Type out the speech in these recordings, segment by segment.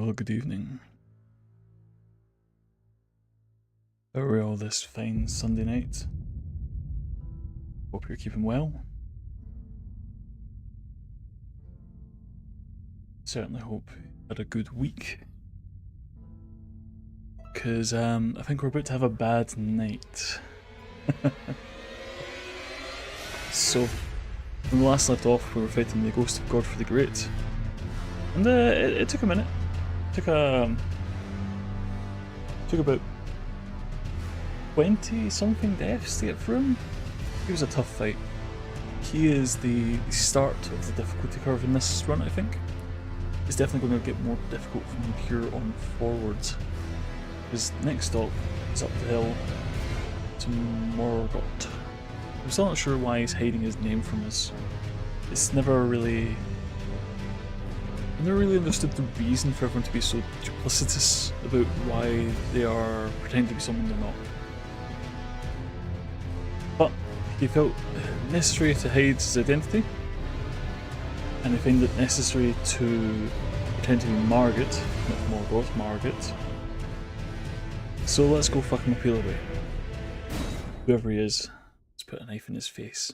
Well, good evening. How are we all this fine Sunday night? Hope you're keeping well. Certainly hope you had a good week. Because I think we're about to have a bad night. So, when we last left off, we were fighting the Ghost of Godfrey the Great. And it took a minute. It took about 20 something deaths to get through him. He was a tough fight. He is the start of the difficulty curve in this run, I think. It's definitely going to get more difficult from here on forwards. His next stop is up the hill to Morgoth. I'm still not sure why he's hiding his name from us. It's never really... I've never really understood the reason for everyone to be so duplicitous about why they are pretending to be someone they're not. But he felt necessary to hide his identity, and I find it necessary to pretend to be Margaret, not Morgoth, Margaret. So let's go fuck him up either way. Whoever he is, let's put a knife in his face.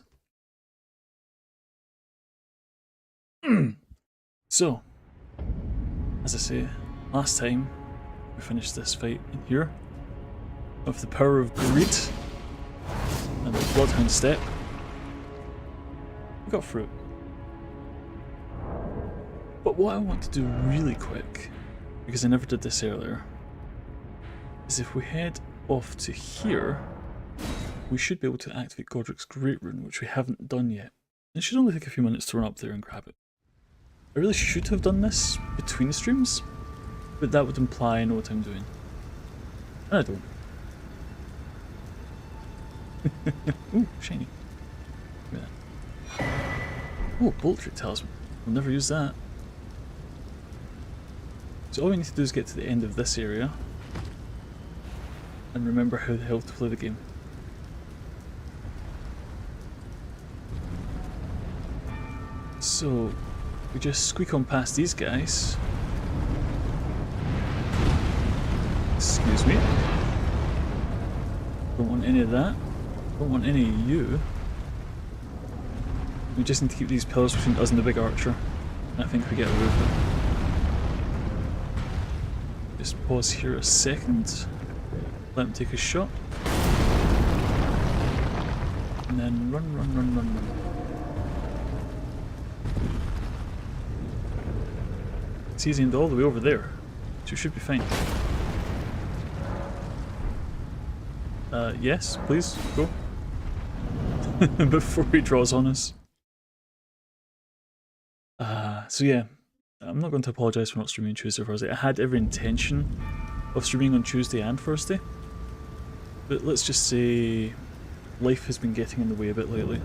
So, as I say, last time we finished this fight in here with the power of greed and the Bloodhound Step. We got through it. But what I want to do really quick, because I never did this earlier, is if we head off to here, we should be able to activate Godric's Great Rune, which we haven't done yet. It should only take a few minutes to run up there and grab it. I really should have done this between streams, but that would imply I know what I'm doing. And I don't. Ooh, shiny. Look at that. Oh, Bolt Trick Talisman. We'll never use that. So all we need to do is get to the end of this area and remember how the hell to play the game. So we just squeak on past these guys. Excuse me. Don't want any of that. Don't want any of you. We just need to keep these pillars between us and the big archer. I think we get away with it. Just pause here a second. Let him take a shot. And then run, run, run, run, run. It's easy and all the way over there, so we should be fine. Yes, please, go. Before he draws on us. So yeah, I'm not going to apologise for not streaming on Tuesday or Thursday. I had every intention of streaming on Tuesday and Thursday, but let's just say life has been getting in the way a bit lately.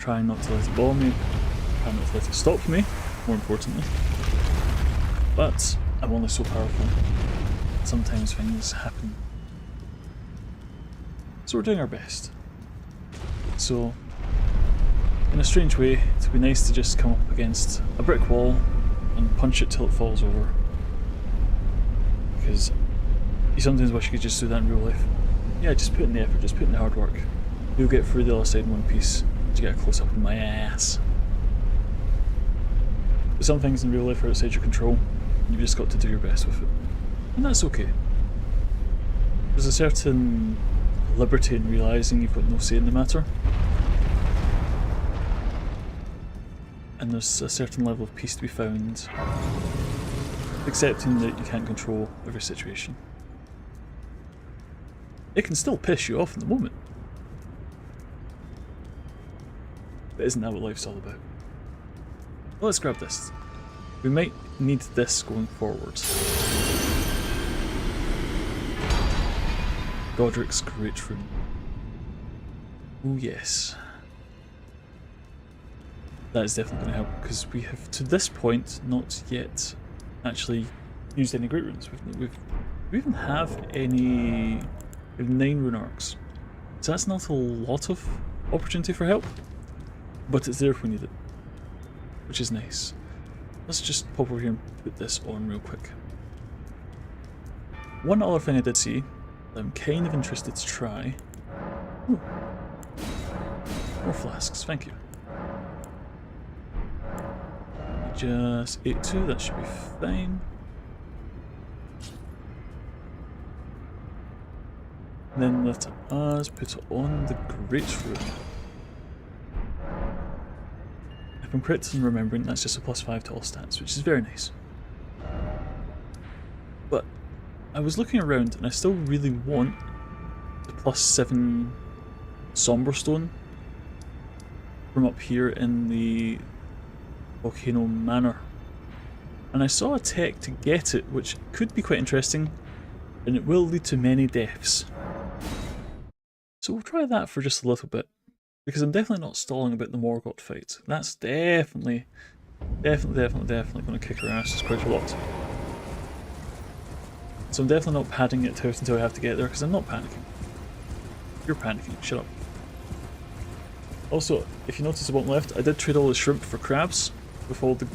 Trying not to let it bother me, trying not to let it stop me, more importantly. But I'm only so powerful. Sometimes things happen. So we're doing our best. So, in a strange way, it would be nice to just come up against a brick wall and punch it till it falls over. Because you sometimes wish you could just do that in real life. Yeah, just put in the effort, just put in the hard work. You'll get through the other side in one piece to get a close up of my ass. But some things in real life are outside your control. You've just got to do your best with it. And that's okay. There's a certain liberty in realising you've got no say in the matter. And there's a certain level of peace to be found accepting that you can't control every situation. It can still piss you off in the moment. But isn't that what life's all about? Well, let's grab this. We might need this going forward. Godric's Great Rune. Oh yes. That is definitely going to help, because we have, to this point, not yet actually used any Great Runes. We even have any... We have 9 rune arcs. So that's not a lot of opportunity for help, but it's there if we need it, which is nice. let's just pop over here and put this on real quick. One other thing I did see that I'm kind of interested to try. Ooh. More flasks, thank you. Just 8-2, that should be fine. And then let us put it on the grapefruit. If I'm correct in remembering, that's just a +5 to all stats, which is very nice. But I was looking around and I still really want the +7 Somber Stone from up here in the Volcano Manor. And I saw a tech to get it, which could be quite interesting, and it will lead to many deaths. So we'll try that for just a little bit, because I'm definitely not stalling about the Morgott fight. That's definitely going to kick our asses quite a lot. So I'm definitely not padding it out until I have to get there, because I'm not panicking. You're panicking, shut up. Also, if you notice at the bottom left, I did trade all the shrimp for crabs with all the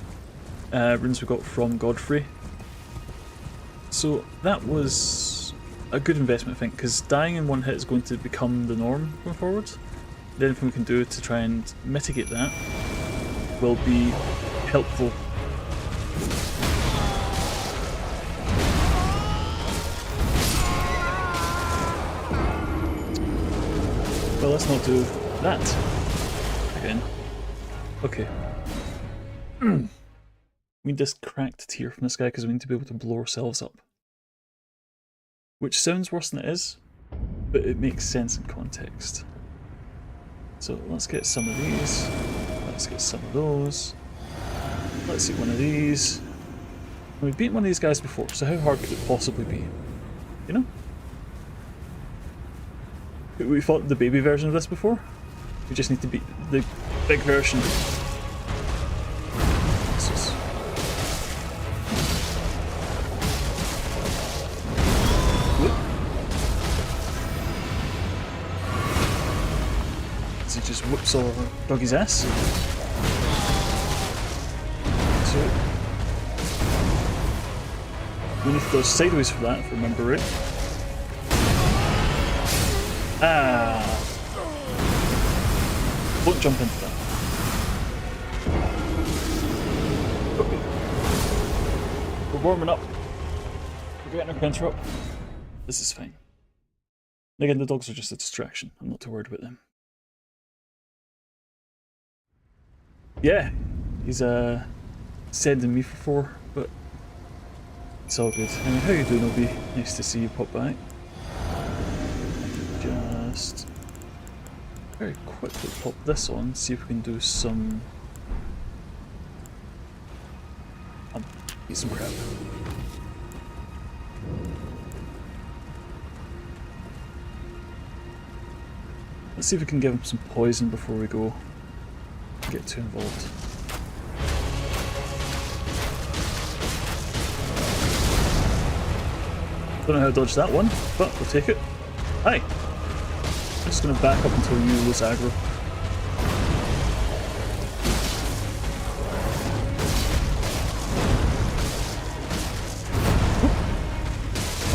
runes we got from Godfrey. So that was a good investment, I think, because dying in one hit is going to become the norm going forward. Anything we can do to try and mitigate that will be helpful. Well, let's not do that again. Okay. We need this cracked tier from this guy because we need to be able to blow ourselves up. Which sounds worse than it is, but it makes sense in context. So let's get some of these, let's get some of those, let's see one of these. We've beaten one of these guys before, so how hard could it possibly be? You know? We fought the baby version of this before, we just need to beat the big version. He just whoops all over Doggy's ass. So we need to go sideways for that, if I remember right. Ah! Won't jump into that. Okay. We're warming up. We're getting our counter up. This is fine. Again, the dogs are just a distraction. I'm not too worried about them. Yeah, he's sending me for 4, but it's all good. I mean, how you doing, Obi? Nice to see you pop by. Just very quickly pop this on, see if we can do some... eat some crab. Let's see if we can give him some poison before we go get too involved. Don't know how to dodge that one, but we'll take it. Hi! I'm just going to back up until you lose aggro.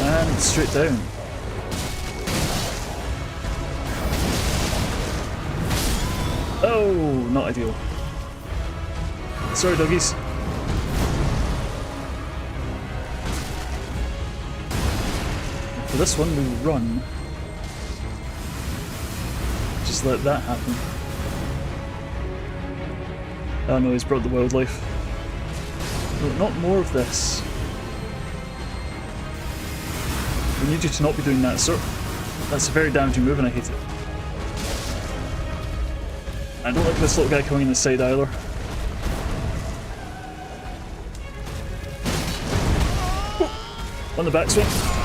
And straight down. Oh, not ideal. Sorry, doggies. For this one, we run. Just let that happen. Oh no, he's brought the wildlife. No, not more of this. We need you to not be doing that, sir. That's a very damaging move and I hate it. I don't like this little guy coming in the side either. Oh, on the backswing.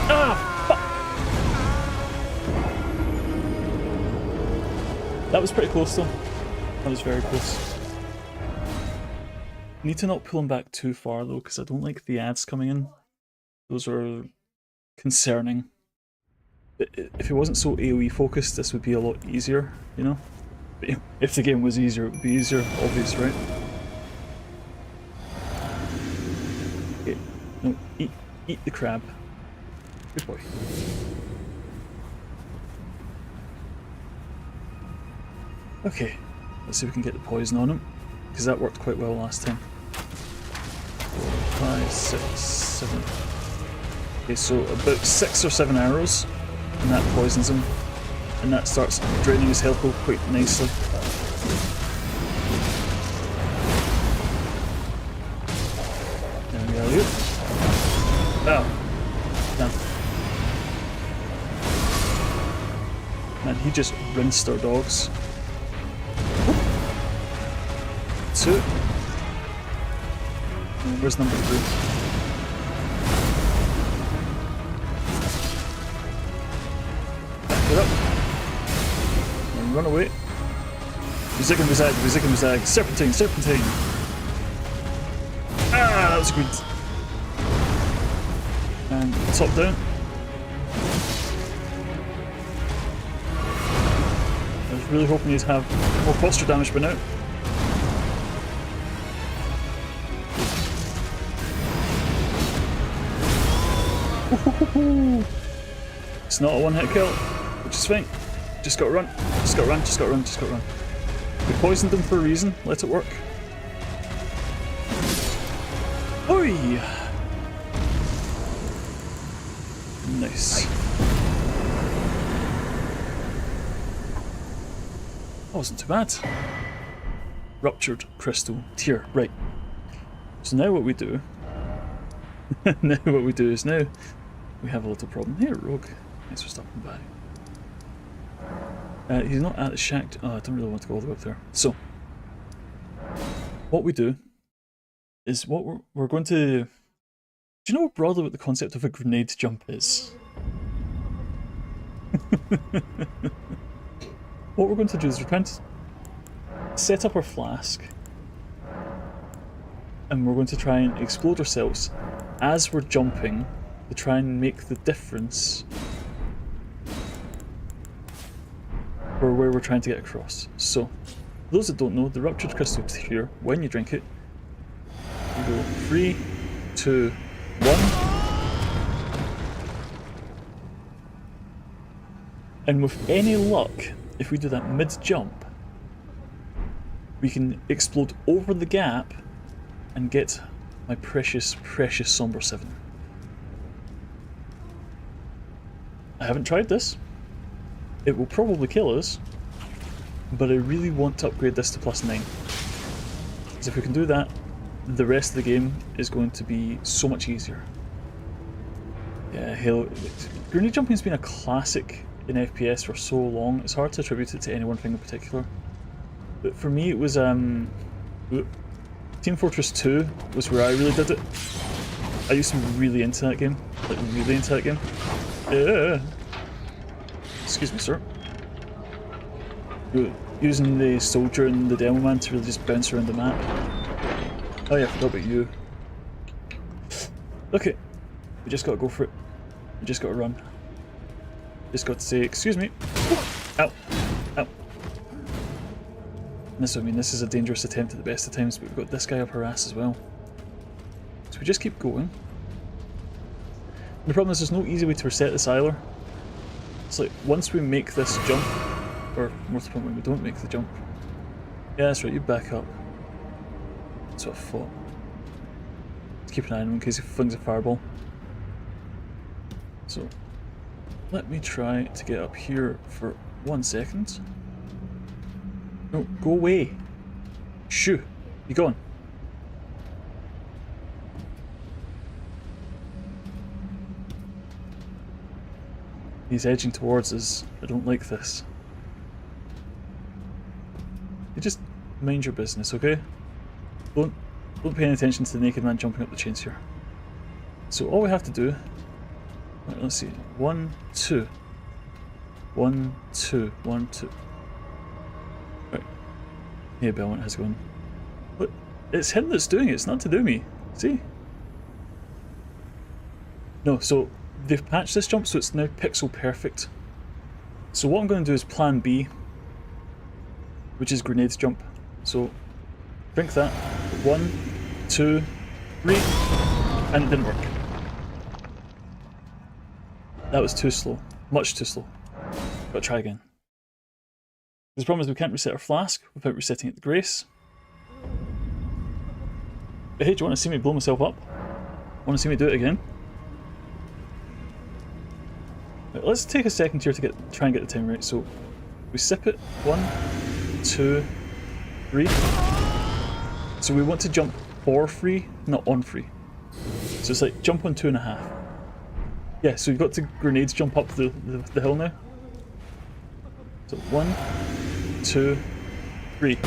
Ah! Fuck! That was pretty close though. That was very close. Need to not pull him back too far though, because I don't like the ads coming in. Those are concerning. If it wasn't so AoE focused, this would be a lot easier, you know? But if the game was easier, it would be easier, obvious, right? Eat the crab. Good boy. Okay, let's see if we can get the poison on him, because that worked quite well last time. 5, 6, 7. Okay, so about 6 or 7 arrows, and that poisons him, and that starts draining his health pool quite nicely. There we go. Oh. No. Man, he just rinsed our dogs. 2. Where's number 3? Back it up. And run away. Music and Mizag. Serpentine. Ah, that was good. And top down. I was really hoping he'd have more posture damage by now. It's not a one-hit kill, which is fine. Just gotta run. We poisoned them for a reason. Let it work. Oi! Nice. That wasn't too bad. Ruptured crystal tear. Right. So now what we do... is now we have a little problem. Here, Rogue. Thanks for stopping by. He's not at the shack. Oh, I don't really want to go all the way up there. So, what we do is what we're going to... Do you know broadly what the concept of a grenade jump is? What we're going to do is we're going to set up our flask, and we're going to try and explode ourselves as we're jumping to try and make the difference for where we're trying to get across. So, for those that don't know, the ruptured crystal here, when you drink it, you go 3, 2, 1. And with any luck, if we do that mid-jump, we can explode over the gap and get my precious Somber 7. I haven't tried this. It will probably kill us, but I really want to upgrade this to +9. Because if we can do that, the rest of the game is going to be so much easier. Yeah, hell, grenade jumping has been a classic in FPS for so long, it's hard to attribute it to any one thing in particular. But for me it was Team Fortress 2 was where I really did it. I used to be really into that game. Like, really into that game. Excuse me, sir. Using the soldier and the demo man to really just bounce around the map. Oh yeah, I forgot about you. Okay. We just gotta go for it. We just gotta run. Just got to say, excuse me. Ow. Ow. This, I mean, this is a dangerous attempt at the best of times, but we've got this guy up our ass as well. So we just keep going. The problem is there's no easy way to reset this either. It's like, once we make this jump, or more to the point when we don't make the jump. Yeah, that's right, you back up. That's what I thought. Let's keep an eye on him in case he flings a fireball. So, let me try to get up here for 1 second. No, go away. Shoo, be gone. He's edging towards us. I don't like this. You just mind your business, okay? Don't pay any attention to the naked man jumping up the chains here. So all we have to do... Right, let's see. 1, 2. 1, 2. 1, 2. Right. Hey Belmont, how's it going? But it's him that's doing it, it's not to do me. See? No, so they've patched this jump so it's now pixel perfect. So what I'm going to do is plan B, which is grenades jump. So drink that. 1, 2, 3, and it didn't work. That was too slow. Much too slow. Gotta try again. The problem is we can't reset our flask without resetting it to grace. But hey, do you want to see me blow myself up? Want to see me do it again? Right, let's take a second here to try and get the time right. So we sip it. 1, 2, 3. So we want to jump for free, not on free. So it's like jump on 2.5. Yeah, so you've got to grenades jump up the hill now. So 1, 2, 3.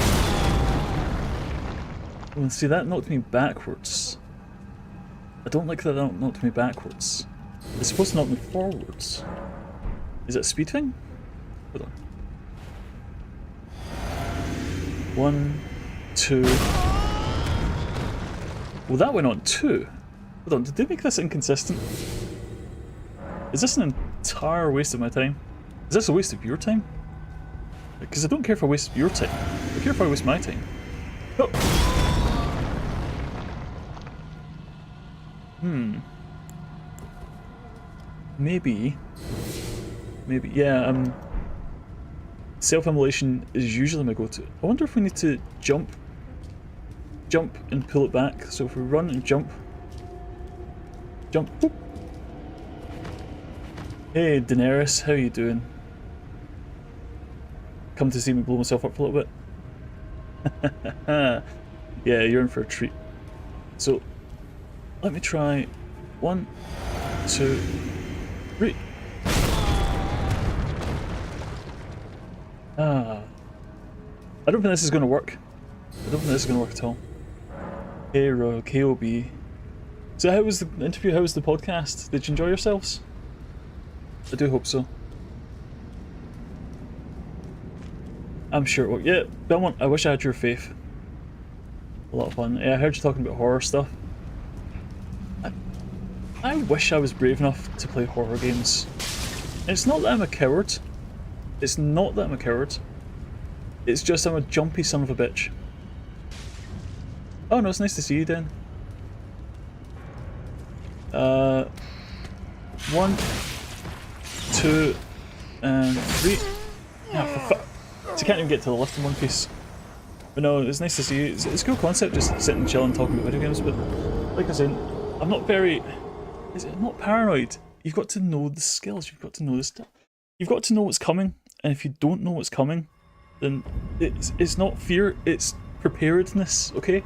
Oh, see, that knocked me backwards. I don't like that knocked me backwards. It's supposed to knock me forwards. Is it a speed thing? Hold on. 1, 2. Well, that went on 2. Hold on, did they make this inconsistent? Is this an entire waste of my time? Is this a waste of your time? Because I don't care if I waste your time. I care if I waste my time. Oh. Maybe, yeah, self-immolation is usually my go-to. I wonder if we need to jump and pull it back. So if we run and jump, whoop. Hey Daenerys, how you doing? Come to see me blow myself up for a little bit? Yeah, you're in for a treat. So, let me try 1, 2, 3. I don't think this is going to work. I don't think this is going to work at all. Hey Ro, KOB. So how was the interview? How was the podcast? Did you enjoy yourselves? I do hope so. I'm sure it worked. Yeah, Belmont, I wish I had your faith. A lot of fun. Yeah, I heard you talking about horror stuff. I wish I was brave enough to play horror games. And it's not that I'm a coward. It's not that I'm a coward. It's just I'm a jumpy son of a bitch. Oh no, it's nice to see you, Dan. 1, 2, and 3. Ah, for fuck. So you can't even get to the lift in one piece. But no, it's nice to see you. It's a cool concept, just sitting chilling talking about video games, but like I said, I'm not very... I'm not paranoid. You've got to know the skills, you've got to know the stuff. You've got to know what's coming, and if you don't know what's coming, then it's not fear, it's preparedness, okay?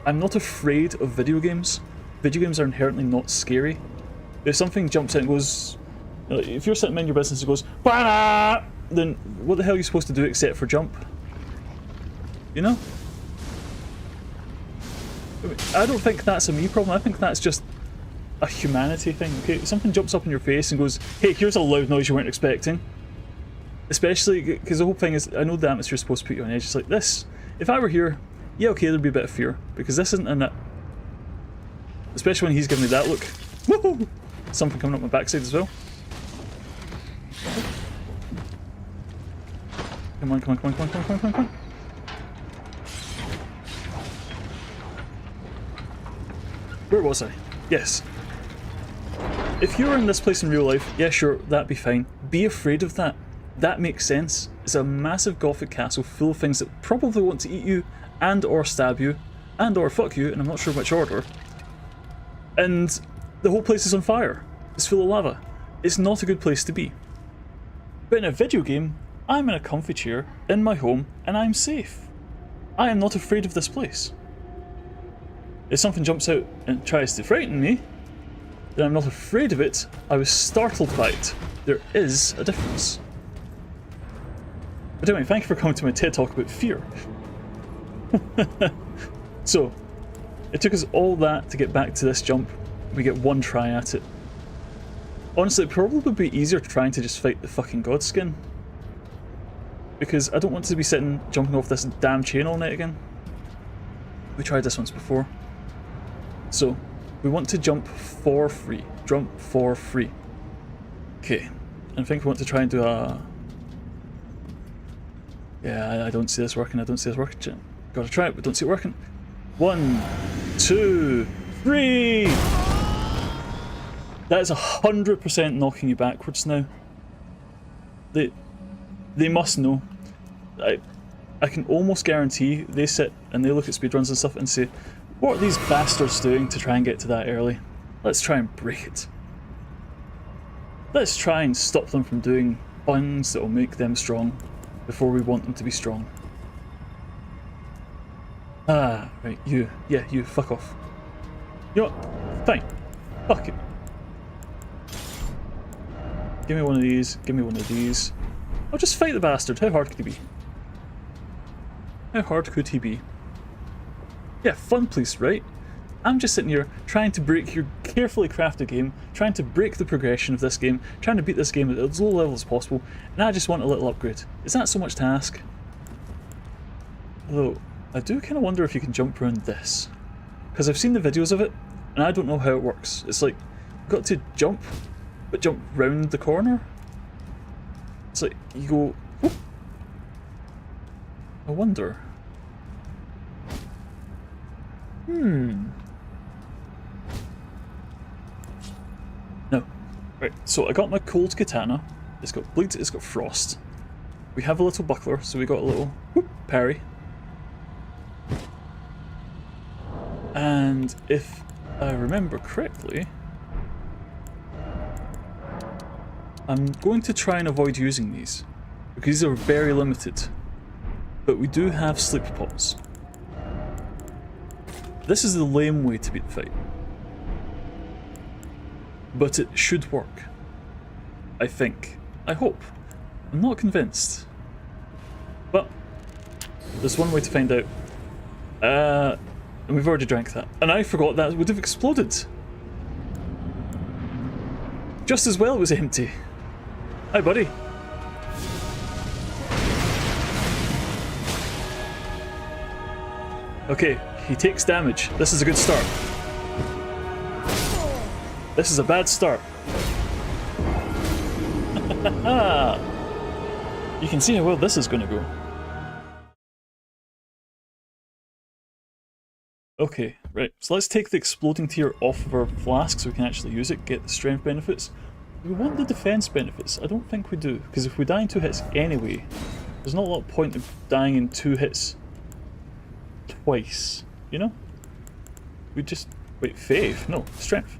I'm not afraid of video games. Video games are inherently not scary. If something jumps in and goes... if you're sitting in your business and goes, "Bah!" then what the hell are you supposed to do except for jump? You know? I don't think that's a me problem, I think that's just a humanity thing, okay? If something jumps up in your face and goes, hey, here's a loud noise you weren't expecting. Especially, because the whole thing is, I know the atmosphere is supposed to put you on edge, it's like this. If I were here, yeah, okay, there'd be a bit of fear, because this isn't in it. Especially when he's giving me that look. Woohoo! Something coming up my backside as well. Come on, come on, come on, come on, come on, come on, come on. Where was I? Yes. If you were in this place in real life, yeah sure, that'd be fine. Be afraid of that. That makes sense. It's a massive gothic castle full of things that probably want to eat you, and or stab you, and or fuck you, and I'm not sure which order. And the whole place is on fire. It's full of lava. It's not a good place to be. But in a video game, I'm in a comfy chair, in my home, and I'm safe. I am not afraid of this place. If something jumps out and tries to frighten me, then I'm not afraid of it, I was startled by it. There is a difference. But anyway, thank you for coming to my TED Talk about fear. So, it took us all that to get back to this jump. We get one try at it. Honestly, it probably would be easier trying to just fight the fucking god skin. Because I don't want to be sitting jumping off this damn chain all night again. We tried this once before. So, we want to jump for free. Jump for free. Okay. I think we want to try and do a... Yeah, I don't see this working. I don't see this working. Gotta try it, but don't see it working. 1, 2, 3! That is 100% knocking you backwards now. They must know. I can almost guarantee they sit and they look at speedruns and stuff and say, what are these bastards doing to try and get to that early? Let's try and break it. Let's try and stop them from doing things that will make them strong before we want them to be strong. Ah, right, you. Yeah, you, fuck off. You know what? Fine. Fuck it. Give me one of these, give me one of these. I'll just fight the bastard. How hard could he be? How hard could he be? Yeah, fun please, right? I'm just sitting here trying to break your carefully crafted game, trying to break the progression of this game, trying to beat this game at as low level as possible, and I just want a little upgrade. Is that so much to ask? Although, I do kind of wonder if you can jump around this. Because I've seen the videos of it, and I don't know how it works. It's like, you've got to jump, but jump round the corner? It's like, you go, whoop. I wonder. No. Right, so I got my cold katana. It's got bleed, it's got frost. We have a little buckler, so we got a little whoop, parry. And if I remember correctly, I'm going to try and avoid using these, because these are very limited. But we do have sleep pots. This is the lame way to beat the fight. But it should work. I think. I hope. I'm not convinced. But there's one way to find out. And we've already drank that. And I forgot that would have exploded. Just as well it was empty. Hi, buddy. Okay, he takes damage. This is a good start. This is a bad start. You can see how well this is going to go. Okay, right, so let's take the exploding tier off of our flask so we can actually use it, get the strength benefits. We want the defense benefits. I don't think we do, because if we die in 2 hits anyway, there's not a lot of point in dying in 2 hits twice, you know? We just... wait, faith? No, strength.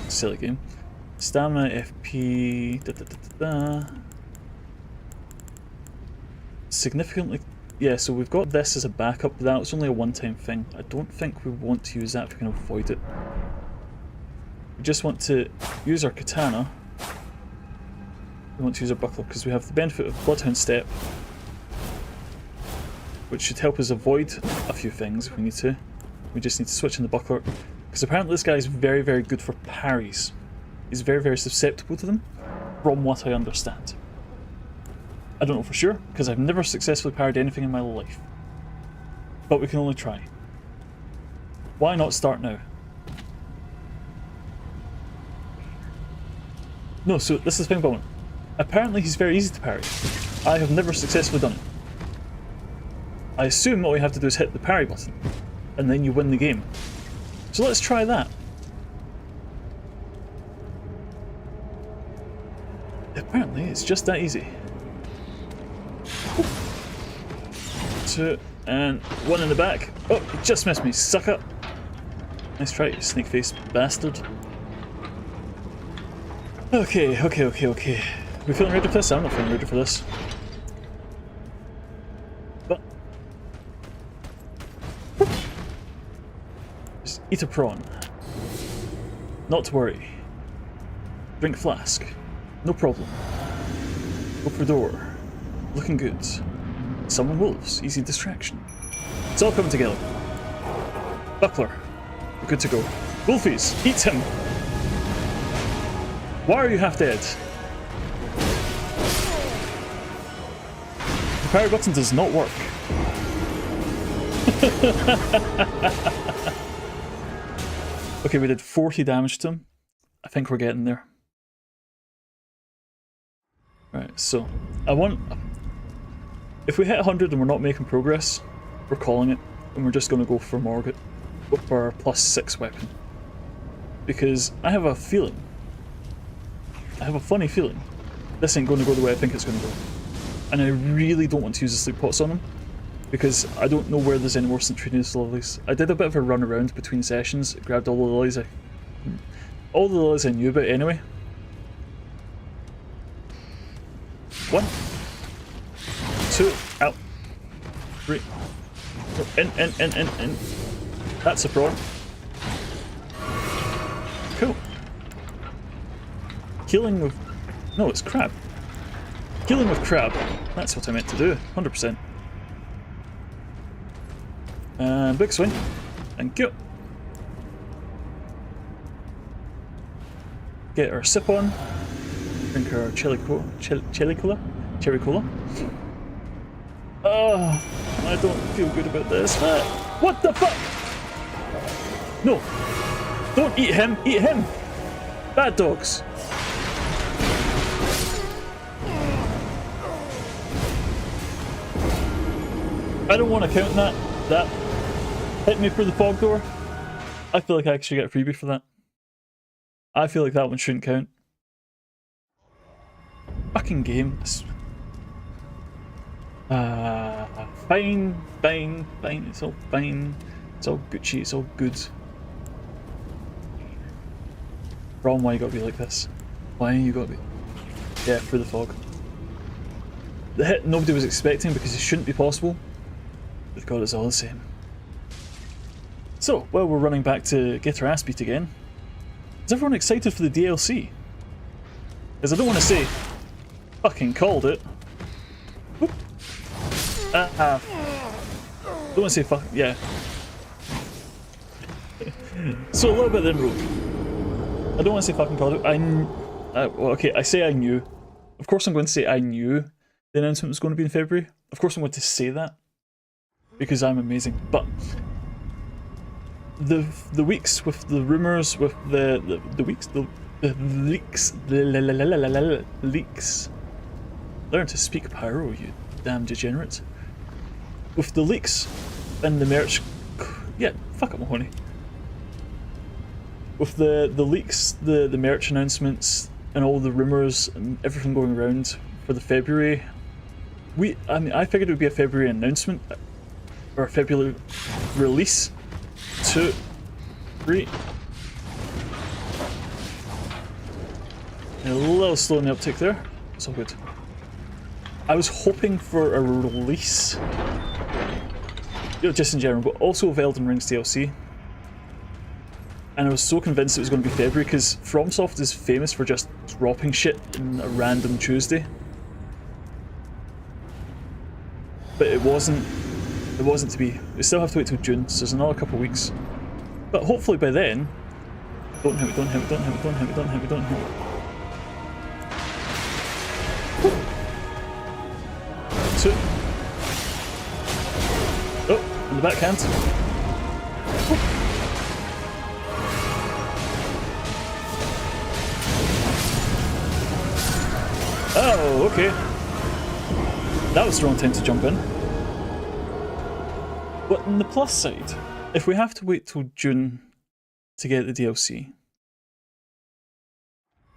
Silly game. Stamina, FP... Significantly... yeah, so we've got this as a backup, but that's only a one-time thing. I don't think we want to use that if we can avoid it. We just want to use our katana. We want to use our buckler because we have the benefit of Bloodhound Step, which should help us avoid a few things if we need to. We just need to switch in the buckler, because apparently this guy is very, very good for parries. He's very, very susceptible to them, from what I understand. I don't know for sure, because I've never successfully parried anything in my life. But we can only try. Why not start now? No, so this is the thing about him. Apparently he's very easy to parry. I have never successfully done it. I assume all you have to do is hit the parry button, and then you win the game. So let's try that. Apparently it's just that easy. 2, and 1 in the back. Oh, you just missed me, sucker! Nice try, you snake-faced bastard. Okay. We feeling ready for this? I'm not feeling ready for this. But... just eat a prawn. Not to worry. Drink flask. No problem. Go for door. Looking good. Summon wolves. Easy distraction. It's all coming together. Buckler. We're good to go. Wolfies. Eat him! Why are you half dead? The power button does not work. Okay, we did 40 damage to him. I think we're getting there. Right, so I want... if we hit 100 and we're not making progress, we're calling it, and we're just going to go for Morgat with our +6 weapon. because I have a feeling, I have a funny feeling, this ain't going to go the way I think it's going to go. And I really don't want to use the sleep pots on him, because I don't know where there's any more Centurineous lilies. I did a bit of a run around between sessions, grabbed all the lilies I knew about anyway. 1, 2, out. 3. In. That's a prawn. Cool. Healing with... No, it's crab. Healing with crab. That's what I meant to do. 100%. And big swing. Thank you. Get our sip on. Drink our cherry cola. Oh, I don't feel good about this. What the fuck? No. Don't eat him. Eat him. Bad dogs. I don't want to count that. That hit me through the fog door. I feel like I actually get a freebie for that. I feel like that one shouldn't count. Fucking game. Fine. It's all fine. It's all Gucci. It's all good. Ron, why you gotta be like this? Why you gotta be? Yeah, through the fog. The hit nobody was expecting because it shouldn't be possible. But God, it's all the same. So, while we're running back to get our ass beat again, is everyone excited for the DLC? Because I don't want to say, fucking called it. Don't want to say fuck, yeah. So a little bit of the road. I don't want to say fucking called it. Well, okay, I say I knew. Of course I'm going to say I knew the announcement was going to be in February. Of course I'm going to say that. Because I'm amazing. But the weeks with the rumours, with the leaks. Learn to speak Pyro, you damn degenerate. With the leaks and the merch, yeah, fuck it, Mahoney. With the leaks, the merch announcements, and all the rumours and everything going around for the February, I figured it would be a February announcement or a February release. 2, 3. And a little slow in the uptick there. It's all good. I was hoping for a release, just in general, but also of Elden Ring's DLC. And I was so convinced it was going to be February because FromSoft is famous for just dropping shit in a random Tuesday. But it wasn't to be. We still have to wait till June, so there's another couple of weeks. But hopefully by then... Don't hit me, don't hit me, don't hit me, don't hit me, don't hit me, don't hit me. Two. Oh, in the backhand. Oh, okay. That was the wrong time to jump in. But on the plus side, if we have to wait till June to get the DLC,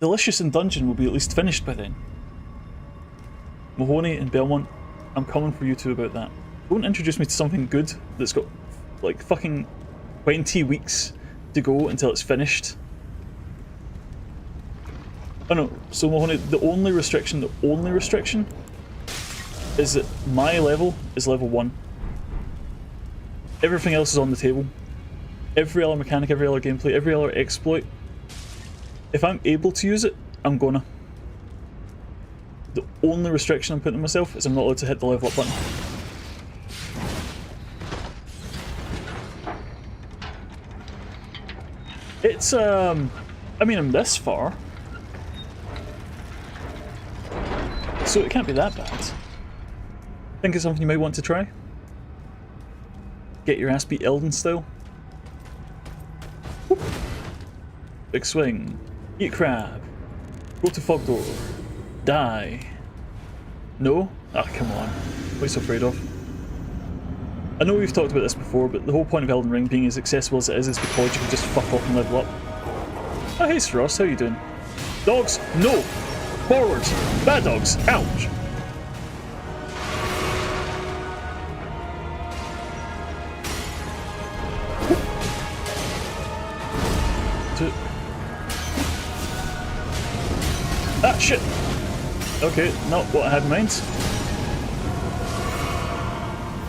Delicious and Dungeon will be at least finished by then. Mahoney and Belmont, I'm coming for you two about that. Don't introduce me to something good that's got like fucking 20 weeks to go until it's finished. Oh no, so Mahoney, the only restriction is that my level is level 1. Everything else is on the table. Every other mechanic, every other gameplay, every other exploit. If I'm able to use it, I'm gonna. The only restriction I'm putting on myself is I'm not allowed to hit the level up button. It's, I mean, I'm this far. So it can't be that bad. Think it's something you might want to try? Get your ass beat Elden style. Whoop. Big swing. Eat crab. Go to fog door. Die. No? Ah, come on. What are you so afraid of? I know we've talked about this before, but the whole point of Elden Ring being as accessible as it is because you can just fuck off and level up. Oh, hey, Ross, how you doing? Dogs, no! Forward! Bad dogs, ouch! Ah, shit! Okay, not what I had in mind.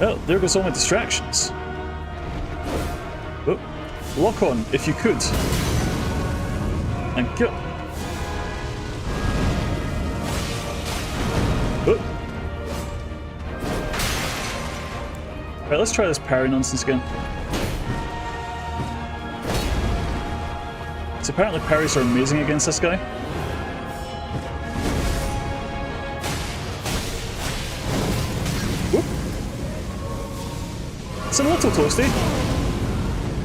Well, there goes all my distractions. Oh, lock on, if you could. Thank you. Oh. Right, let's try this parry nonsense again. So apparently parries are amazing against this guy. Whoop. It's a little toasty.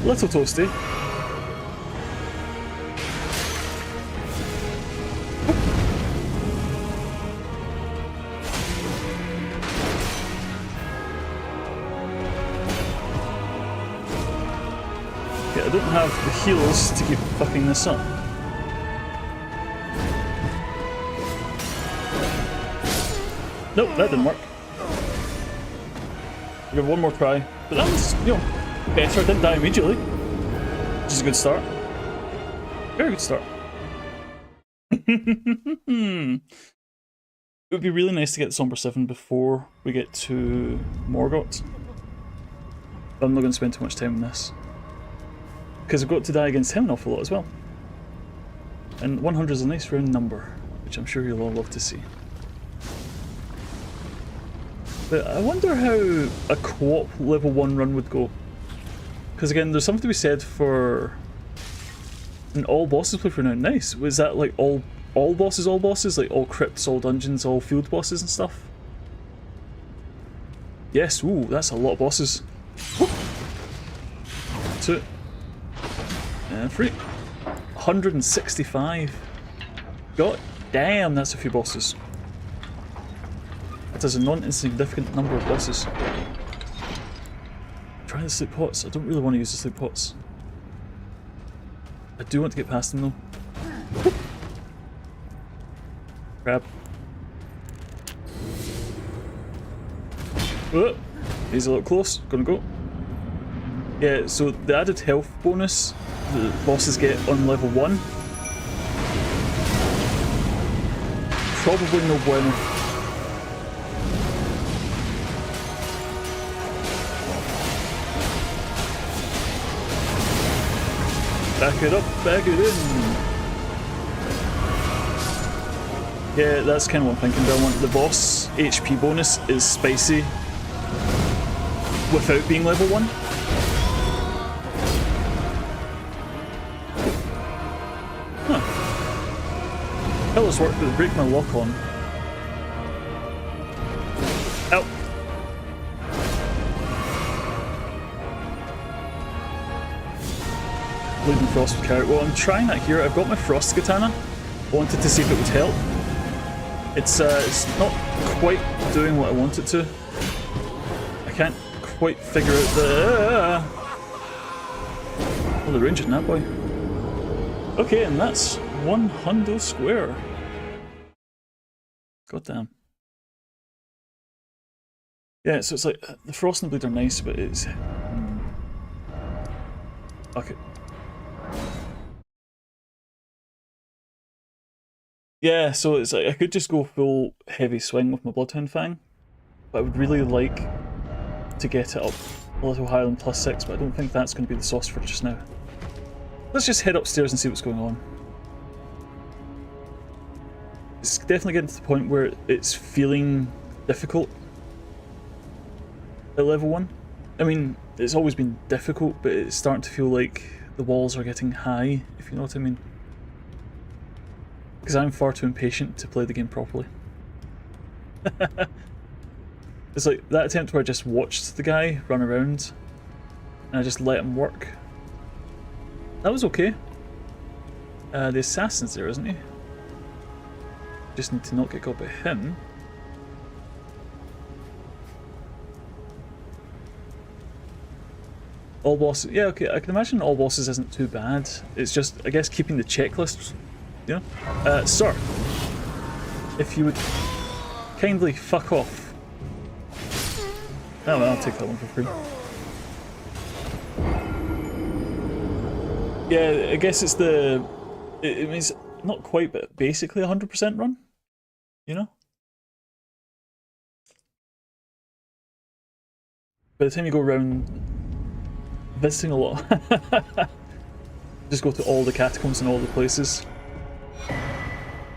Little toasty. Okay, I don't have the heals to keep fucking this up. Nope, that didn't work. I'll give one more try. But that was, you know, better. I didn't die immediately. Which is a good start. Very good start. It would be really nice to get Somber 7 before we get to Morgott. But I'm not going to spend too much time on this. Because I've got to die against him an awful lot as well. And 100 is a nice round number, which I'm sure you'll all love to see. But I wonder how a co-op level 1 run would go. Because again, there's something to be said for an all bosses playthrough now. Nice. Was that like all bosses, like all crypts, all dungeons, all field bosses and stuff? Yes. Ooh, that's a lot of bosses. 2 and 3. 165. God damn, that's a few bosses. That is a non-insignificant number of bosses. Try the sleep pots. I don't really want to use the sleep pots. I do want to get past them though. Grab. Oh, he's a little close. Gonna go. Yeah, so the added health bonus the bosses get on level 1. Probably no bueno. Back it up, back it in. Yeah, that's kind of what I'm thinking. I want the boss HP bonus is spicy without being level 1. Huh. Hell, this worked, but it break my lock on. Ow. Bleeding Frost would carry. Well, I'm trying that here. I've got my Frost Katana. Wanted to see if it would help. It's not quite doing what I want it to. I can't quite figure out the... Oh, the range in that boy. Okay, and that's 100 square. God damn. Yeah, so it's like, the Frost and Bleed are nice, but it's... Okay. Yeah, so it's like I could just go full heavy swing with my Bloodhound Fang, but I would really like to get it up a little higher than +6, but I don't think that's going to be the sauce for just now. Let's just head upstairs and see what's going on. It's definitely getting to the point where it's feeling difficult at level 1. I mean, it's always been difficult, but it's starting to feel like the walls are getting high, if you know what I mean. Because I'm far too impatient to play the game properly. It's like that attempt where I just watched the guy run around and I just let him work. That was okay. The assassin's there, isn't he? Just need to not get got by him. All bosses, yeah, okay, I can imagine all bosses isn't too bad. It's just, I guess, keeping the checklist, you know? Sir, if you would kindly fuck off. Oh well, I'll take that one for free. Yeah, I guess it's the... It means not quite, but basically 100% run, you know? By the time you go around visiting a lot, just go to all the catacombs and all the places.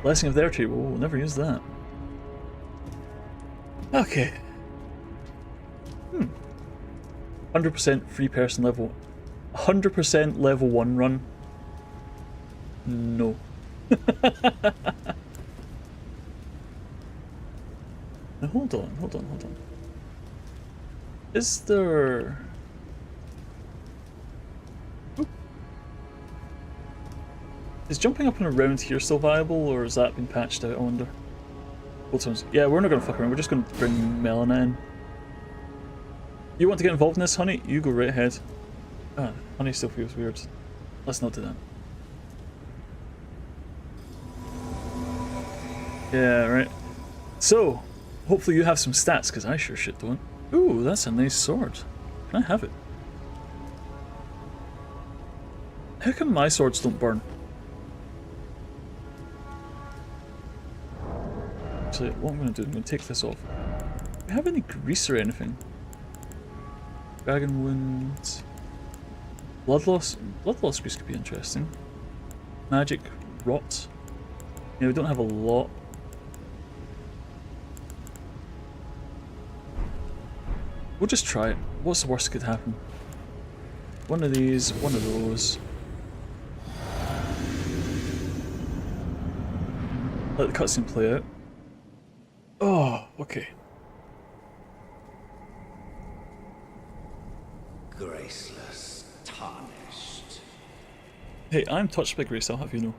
Blessing of their tree, we'll never use that. Okay. 100% free person level. 100% level 1 run. No. Now hold on. Is there... Oop. Is jumping up and around here still viable, or has that been patched out, I wonder? Yeah, we're not going to fuck around, we're just going to bring Melina in. You want to get involved in this, honey? You go right ahead. Ah, honey still feels weird. Let's not do that. Yeah, right. So, hopefully you have some stats, because I sure shit don't. Ooh, that's a nice sword. Can I have it? How come my swords don't burn? Actually, what I'm going to do, I'm going to take this off. Do we have any grease or anything? Dragon wound... Blood loss? Blood loss grease could be interesting. Magic rot. Yeah, we don't have a lot. We'll just try it. What's the worst that could happen? One of these, one of those. Let the cutscene play out. Oh, okay. Graceless, tarnished. Hey, I'm touched by grace, I'll have you know.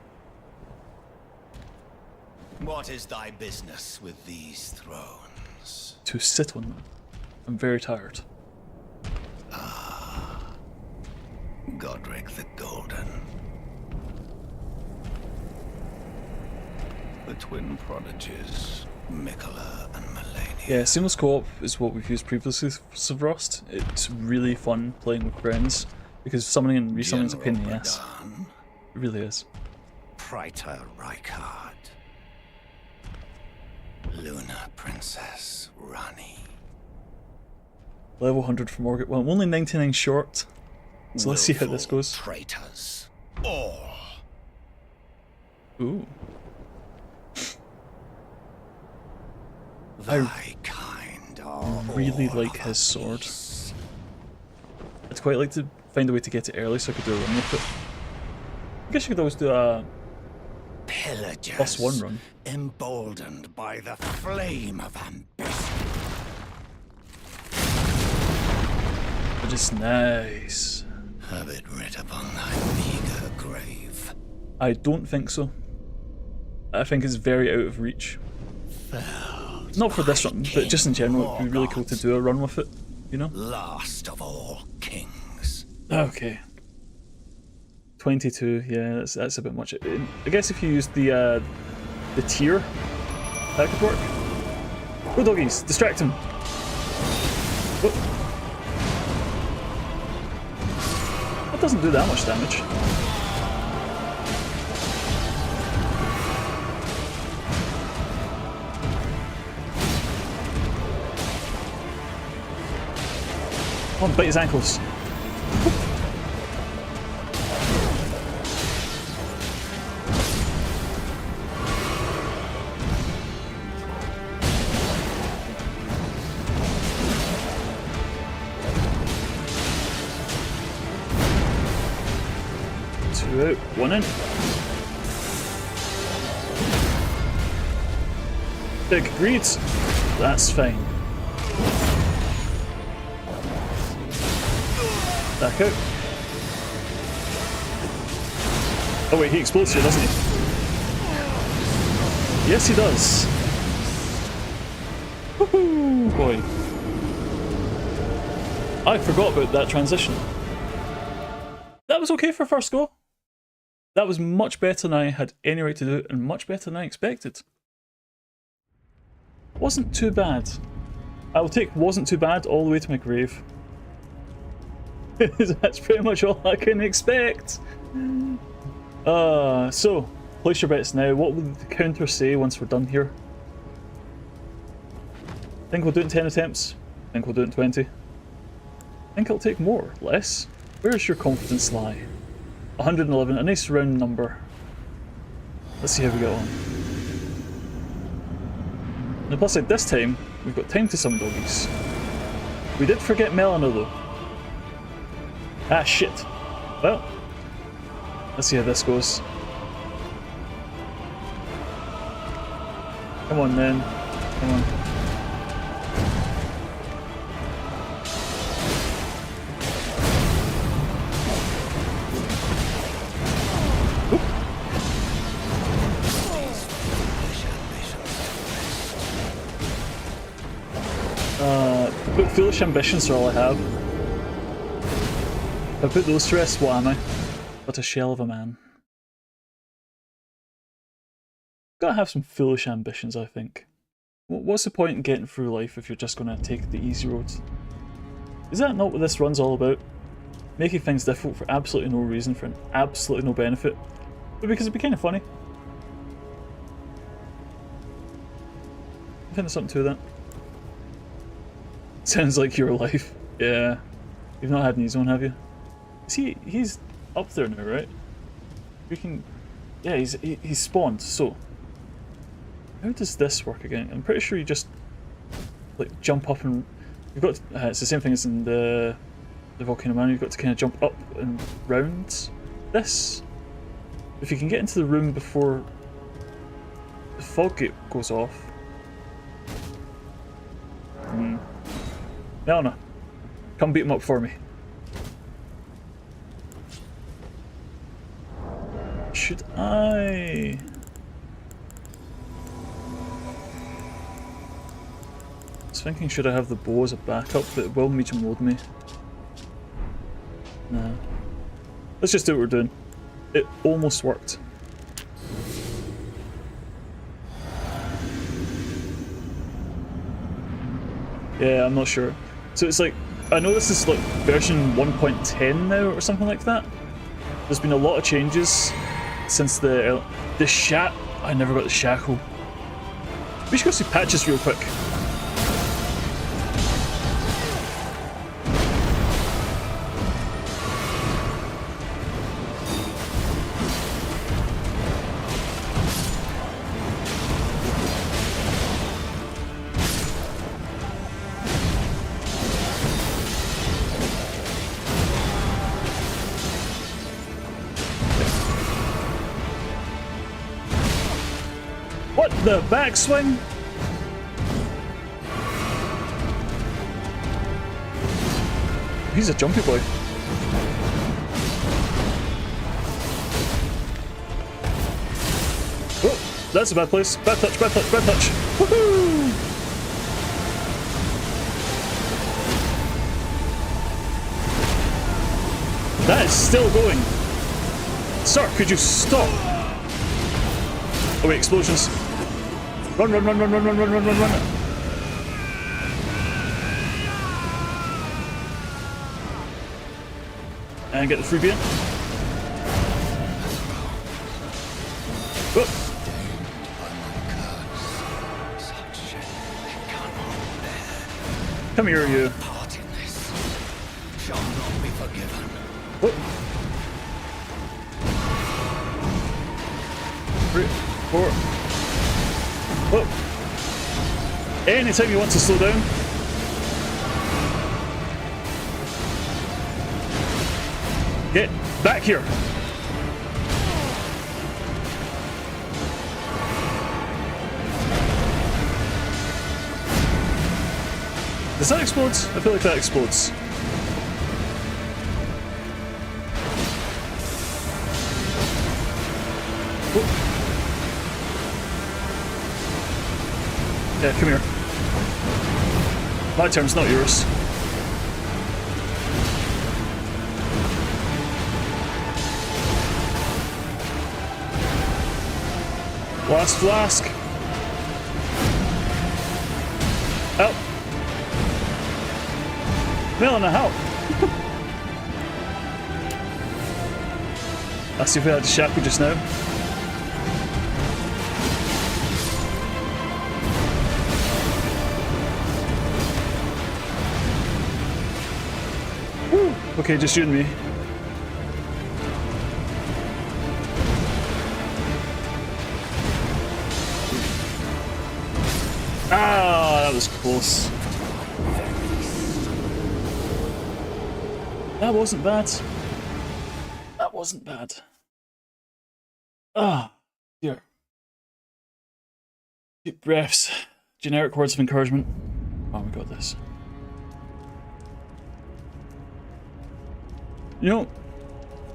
What is thy business with these thrones? To sit on them. I'm very tired. Ah, Godric the Golden. The twin prodigies, Mikola and Melania. Yeah, seamless co-op is what we've used previously for Sevrost. It's really fun playing with friends, because summoning and resummoning is a pain in the ass. It really is. Praetor Rykard. Luna Princess Rani. Level 100 for Morgan. Well, I'm only 99 short, so let's see how this goes. Traitors, all. Ooh. Thy kind are really like his sword. I'd quite like to find a way to get it early so I could do a run with it. I guess you could always do a pillagers, +1 run. Emboldened by the flame of ambition. But it's nice. Have it writ upon thy meager grave. I don't think so. I think it's very out of reach. Not for this run, but just in general, it'd be really cool to do a run with it, you know? Last of all kings. Okay. 22, yeah, that's a bit much. I guess if you use the tier, that could work. Go doggies, distract him. What? That doesn't do that much damage. Come on, bite his ankles. Two out, one in. Big greeds. That's fine. Back out. Oh wait, he explodes here, doesn't he? Yes, he does. Woohoo, boy. I forgot about that transition. that was okay for first go. That was much better than I had any right to do, and much better than I expected. Wasn't too bad. I will take wasn't too bad all the way to my grave. That's pretty much all I can expect. So, place your bets now. What will the counter say once we're done here? Think we'll do it in 10 attempts? Think we'll do it in 20? Think it'll take more? Less? Where's your confidence lie? 111, a nice round number. Let's see how we get on. On the plus side, this time, we've got time to summon doggies. We did forget Melina though. Ah, shit. Well, let's see how this goes. Come on then. Come on. But foolish ambitions are all I have. If I put those to rest, what am I? But a shell of a man. Gotta have some foolish ambitions, I think. What's the point in getting through life if you're just gonna take the easy road? Is that not what this run's all about? Making things difficult for absolutely no reason, for absolutely no benefit, but because it'd be kind of funny. I think there's something to that. Sounds like your life. Yeah. You've not had an easy one, have you? He's up there now, right? We can... Yeah, he's spawned, so... How does this work again? I'm pretty sure you just... like, jump up and... You've got... it's the same thing as in the Volcano Man, you've got to kind of jump up and round this. If you can get into the room before the fog gate goes off... Melina, come beat him up for me. Should I? I was thinking, should I have the bow as a backup, but it will medium load me. Nah. Let's just do what we're doing. It almost worked. Yeah, I'm not sure. So it's like, I know this is like version 1.10 now or something like that. There's been a lot of changes since the I never got the shackle. We should go see patches real quick. What the backswing? He's a jumpy boy. Oh, that's a bad place. Bad touch, bad touch, bad touch. Woohoo! That is still going. Sir, could you stop? Oh wait, explosions. Run, run, run, run, run, run, run, run, run, run. And get the freebie in. Oh. Come here, you. Oh. 3, 4. Oh. Anytime you want to slow down. Get back here. Does that explode? I feel like that explodes. Oh. Yeah, come here. My turn's not yours. Last flask. Help. Melina, help. I see if we had to shackle just now. Woo. Okay, just you and me. Ah, that was close. That wasn't bad. That wasn't bad. Ah, dear. Deep breaths. Generic words of encouragement. Oh, we got this. You know,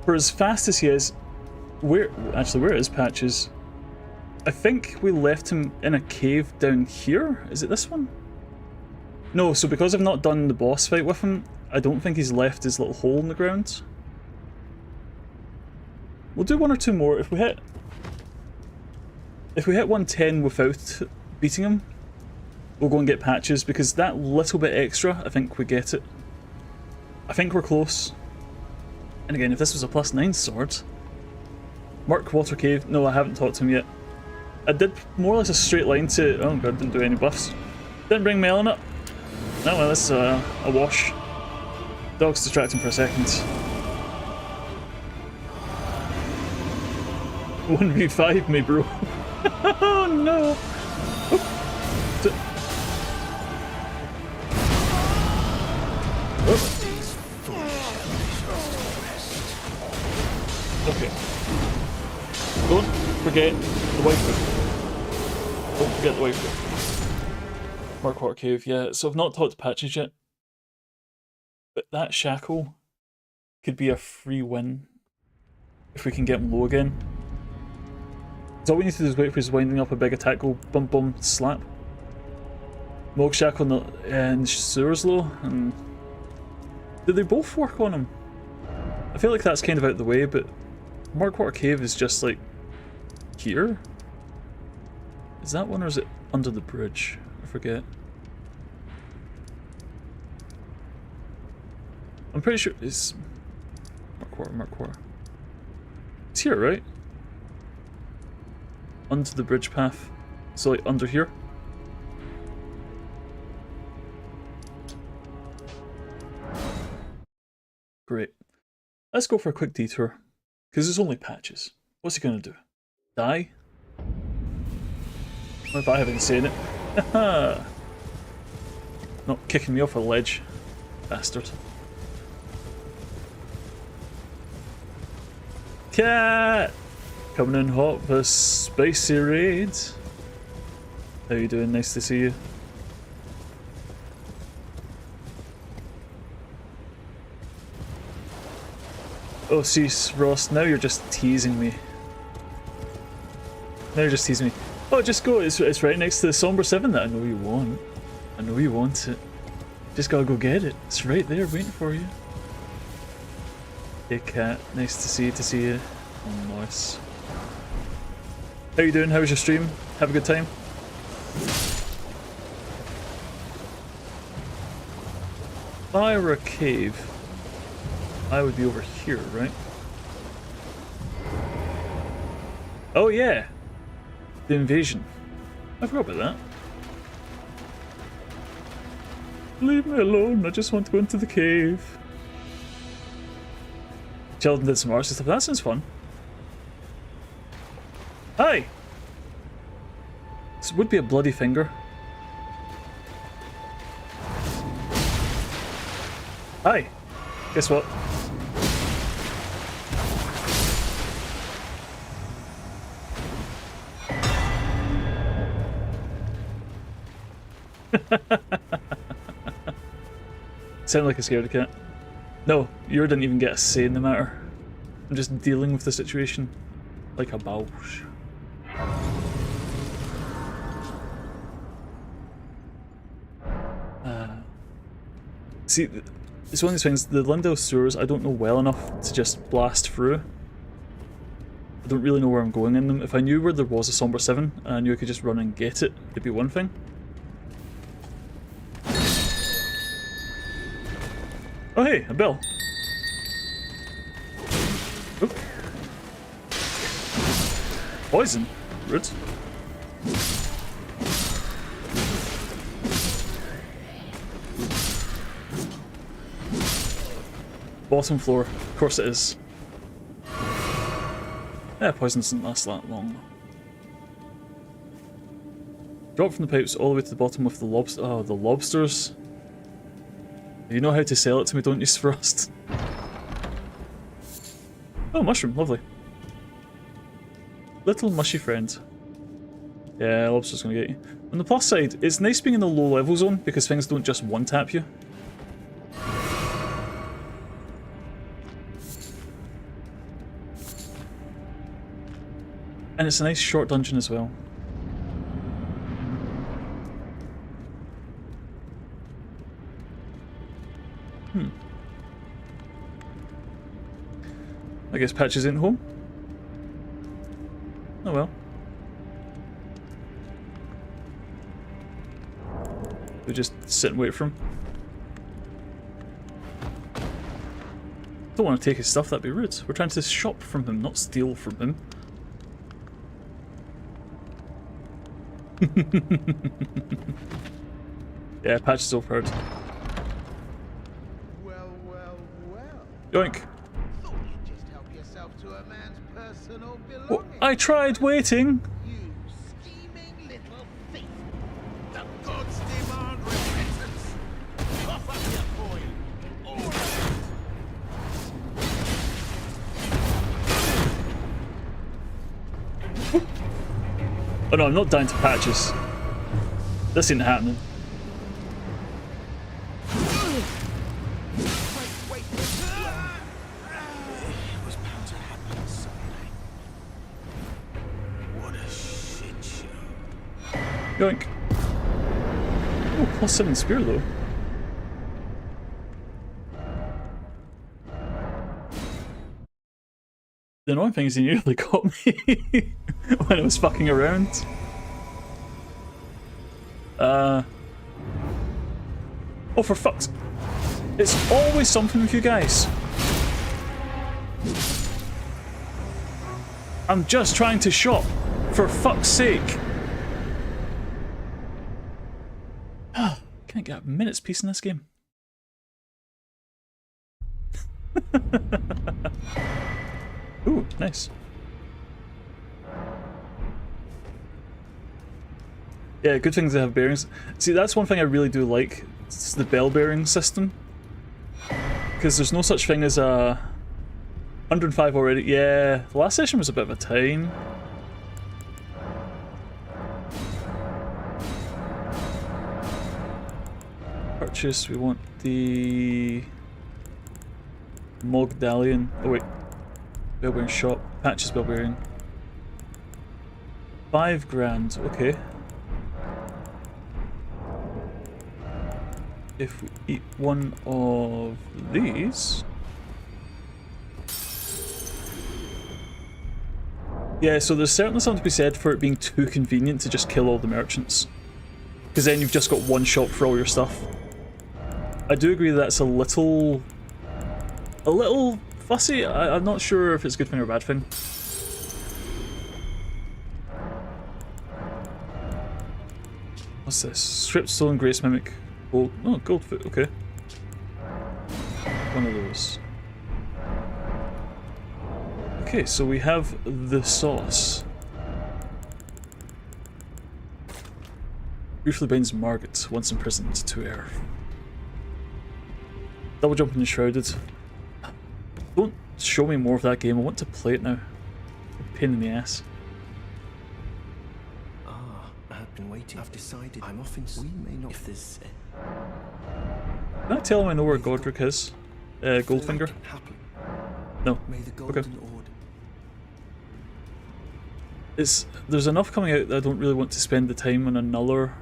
for as fast as he is, where is Patches? I think we left him in a cave down here. Is it this one? No, so because I've not done the boss fight with him, I don't think he's left his little hole in the ground. We'll do one or two more. If we hit 110 without beating him, we'll go and get Patches, because that little bit extra, I think we get it. I think we're close. And again, if this was a +9 sword... Mark Water Cave. No, I haven't talked to him yet. I did more or less a straight line to... Oh god, didn't do any buffs. Didn't bring Melon up. No, well, this is a wash. Dog's distracting for a second. 1v5 me, bro. Oh no! Okay. Don't forget the waifu. Don't forget the waifu. Mark Water Cave, yeah. So I've not talked to Patches yet. But that shackle could be a free win if we can get him low again. So all we need to do is wait for his winding up a big attack, go bum bum slap. Mog shackle and sewers low, and did they both work on him? I feel like that's kind of out of the way, but Mark Water Cave is just like here? Is that one or is it under the bridge? I forget. I'm pretty sure it's Mark Water. It's here, right? Under the bridge path. So like under here. Great. Let's go for a quick detour. Because there's only Patches. What's he gonna do? Die? What if I haven't seen it? Haha! Not kicking me off a ledge. Bastard. Cat! Coming in hot for a spicy raid. How you doing? Nice to see you. Oh, cease, Ross. Now you're just teasing me. Now you're just teasing me. Oh, just go. It's right next to the Somber 7 that I know you want. I know you want it. Just gotta go get it. It's right there waiting for you. Hey, Cat. Nice to see you. Oh, nice. How you doing? How was your stream? Have a good time? If I were a cave, I would be over here, right? Oh yeah! The invasion. I forgot about that. Leave me alone, I just want to go into the cave. Sheldon did some arts and stuff, that sounds fun. Hi! This would be a bloody finger. Hi! Guess what? Sound like a scaredy cat. No, you didn't even get a say in the matter. I'm just dealing with the situation like a Bausch. See, it's one of these things, the Lindell sewers I don't know well enough to just blast through. I don't really know where I'm going in them. If I knew where there was a Somber 7 and I knew I could just run and get it, it'd be one thing. Oh hey, a bell. Oh. Poison. Rude. Bottom floor. Of course it is. Yeah, poison doesn't last that long. Drop from the pipes all the way to the bottom with the lobster. Oh, the lobsters. You know how to sell it to me, don't you, Frost? Oh, mushroom, lovely. Little mushy friend. Yeah, lobster's gonna get you. On the plus side, it's nice being in the low level zone because things don't just one-tap you. And it's a nice short dungeon as well. I guess Patches ain't home. Oh well. We just sit and wait for him. Don't want to take his stuff, that'd be rude. We're trying to shop from him, not steal from him. Yeah, Patch is overpowered. Well, well, well. Yoink. Thought you'd just help yourself to a man's personal Oh, belongings. I tried waiting. You scheming little thief. The gods demand repentance. Cough up your coin. All right. Oh no, I'm not down to Patches. This ain't happening. Wait. It was bound to happen someday. What a shit show. Yoink. Oh, +7 spear though. The annoying thing is he nearly got me when I was fucking around. Oh, for fuck's... It's always something with you guys. I'm just trying to shop, for fuck's sake. Can't get a minute's peace in this game. Ooh, nice. Yeah, good things to have bearings. See, that's one thing I really do like. It's the bell bearing system. Because there's no such thing as a 105 already. Yeah, the last session was a bit of a time. Purchase, we want the Mogdalion. Oh wait, bell bearing shop. Patches bell bearing. 5 grand, okay. If we eat one of these... Yeah, so there's certainly something to be said for it being too convenient to just kill all the merchants. Because then you've just got one shop for all your stuff. I do agree that's a little fussy. I'm not sure if it's a good thing or a bad thing. What's this? Stripped stone, grace mimic, gold. Oh, gold foot, okay. One of those. Okay, so we have the sauce. Briefly binds Margaret, once imprisoned, to air. Double jump and shrouded. Don't show me more of that game, I want to play it now. Pain in the ass. I've been waiting. I've decided I'm off in. We may not. If there's. Can I tell him I know where Godric is? Goldfinger? No. May the golden order. There's enough coming out that I don't really want to spend the time on another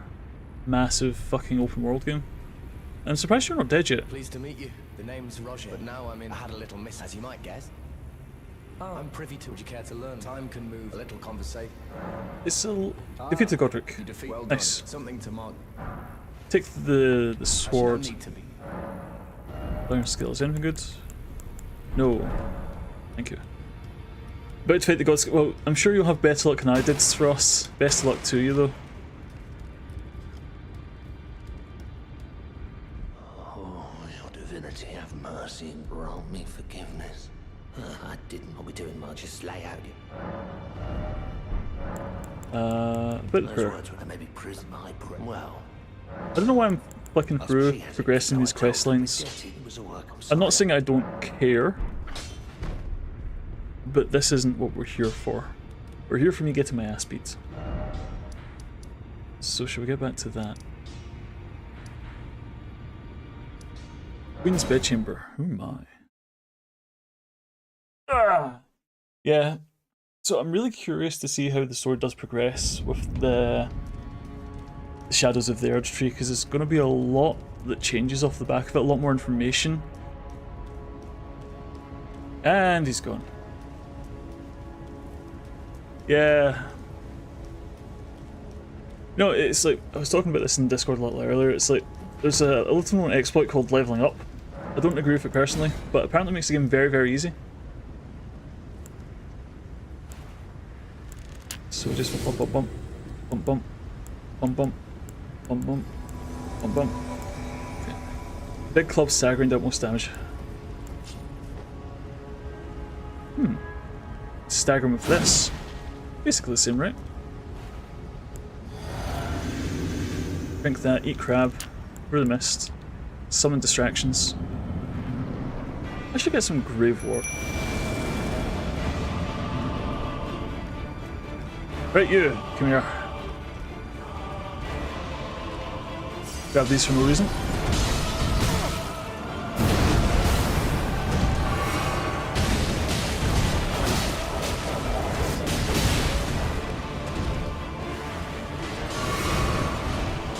massive fucking open world game. I'm surprised you're not dead yet. Pleased to meet you. The name's Roger, but now I'm in. I had a little miss, as you might guess. Oh, I'm privy to. Would you care to learn? Time can move. A little conversation. It's a defeat to Godric. You defeat. Well Nice. done. Something to mark. Take the sword. Actually, no need to be. Learn skills. Anything good? No. Thank you. About to fight the gods. Well, I'm sure you'll have better luck than I did, Thros. Best of luck to you, though. Oh, your divinity, have mercy and grant me forgiveness. I didn't know we're doing much, just lay out it. Bit of Those prayer. words were to maybe prison my prayer. Well, I don't know why I'm flicking through, progressing these quest lines. I'm not saying I don't care, but this isn't what we're here for. We're here for me getting my ass beat. So shall we get back to that? Queen's Bedchamber. Oh my. Yeah. So I'm really curious to see how the story does progress with the Shadows of the Erdtree, because there's going to be a lot that changes off the back of it, a lot more information. And he's gone. Yeah. No, it's like, I was talking about this in Discord a little earlier, it's like, there's a little known exploit called leveling up. I don't agree with it personally, but apparently it makes the game very, very easy. So just bump, bump, bump, bump, bump, bump, bump, bump, bump, bump, bump. Okay. Big club staggering dealt most damage. Staggering with this. Basically the same, right? Drink that, eat crab, really missed. Summon distractions. I should get some grave warp. Right, you, come here. Grab these for no reason.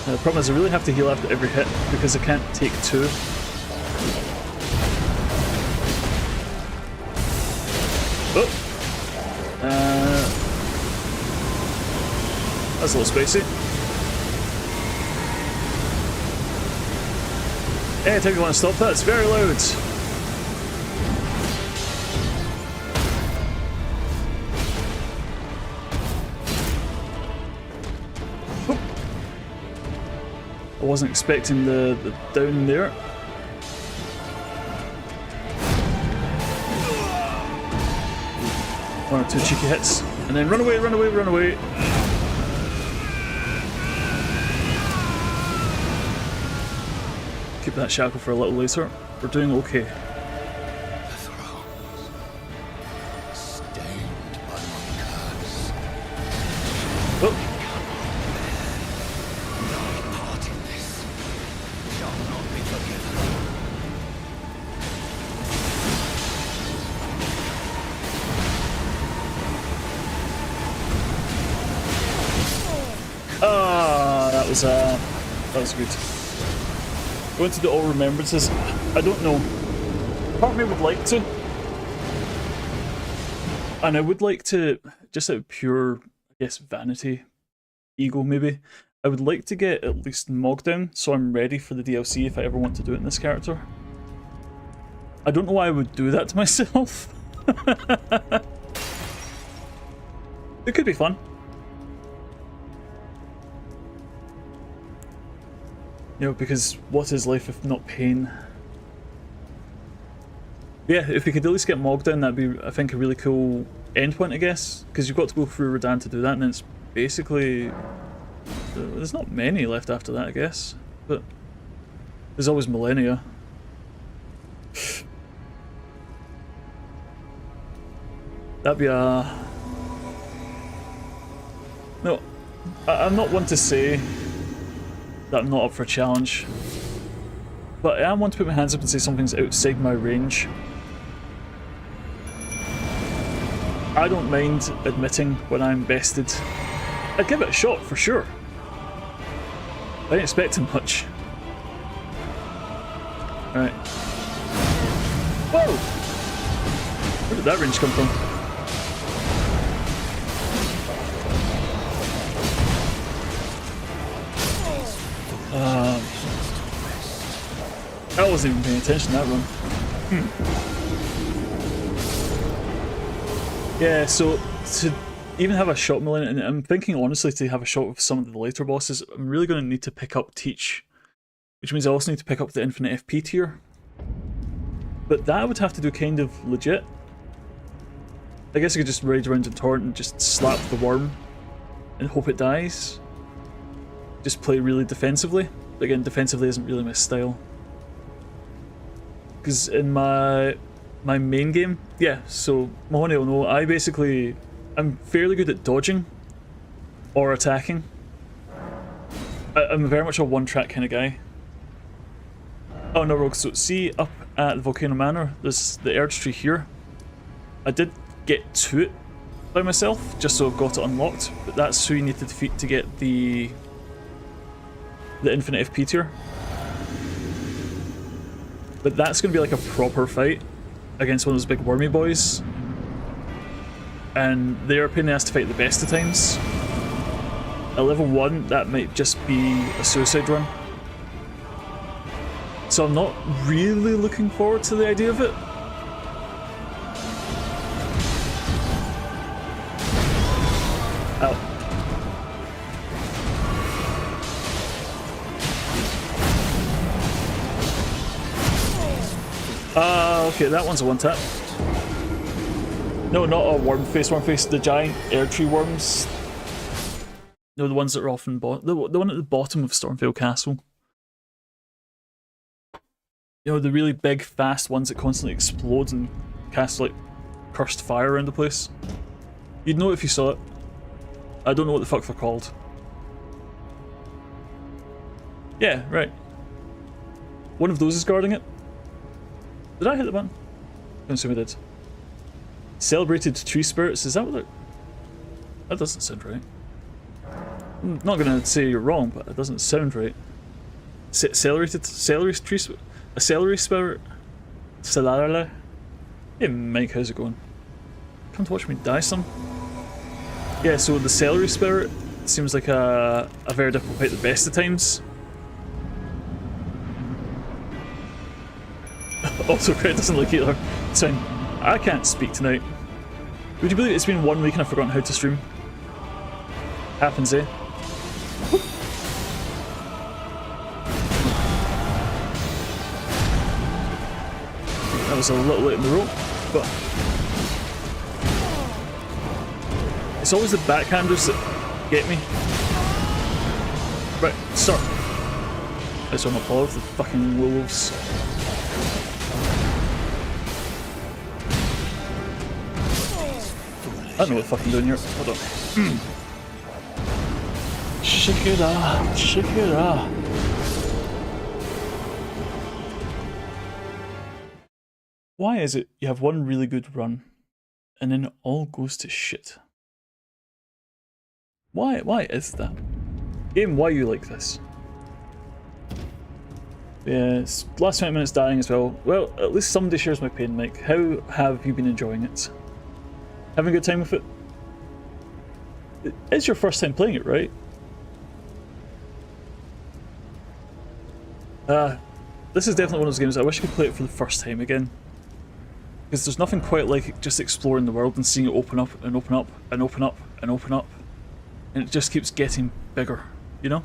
Now, the problem is I really have to heal after every hit because I can't take two. Oh! That's a little spacey. Anytime you want to stop that, it's very loud. I wasn't expecting the down there. One or two cheeky hits. And then run away, run away, run away. Keep that shackle for a little later. We're doing okay. The thrones, stained by my curse. Oh. No part in this shall not be forgiven. Ah, that was good. Going to do all remembrances. I don't know. Part of me would like to. And I would like to, just out of pure, I guess, vanity, ego maybe, I would like to get at least Mogdown so I'm ready for the DLC if I ever want to do it in this character. I don't know why I would do that to myself. It could be fun. You know, because what is life if not pain? Yeah, if we could at least get Mogdown, that'd be, I think, a really cool endpoint, I guess. Because you've got to go through Radahn to do that, and then it's basically... There's not many left after that, I guess. But there's always Millennia. That'd be a... No, I'm not one to say that I'm not up for a challenge, but I am one to put my hands up and say something's outside my range. I don't mind admitting when I'm bested. I'd give it a shot for sure. I ain't expecting much. Alright. Whoa! Where did that range come from? I wasn't even paying attention to that run. Yeah, so to even have a shot melee, and I'm thinking honestly to have a shot with some of the later bosses, I'm really going to need to pick up Teach, which means I also need to pick up the infinite FP tier. But that I would have to do kind of legit. I guess I could just rage around in Torrent and just slap the worm and hope it dies. Just play really defensively. But again, defensively isn't really my style. Because in my main game, yeah, so Mahoney will know, I'm fairly good at dodging or attacking. I'm very much a one-track kind of guy. Oh no, Rogue, so see up at the Volcano Manor, there's the Erd Tree here. I did get to it by myself, just so I've got it unlocked, but that's who you need to defeat to get the infinite FP tier. But that's going to be like a proper fight against one of those big wormy boys. And they're a pain in the ass to fight the best of times. At level 1, that might just be a suicide run. So I'm not really looking forward to the idea of it. Ow. Okay, that one's a one-tap. No, not a worm face, the giant Erd Tree worms. No, the ones that are often the one at the bottom of Stormvale Castle. You know, the really big, fast ones that constantly explode and cast, like, cursed fire around the place. You'd know it if you saw it. I don't know what the fuck they're called. Yeah, right. One of those is guarding it. Did I hit the button? I don't assume I did. Celebrated tree spirits, is that what they're... That doesn't sound right. I'm not gonna say you're wrong, but it doesn't sound right. Celery tree spirit? A celery spirit? Celarla? Hey Mike, how's it going? Come to watch me die some? Yeah, so the celery spirit seems like a very difficult fight at the best of times. Also, Craig doesn't look either. It's fine. I can't speak tonight. Would you believe it's been 1 week and I've forgotten how to stream? Happens, eh? That was a little late in the rope, but it's always the backhanders that get me. Right, start. That's on my follow the fucking wolves. I don't know what the fuck I'm doing here. Hold on. Shikira, Shikira. Why is it you have one really good run and then it all goes to shit? Why is that? Game, why are you like this? Yeah, last 20 minutes dying as well. Well, at least somebody shares my pain, Mike. How have you been enjoying it? Having a good time with it? It's your first time playing it, right? This is definitely one of those games I wish I could play it for the first time again. Because there's nothing quite like just exploring the world and seeing it open up and open up and open up and open up. And it just keeps getting bigger, you know?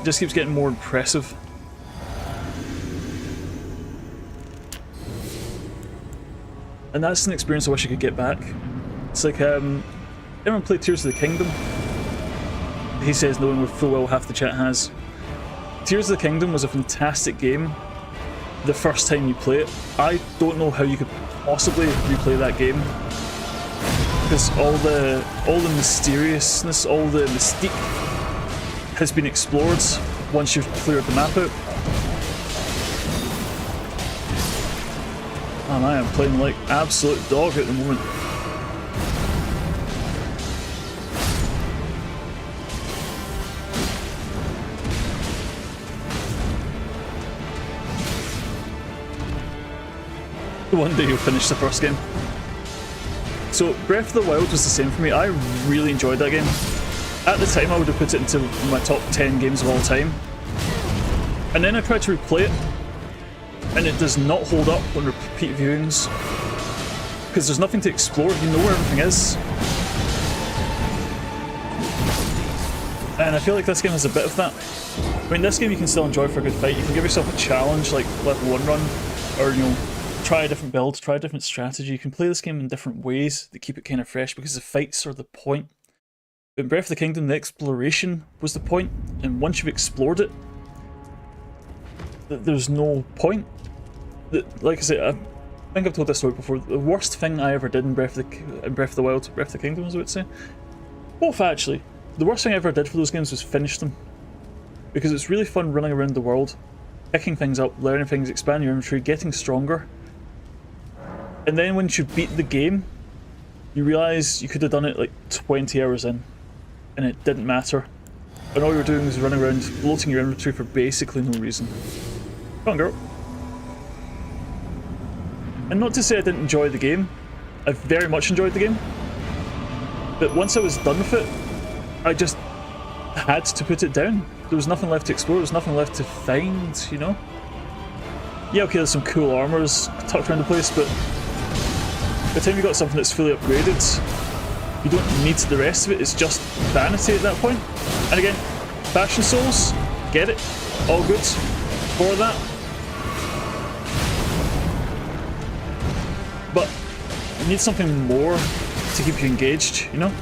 It just keeps getting more impressive. And that's an experience I wish I could get back. It's like, everyone played Tears of the Kingdom? He says knowing with full well half the chat has. Tears of the Kingdom was a fantastic game the first time you play it. I don't know how you could possibly replay that game. Because all the mysteriousness, all the mystique has been explored once you've cleared the map out. And I am playing like absolute dog at the moment. One day you'll finish the first game. So Breath of the Wild was the same for me. I really enjoyed that game. At the time, I would have put it into my top 10 games of all time. And then I tried to replay it, and it does not hold up on repeat viewings. Because there's nothing to explore, you know where everything is. And I feel like this game has a bit of that. I mean, this game you can still enjoy for a good fight. You can give yourself a challenge, like level 1 run, or, you know, try a different build, try a different strategy. You can play this game in different ways that keep it kind of fresh, because the fights are the point. But in Breath of the Kingdom, the exploration was the point, and once you've explored it, there's no point. Like I say, I think I've told this story before. The worst thing I ever did in Breath of the Wild, Breath of the Kingdom, as I would say. Both, actually. The worst thing I ever did for those games was finish them. Because it's really fun running around the world, picking things up, learning things, expanding your inventory, getting stronger. And then once you beat the game, you realise you could have done it like 20 hours in, and it didn't matter. And all you were doing was running around, bloating your inventory for basically no reason. Come on, girl. And not to say I didn't enjoy the game. I very much enjoyed the game. But once I was done with it, I just had to put it down. There was nothing left to explore, there was nothing left to find, you know? Yeah, okay, there's some cool armors tucked around the place, but by the time you got something that's fully upgraded, you don't need the rest of it, it's just vanity at that point. And again, Fashion Souls, get it, all good for that. But you need something more to keep you engaged, you know?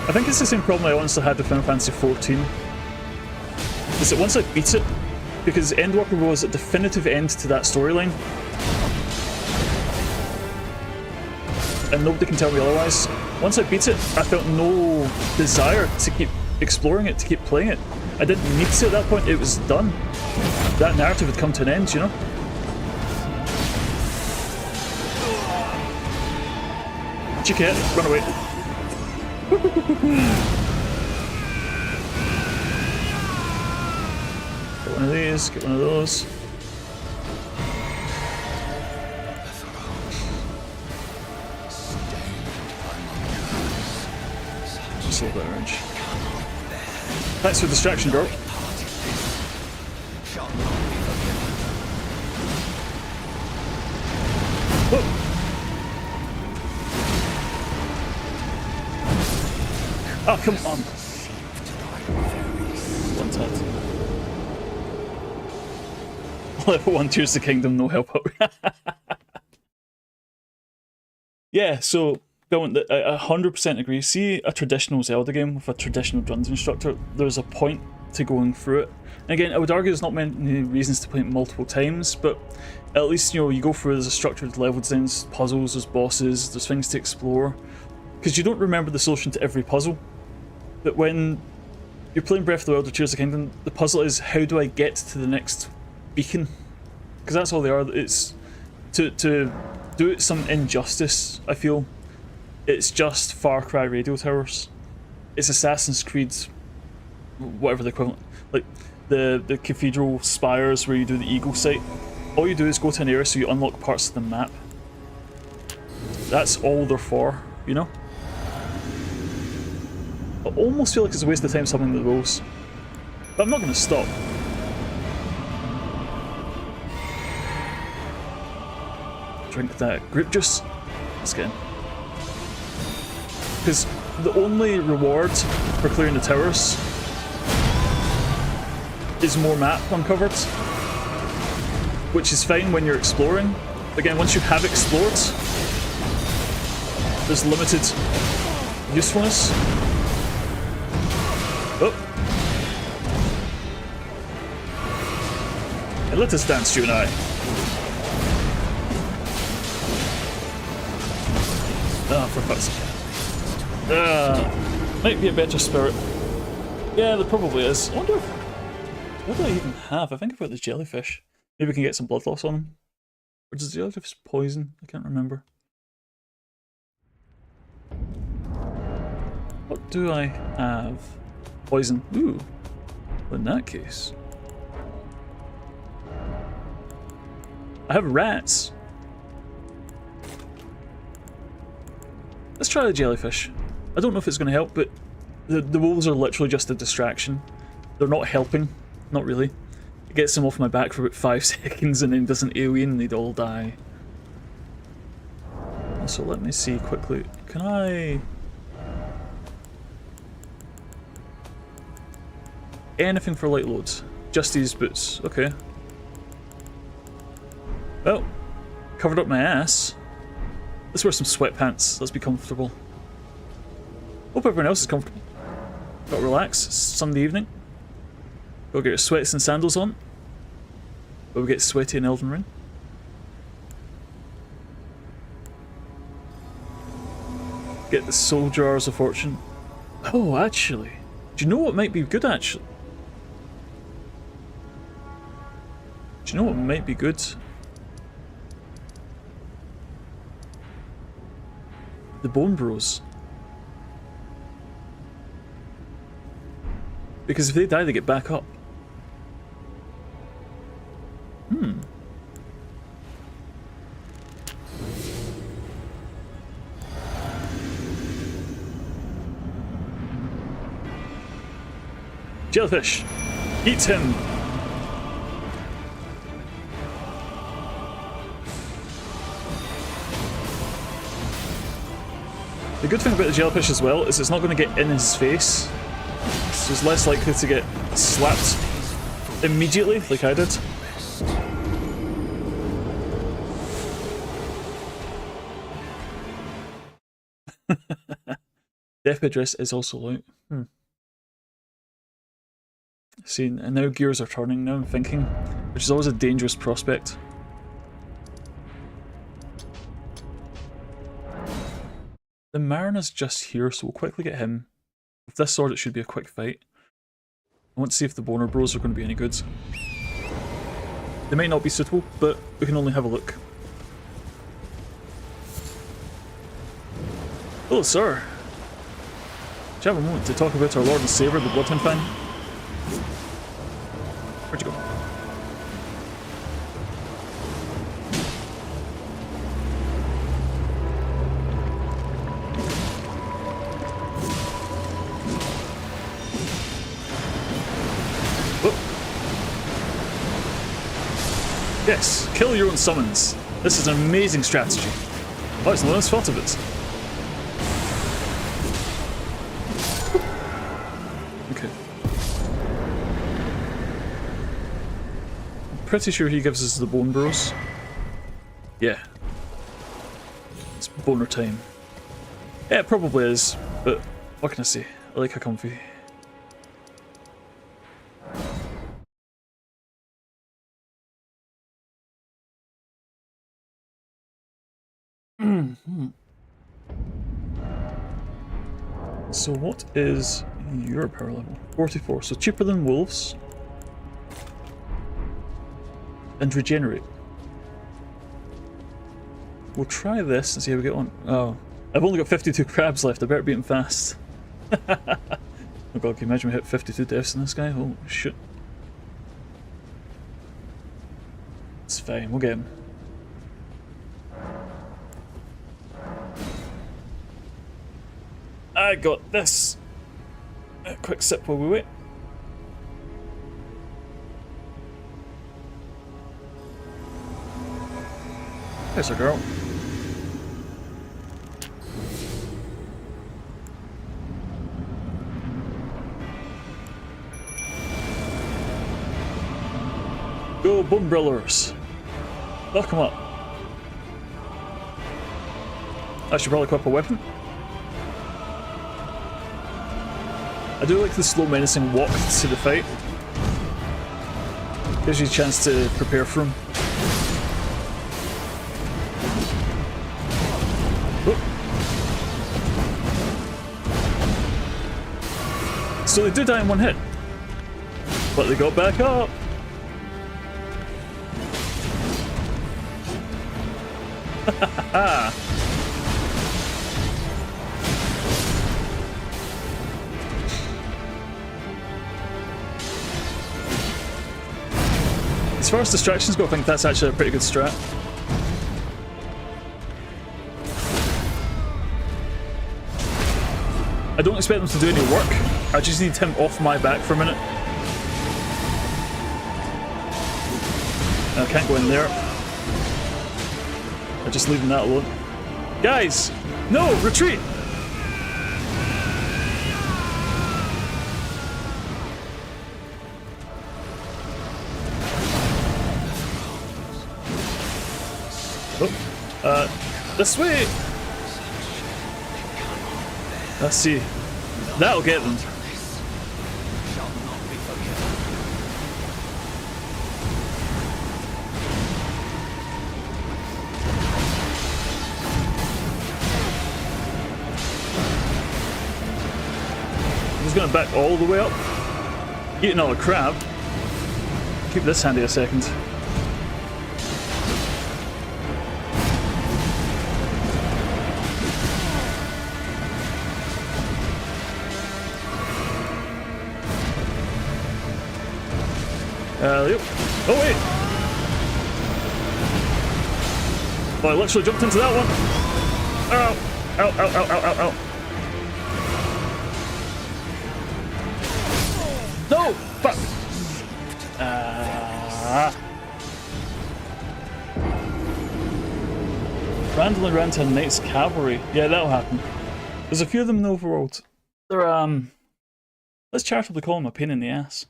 I think it's the same problem I honestly had with Final Fantasy XIV. Is that once I beat it, because Endwalker was a definitive end to that storyline, and nobody can tell me otherwise, once I beat it, I felt no desire to keep exploring it, to keep playing it. I didn't need to at that point, it was done. That narrative had come to an end, you know? Chicken, run away. Get one of these, get one of those. Just a little bit of orange. Thanks for the distraction, girl. Whoa. Oh, come on. One tap. Level 1 Tears of the Kingdom, no help out. Yeah, so going, I 100% agree. See a traditional Zelda game with a traditional dungeon instructor, there's a point to going through it. And again, I would argue there's not many reasons to play it multiple times, but at least, you know, you go through, there's a structured level designs, puzzles, there's bosses, there's things to explore. Because you don't remember the solution to every puzzle. But when you're playing Breath of the Wild or Tears of the Kingdom, the puzzle is, how do I get to the next beacon? Because that's all they are. It's to do it some injustice, I feel. It's just Far Cry radio towers. It's Assassin's Creed, whatever the equivalent. Like the cathedral spires where you do the eagle sight. All you do is go to an area so you unlock parts of the map. That's all they're for, you know? I almost feel like it's a waste of time something that goes. But I'm not going to stop. Drink that grape juice. Let's get in. Because the only reward for clearing the towers is more map uncovered. Which is fine when you're exploring. Again, once you have explored, there's limited usefulness. Oh. And let us dance, you and I. Ah, for fuck's sake. Might be a better spirit. Yeah, there probably is. I wonder if... What do I even have? I think I've got the jellyfish. Maybe we can get some blood loss on him. Or does the jellyfish poison? I can't remember. What do I have? Poison. Ooh. Well, in that case. I have rats. Let's try the jellyfish. I don't know if it's going to help, but The wolves are literally just a distraction. They're not helping. Not really. It gets them off my back for about 5 seconds and then does an alien and they'd all die. So let me see quickly. Can I... Anything for light loads? Just these boots. Okay. Well, covered up my ass. Let's wear some sweatpants. Let's be comfortable. Hope everyone else is comfortable. Gotta relax. It's Sunday evening. Go get your sweats and sandals on. But we get sweaty in Elden Ring. Get the soul jars of fortune. Oh, actually. Do you know what might be good, actually? Do you know what might be good? The Bone Bros. Because if they die, they get back up. Jellyfish! Eat him! The good thing about the jellyfish as well is it's not going to get in his face, so it's less likely to get slapped immediately, like I did. Deathbed Dress is also out. See, and now gears are turning, now I'm thinking, which is always a dangerous prospect. The Mariner's just here, so we'll quickly get him. With this sword, it should be a quick fight. I want to see if the Boner Bros are going to be any good. They might not be suitable, but we can only have a look. Hello, sir. Do you have a moment to talk about our Lord and Saviour, the Bloodhound Fang? Where'd you go? Yes, kill your own summons. This is an amazing strategy. Oh, it's no one's thought of it. Okay. I'm pretty sure he gives us the Bone Bros. Yeah. It's boner time. Yeah, it probably is, but what can I say? I like how comfy. So what is your power level? 44, so cheaper than wolves. And regenerate. We'll try this and see how we get on. Oh, I've only got 52 crabs left, I better beat him fast. Oh god, can you imagine we hit 52 deaths in this guy? Oh shit. It's fine, we'll get him. I got this. A quick sip while we wait. There's a girl. Go Bone Brillers. Lock him up. I should probably equip a weapon. I do like the slow menacing walk to the fight. Gives you a chance to prepare for him. Oh. So they do die in one hit. But they got back up. Ha As far as distractions go, I think that's actually a pretty good strat. I don't expect them to do any work. I just need him off my back for a minute. I can't go in there. I'm just leaving that alone. Guys! No! Retreat! Oh, this way! Let's see. That'll get them. He's gonna back all the way up. Eating all the crab. Keep this handy a second. Yep. Oh wait! Oh, I literally jumped into that one! Ow! Ow, ow, ow, ow, ow, ow! No! Fuck! Randomly ran to a Knight's Cavalry. Yeah, that'll happen. There's a few of them in the overworld. They're, let's charitably call them a pain in the ass.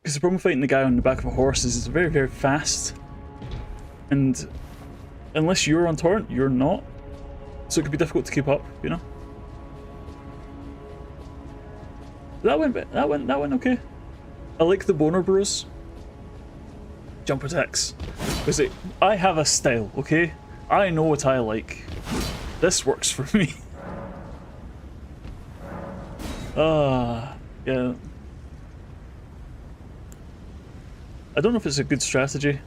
Because the problem fighting the guy on the back of a horse is it's very, very fast. And unless you're on torrent, you're not. So it could be difficult to keep up, you know? That went okay. I like the boner bros. Jump attacks. Because I have a style, okay? I know what I like. This works for me. Yeah. I don't know if it's a good strategy,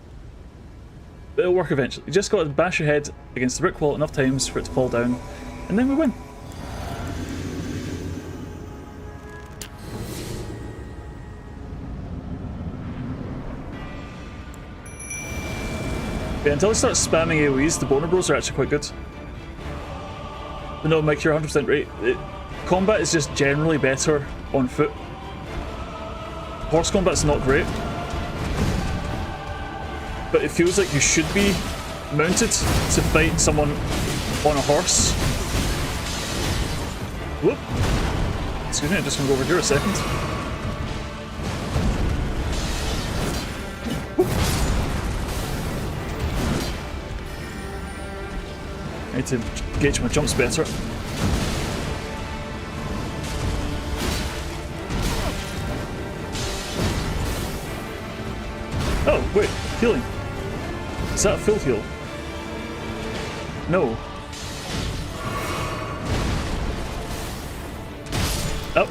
but it'll work eventually. You just got to bash your head against the brick wall enough times for it to fall down, and then we win. Yeah, until I start spamming AoEs, the boner bros are actually quite good. But no, Mike, you're 100% right. Combat is just generally better on foot. Horse combat's not great. But it feels like you should be mounted to fight someone on a horse. Whoop. Excuse me, I'm just gonna go over here a second. Whoop. I need to gauge my jumps better. Oh, wait, healing. Is that a full heal? No. Oh.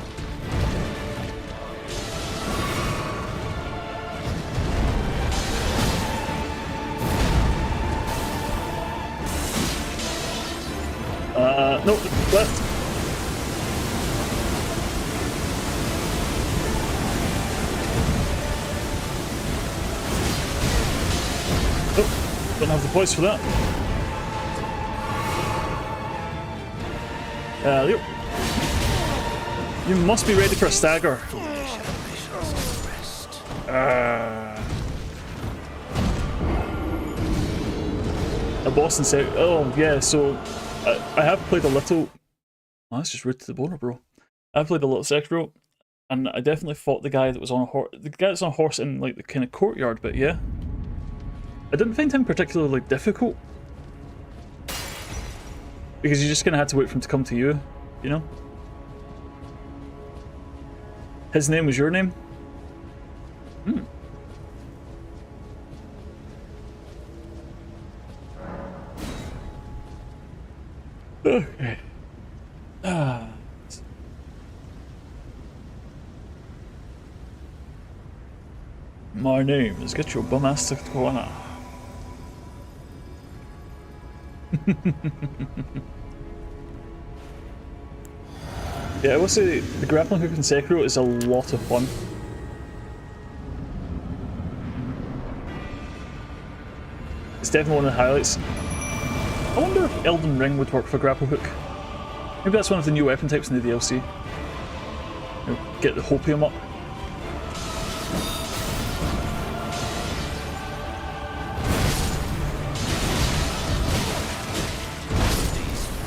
No, left. Don't have the points for that. Yep. You must be ready for a stagger. A boss and say, oh yeah, so I have played a little. Oh, that's just rude to the boner, bro. I've played a little Sekiro, and I definitely fought the guy that was on a horse. The guy that's on a horse in like the kind of courtyard, but yeah. I didn't find him particularly difficult. Because you just kind of had to wait for him to come to you, you know? His name was your name? Hmm. Okay. My name is Get Your Bum Ass to the Corner. Yeah, I will say the grappling hook in Sekiro is a lot of fun. It's definitely one of the highlights. I wonder if Elden Ring would work for grapple hook. Maybe that's one of the new weapon types in the DLC. You know, get the hopium up.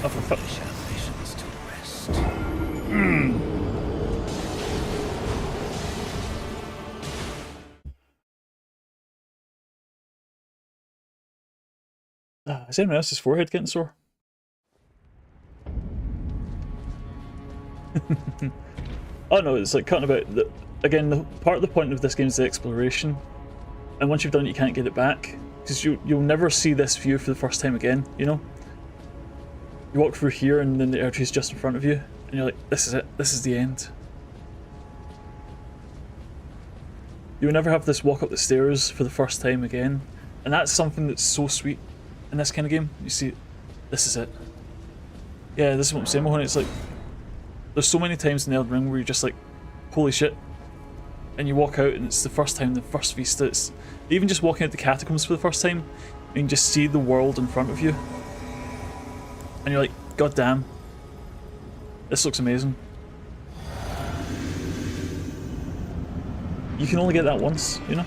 Oh, for fuck. Is anyone else's forehead getting sore? Oh no, it's like cutting about. Again, part of the point of this game is the exploration, and once you've done it, you can't get it back because you'll never see this view for the first time again. You know, you walk through here, and then the Erdtree is just in front of you, and you're like, "This is it. This is the end." You'll never have this walk up the stairs for the first time again, and that's something that's so sweet in this kind of game. You see, this is it. Yeah, this is what I'm saying, Mahoney. It's like there's so many times in Elden Ring where you're just like, holy shit, and you walk out and it's the first time, the first vista. It's even just walking out the catacombs for the first time, and you can just see the world in front of you, and you're like, god damn, this looks amazing. You can only get that once, you know?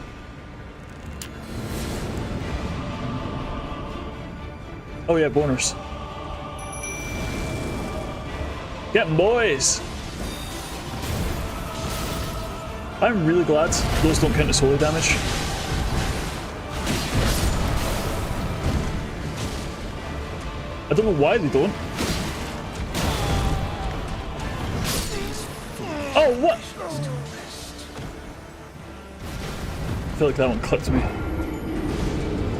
Oh yeah, boners. Get 'em, boys! I'm really glad those don't count as holy damage. I don't know why they don't. Oh, what? I feel like that one clipped me.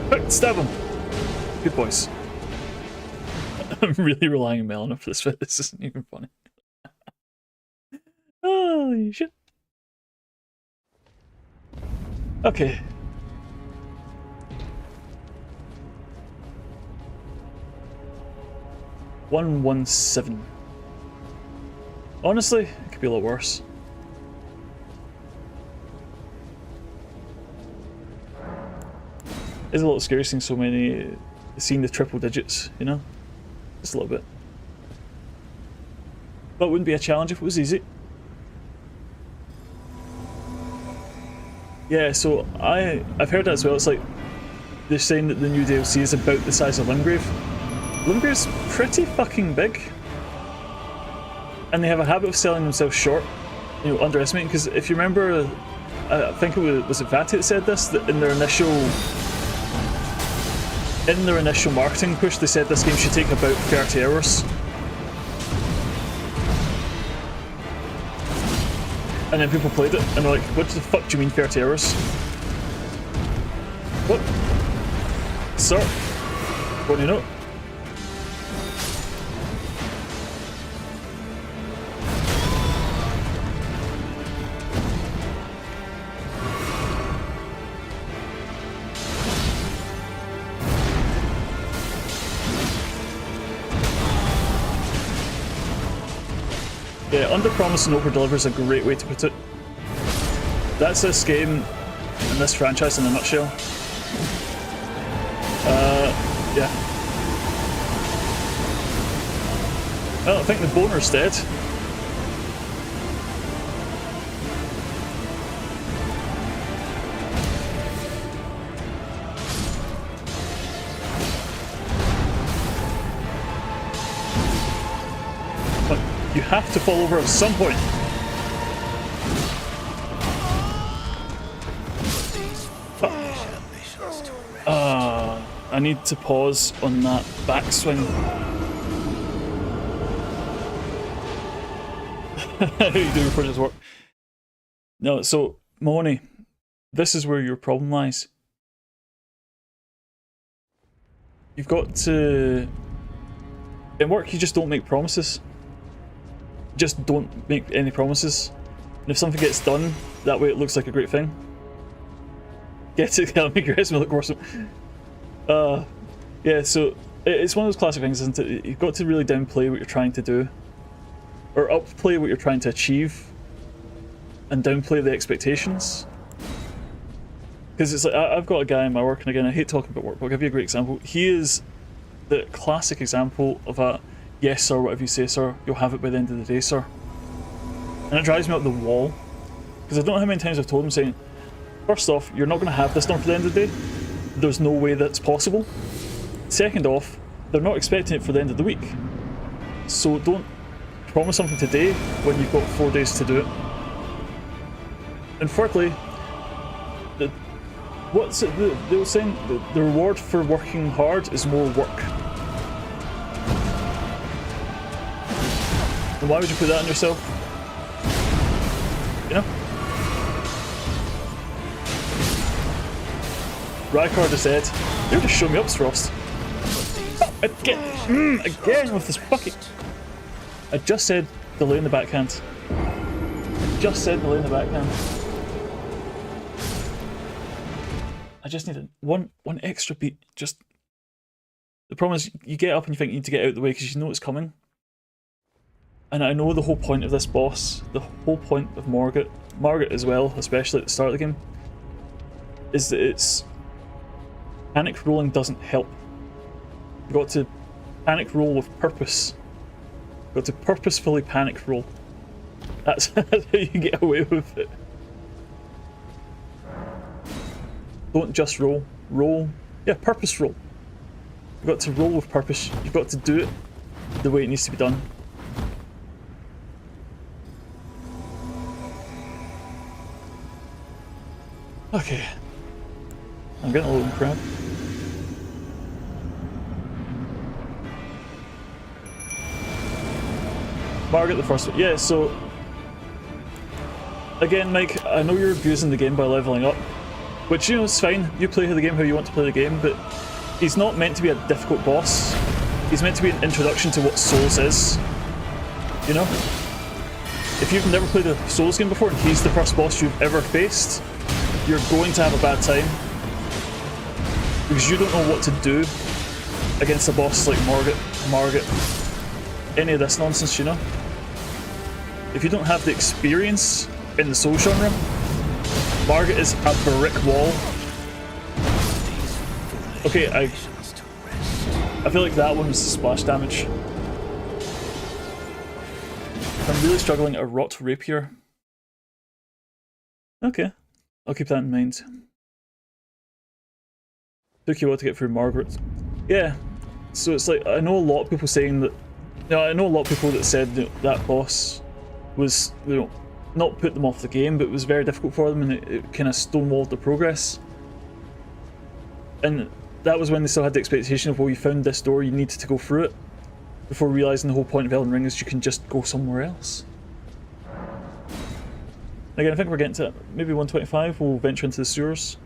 Quick, stab him! Good boys. I'm really relying on Melina for this bit. This isn't even funny. Holy shit. Okay. $117. Honestly, it could be a lot worse. It's a little scary seeing so many, seeing the triple digits, you know? Just a little bit. But it wouldn't be a challenge if it was easy. Yeah, so I've heard that as well. It's like they're saying that the new DLC is about the size of Limgrave. Limgrave's pretty fucking big, and they have a habit of selling themselves short. You know, underestimating. Because if you remember, I think it was it Vati that said this, that in their initial marketing push, they said this game should take about 30 hours. And then people played it and they're like, what the fuck do you mean 30 hours? What? Sir? What do you know? Yeah, under promise and over deliver is a great way to put it. That's this game and this franchise in a nutshell. Yeah. I don't think the boner's dead. You have to fall over at some point. I need to pause on that backswing. How do you do before this work? No, so Mahoney, this is where your problem lies. You've got to... In work, you just don't make promises. Just don't make any promises. And if something gets done, that way it looks like a great thing. Get it? That'll make your resume look worse. Yeah, so it's one of those classic things, isn't it? You've got to really downplay what you're trying to do. Or upplay what you're trying to achieve. And downplay the expectations. Because it's like, I've got a guy in my work, and again, I hate talking about work, but I'll give you a great example. He is the classic example of a yes sir, whatever you say sir, you'll have it by the end of the day sir. And it drives me up the wall, because I don't know how many times I've told him saying, first off, you're not going to have this done for the end of the day, there's no way that's possible. Second off, they're not expecting it for the end of the week, so don't promise something today when you've got 4 days to do it. And thirdly, what's it, they were saying the reward for working hard is more work. And why would you put that on yourself? You know? Rykard has said, you're just showing me up, Frost. Oh, again with this fucking... I just said delay in the backhand. Just said delay in the backhand. I just need one extra beat. Just the problem is you get up and you think you need to get out of the way because you know it's coming. And I know the whole point of this boss, the whole point of Margaret as well, especially at the start of the game, is that it's panic rolling doesn't help. You've got to panic roll with purpose. You've got to purposefully panic roll. That's how you get away with it. Don't just roll. Roll. Yeah, purpose roll. You've got to roll with purpose. You've got to do it the way it needs to be done. Okay. I'm getting a little crap. Margaret the first one. Yeah, so... Again, Mike, I know you're abusing the game by leveling up. Which, you know, is fine. You play the game how you want to play the game, but he's not meant to be a difficult boss. He's meant to be an introduction to what Souls is. You know? If you've never played a Souls game before and he's the first boss you've ever faced, you're going to have a bad time. Because you don't know what to do against a boss like Margaret, any of this nonsense, you know? If you don't have the experience in the Souls genre, Margaret is a brick wall. Okay, I feel like that one was splash damage. I'm really struggling at a rot rapier. Okay, I'll keep that in mind. Took you a while to get through Margaret. Yeah, so it's like, I know a lot of people saying that, you know, I know a lot of people that said that boss was, you know, not put them off the game, but it was very difficult for them and it kind of stonewalled their progress. And that was when they still had the expectation of, well, you found this door, you needed to go through it, before realising the whole point of Elden Ring is you can just go somewhere else. Again, I think we're getting to maybe 125, we'll venture into the sewers.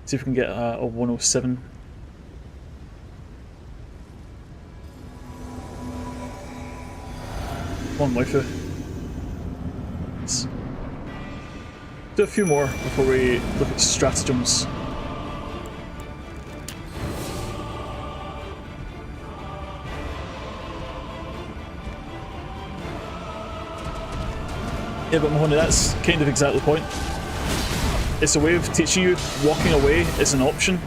See if we can get a 107. Come on, waifu. Let's do a few more before we look at stratagems. Yeah, but Mahoney, that's kind of exactly the point. It's a way of teaching you walking away is an option.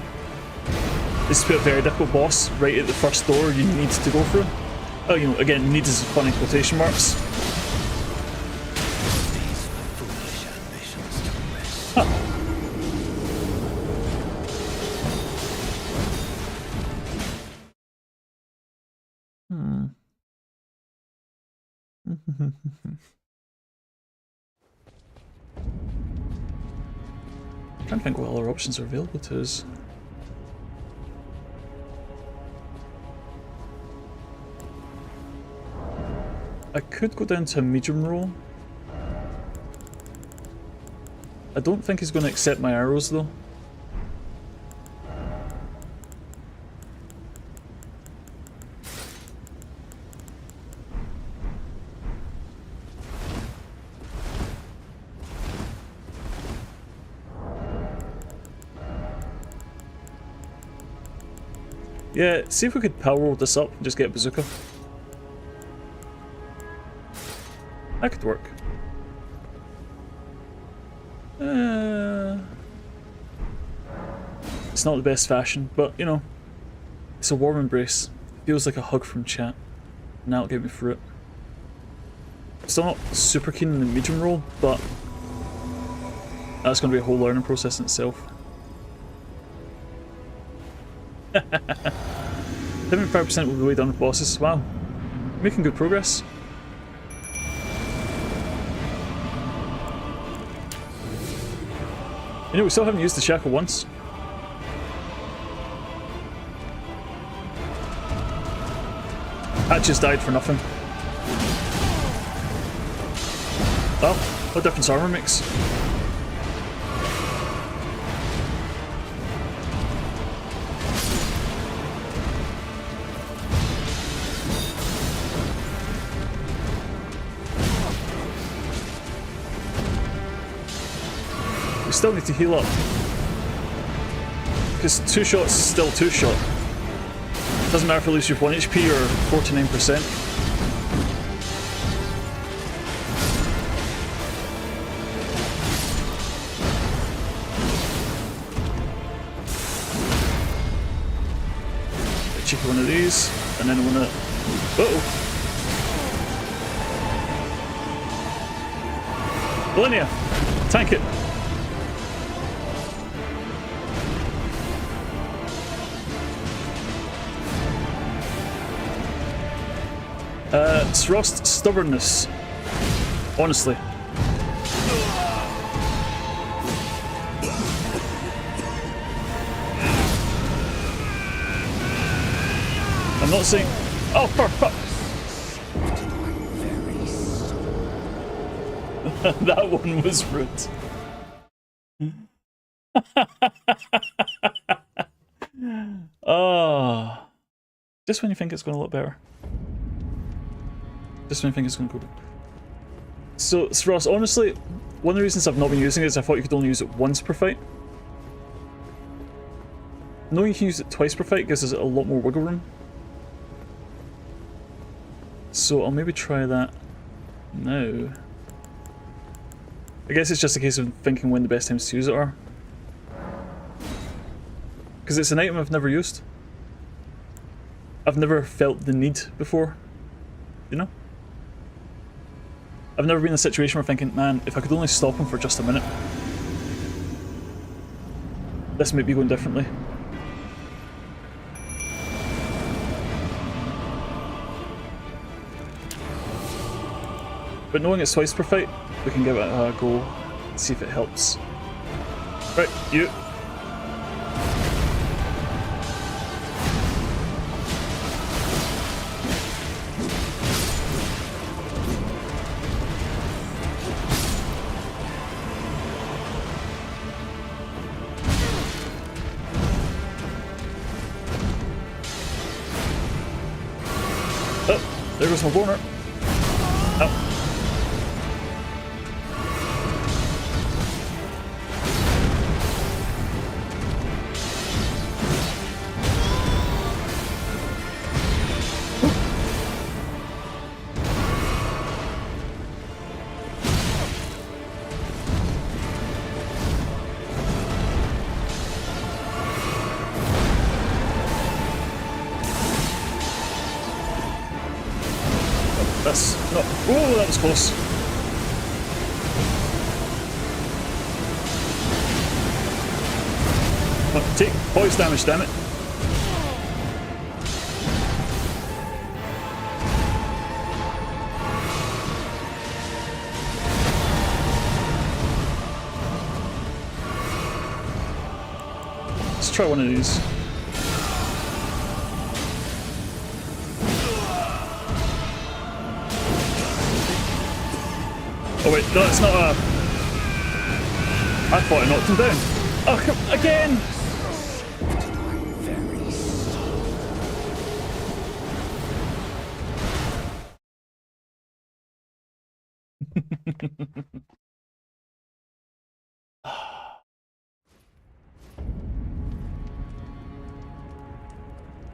It's to put a very difficult boss right at the first door you need to go through. Oh, you know, again, need is funny quotation marks. Huh. I'm trying to think what other options are available to us. I could go down to a medium roll. I don't think he's going to accept my arrows though. Yeah, see if we could power roll this up and just get a bazooka. That could work. It's not the best fashion, but you know, it's a warm embrace. Feels like a hug from chat. And that'll get me through it. Still not super keen on the medium roll, but that's going to be a whole learning process in itself. 75% will be way done with bosses. Wow. Making good progress. You know, we still haven't used the shackle once. That just died for nothing. Oh, what difference armor makes. We still need to heal up. Because 2 shots is still 2 shot. Doesn't matter if you lose your 1 HP or 49%. Cheeky one of these, and then one of... Uh-oh! Millennia! Tank it! Thrust stubbornness. Honestly. I'm not saying... Oh, fuck! That one was rude. Oh. Just when you think it's going to look better. Just when I think it's going to go. So, Ross, honestly, one of the reasons I've not been using it is I thought you could only use it once per fight. Knowing you can use it twice per fight gives us a lot more wiggle room. So I'll maybe try that now. I guess it's just a case of thinking when the best times to use it are. Because it's an item I've never used. I've never felt the need before, you know? I've never been in a situation where I'm thinking, man, if I could only stop him for just a minute. This might be going differently. But knowing it's twice per fight, we can give it a go and see if it helps. Right, you. There goes my boner. Oh. That's not... Oh, that was close. Oh, take poise damage, damn it. Let's try one of these. Oh wait, no, it's not a... I thought I knocked him down. Oh, come again!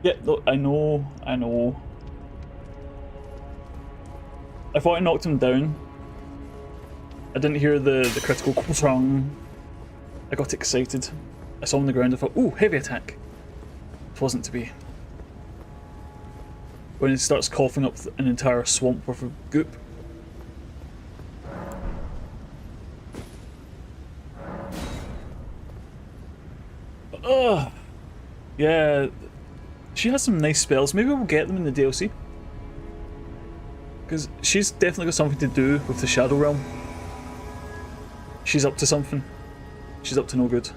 Yeah, look, I know. I thought I knocked him down. I didn't hear the critical song. I got excited. I saw him on the ground, I thought, ooh, heavy attack. It wasn't to be. when it starts coughing up an entire swamp worth of goop. Ugh. Yeah, she has some nice spells. Maybe we'll get them in the DLC. Because she's definitely got something to do with the Shadow Realm. She's up to something. She's up to no good.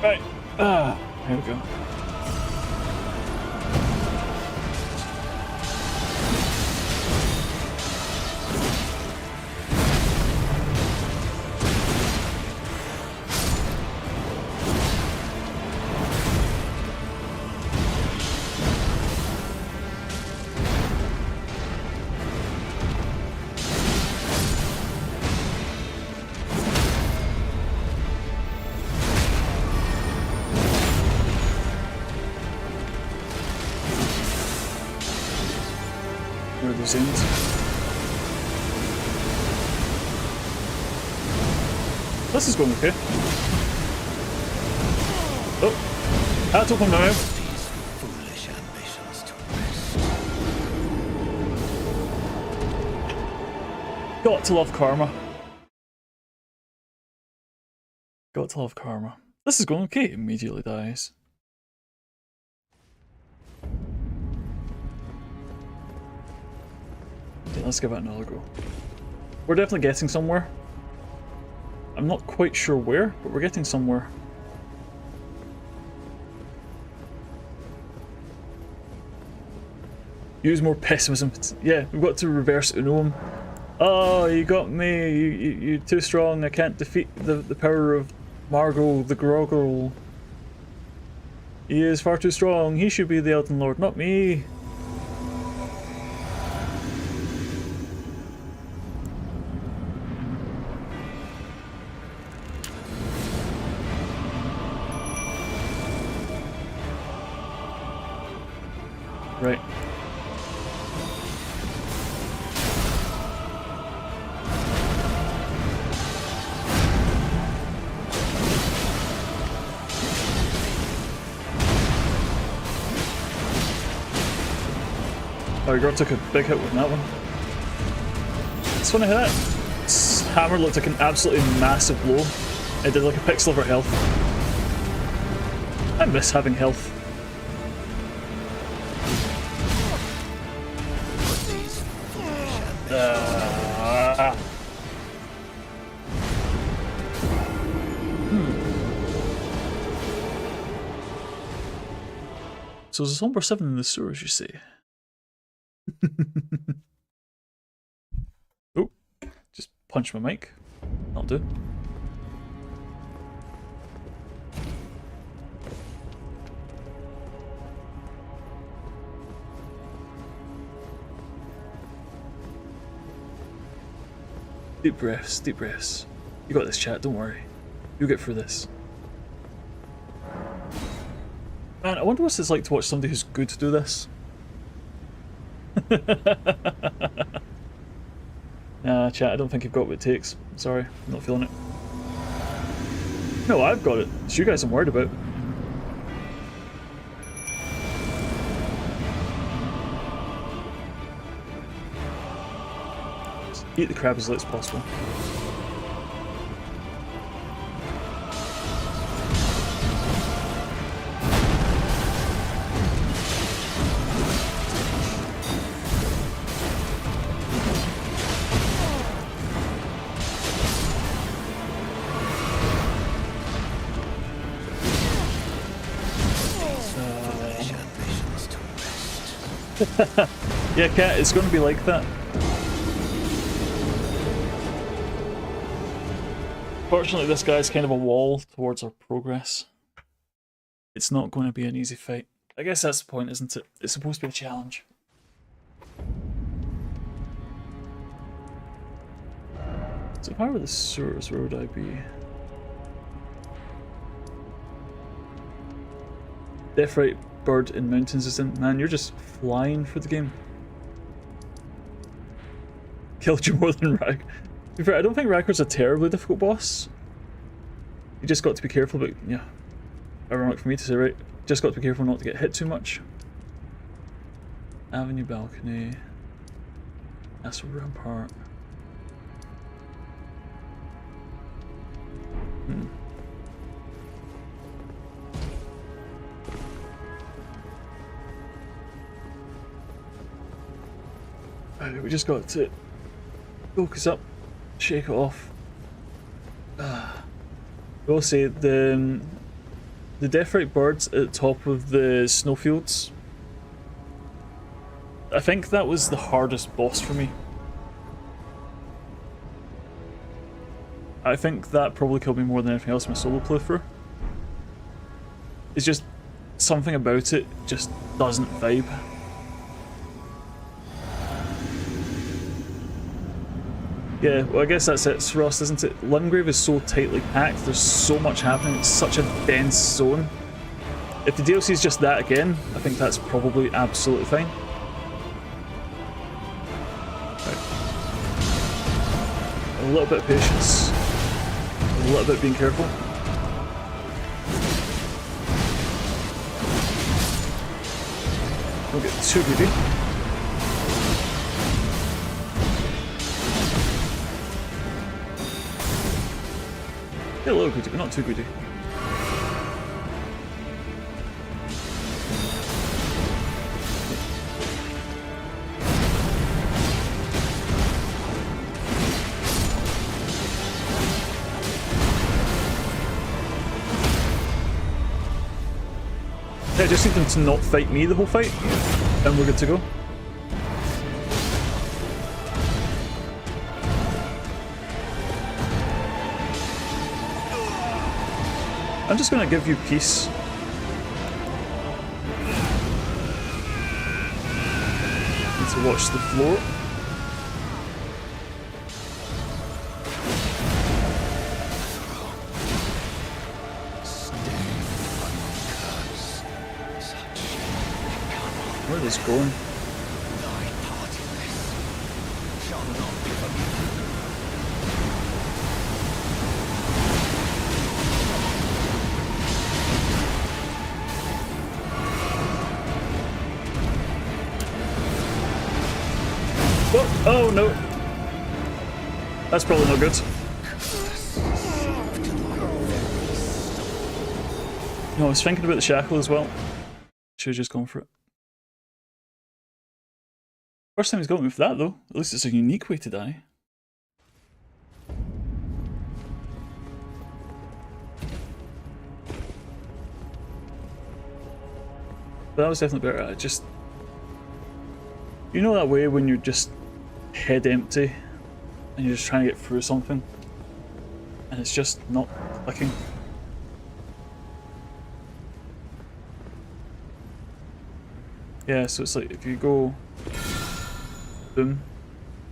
Right. Here we go. Where are those ends? This is going okay. Oh, that's open my mouth. These foolish ambitions to rest. Got to love karma. Got to love karma. This is going okay. Immediately dies. Okay, let's give it another go. We're definitely getting somewhere. I'm not quite sure where, but we're getting somewhere. Use more pessimism. Yeah, we've got to reverse Uno him. Oh, you got me. You're too strong. I can't defeat the power of Margot the Groggle. He is far too strong. He should be the Elden Lord, not me. Right. Oh, your girl took a big hit with that one. It's funny how that hammer looked like an absolutely massive blow. It did like a pixel of her health. I miss having health. So there's a number 7 in the sewers, you see. Oh, just punch my mic. That'll do. Deep breaths, deep breaths. You got this, chat, don't worry. You'll get through this. Man, I wonder what it's like to watch somebody who's good to do this. Nah, chat, I don't think you've got what it takes. Sorry, I'm not feeling it. No, I've got it. It's you guys I'm worried about. Just eat the crab as late as possible. Yeah, Cat, it's going to be like that. Fortunately, this guy's kind of a wall towards our progress. It's not going to be an easy fight. I guess that's the point, isn't it? It's supposed to be a challenge. So if I were the sewers, where would I be? Death Right Bird in Mountains is in. Man, you're just flying for the game. killed you more than Rag. To be fair, I don't think Raggar's a terribly difficult boss. You just got to be careful, but yeah. Ironic for me to say, right? Just got to be careful not to get hit too much. Avenue balcony. Castle rampart. Right, we just got to focus up, shake it off. I will say the Deathrite birds at the top of the snowfields, I think that was the hardest boss for me. I think that probably killed me more than anything else in my solo playthrough. It's just something about it just doesn't vibe. Yeah, well I guess that's it for us, isn't it? Limgrave is so tightly packed, there's so much happening, it's such a dense zone. If the DLC is just that again, I think that's probably absolutely fine. Right. A little bit of patience, a little bit of being careful. Don't get too greedy. Get a little greedy, but not too greedy. I just need them to not fight me the whole fight, and we're good to go. I'm just gonna give you peace. Need to watch the floor. Where are these going? Oh no! That's probably not good. No, I was thinking about the shackle as well. Should have just gone for it. First time he's got me with that though. At least it's a unique way to die. But that was definitely better. I just... You know that way when you're just head empty and you're just trying to get through something and it's just not clicking. Yeah, so it's like if you go boom,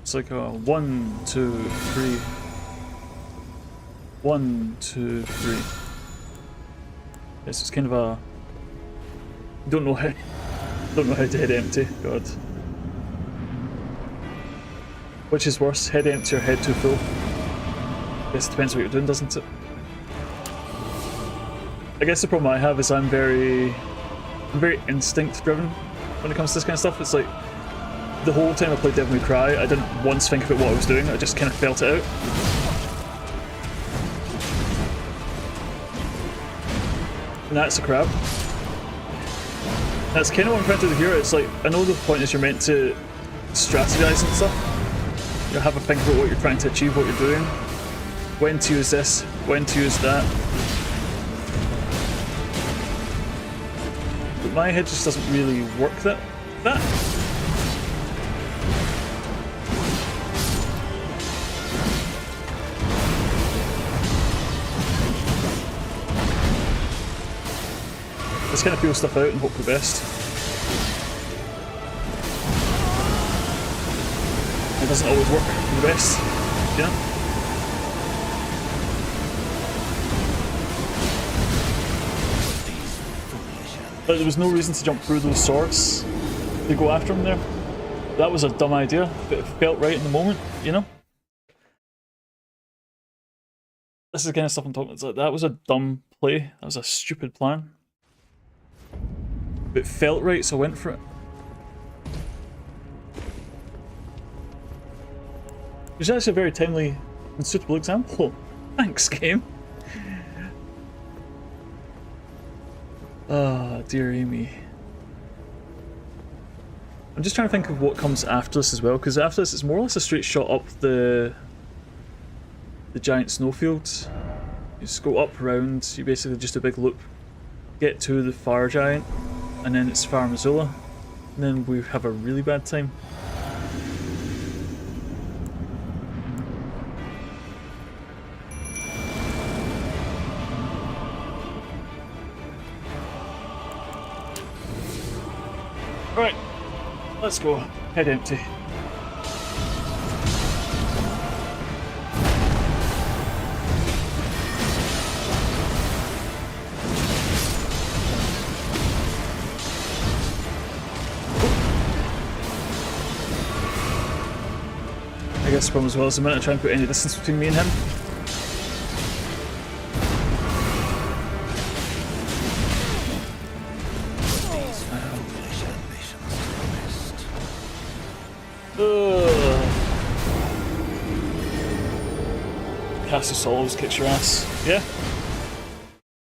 it's like a 1, 2, 3, 1, 2, 3. Yes, it's kind of a don't know how to head empty. God. Which is worse, head empty or head too full? I guess it depends what you're doing, doesn't it? I guess the problem I have is I'm very instinct driven when it comes to this kind of stuff. It's like the whole time I played Devil May Cry, I didn't once think about what I was doing, I just kind of felt it out. And that's a crap. That's kind of what I'm trying to do here. It's like, I know the point is you're meant to strategize and stuff. You have a think about what you're trying to achieve, what you're doing, when to use this, when to use that. But my head just doesn't really work that. Just kind of feel stuff out and hope for the best. It doesn't always work for the best, you know? But there was no reason to jump through those swords to go after him there. That was a dumb idea, but it felt right in the moment, you know? This is the kind of stuff I'm talking about. It's like, that was a dumb play. That was a stupid plan. But it felt right, so I went for it. Which is actually a very timely and suitable example. Thanks, game. Ah, dear Amy. I'm just trying to think of what comes after this as well, because after this it's more or less a straight shot up the giant snowfield. You just go up around, you basically just a big loop, get to the fire giant, and then it's Fire Missoula, and then we have a really bad time. Right, let's go. Head empty. I guess the problem as well is the minute I try and put any distance between me and him. Castle always kicks your ass. Yeah,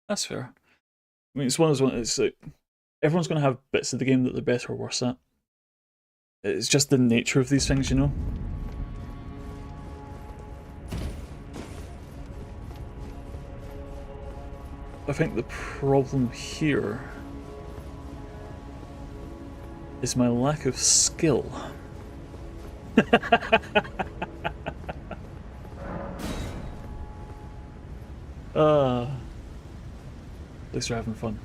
that's fair. I mean, it's one of those ones. It's like everyone's going to have bits of the game that they're better or worse at. It's just the nature of these things, you know. I think the problem here is my lack of skill. At least we're having fun.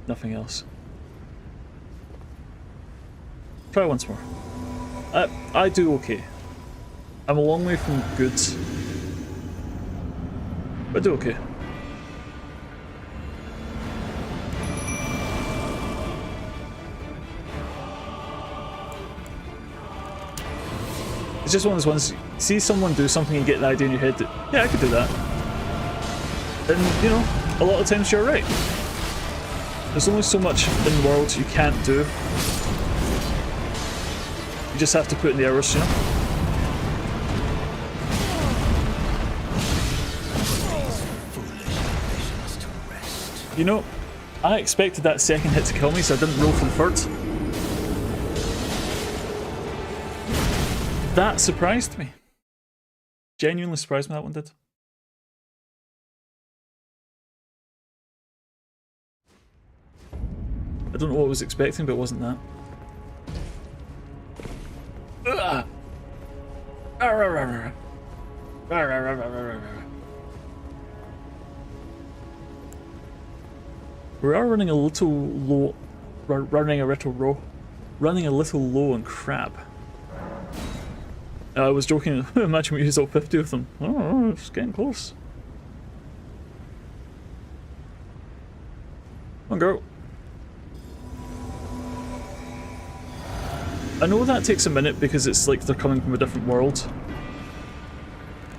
Nothing else. Try once more. I do okay. I'm a long way from good, but I do okay. It's just one of those ones, see someone do something and you get the idea in your head that, yeah, I could do that. And, you know, a lot of times you're right. There's only so much in the world you can't do. You just have to put in the hours, you know? You know, I expected that second hit to kill me, so I didn't roll for the third. That surprised me. Genuinely surprised me, that one did. I don't know what I was expecting, but it wasn't that. We are running a little low, running a little low on crab. I was joking, imagine we used all 50 of them. Oh, it's getting close. Come on, girl. I know that takes a minute because it's like they're coming from a different world.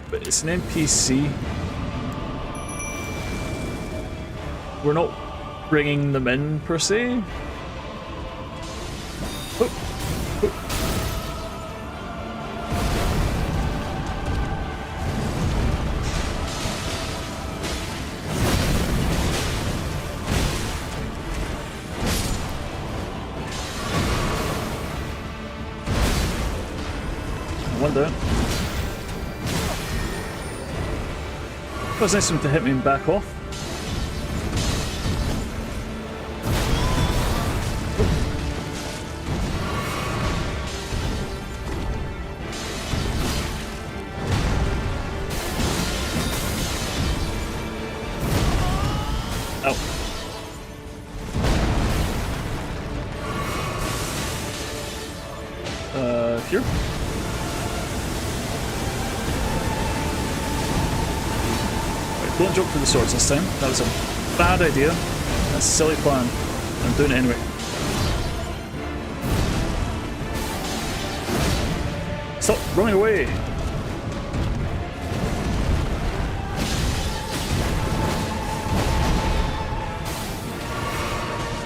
But it's an NPC. We're not bringing them in, per se. Oh. One down. It was nice of him to hit me and back off. Here. Right, don't jump for the swords this time. That was a bad idea. That's a silly plan. I'm doing it anyway. Stop running away!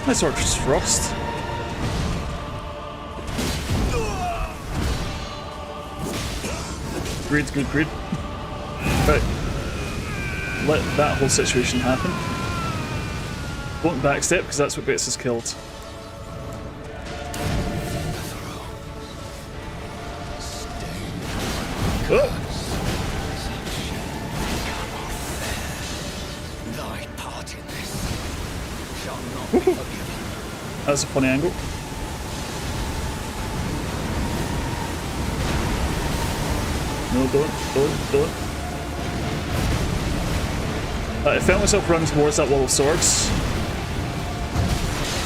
Nice Archer's Frost. Greed, good, greed. Right. Let that whole situation happen. Don't backstep, because that's what gets us killed. Oh! Thy part in this shall not be forgiven. That's a funny angle. No, don't. I found myself running towards that wall of swords.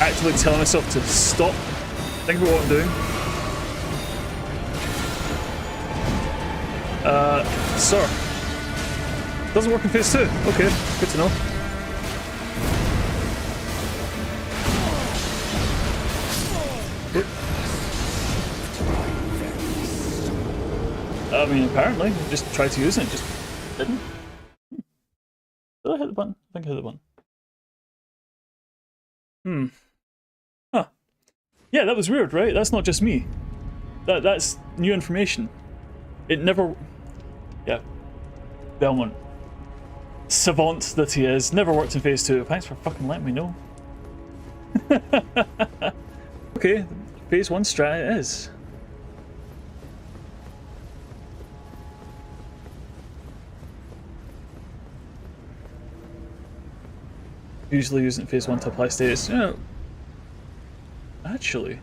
Actively telling myself to stop. Think about what I'm doing. Sir. Doesn't work in phase 2. Okay, good to know. I mean, apparently, I just tried to use it, just didn't. Did I hit the button? I think I hit the button. Huh. Yeah, that was weird, right? That's not just me. That's new information. It never... Yeah. Belmont. Savant that he is. Never worked in phase 2. Thanks for fucking letting me know. Okay, phase 1 strat it is. Usually using phase 1 to apply status. You know, actually.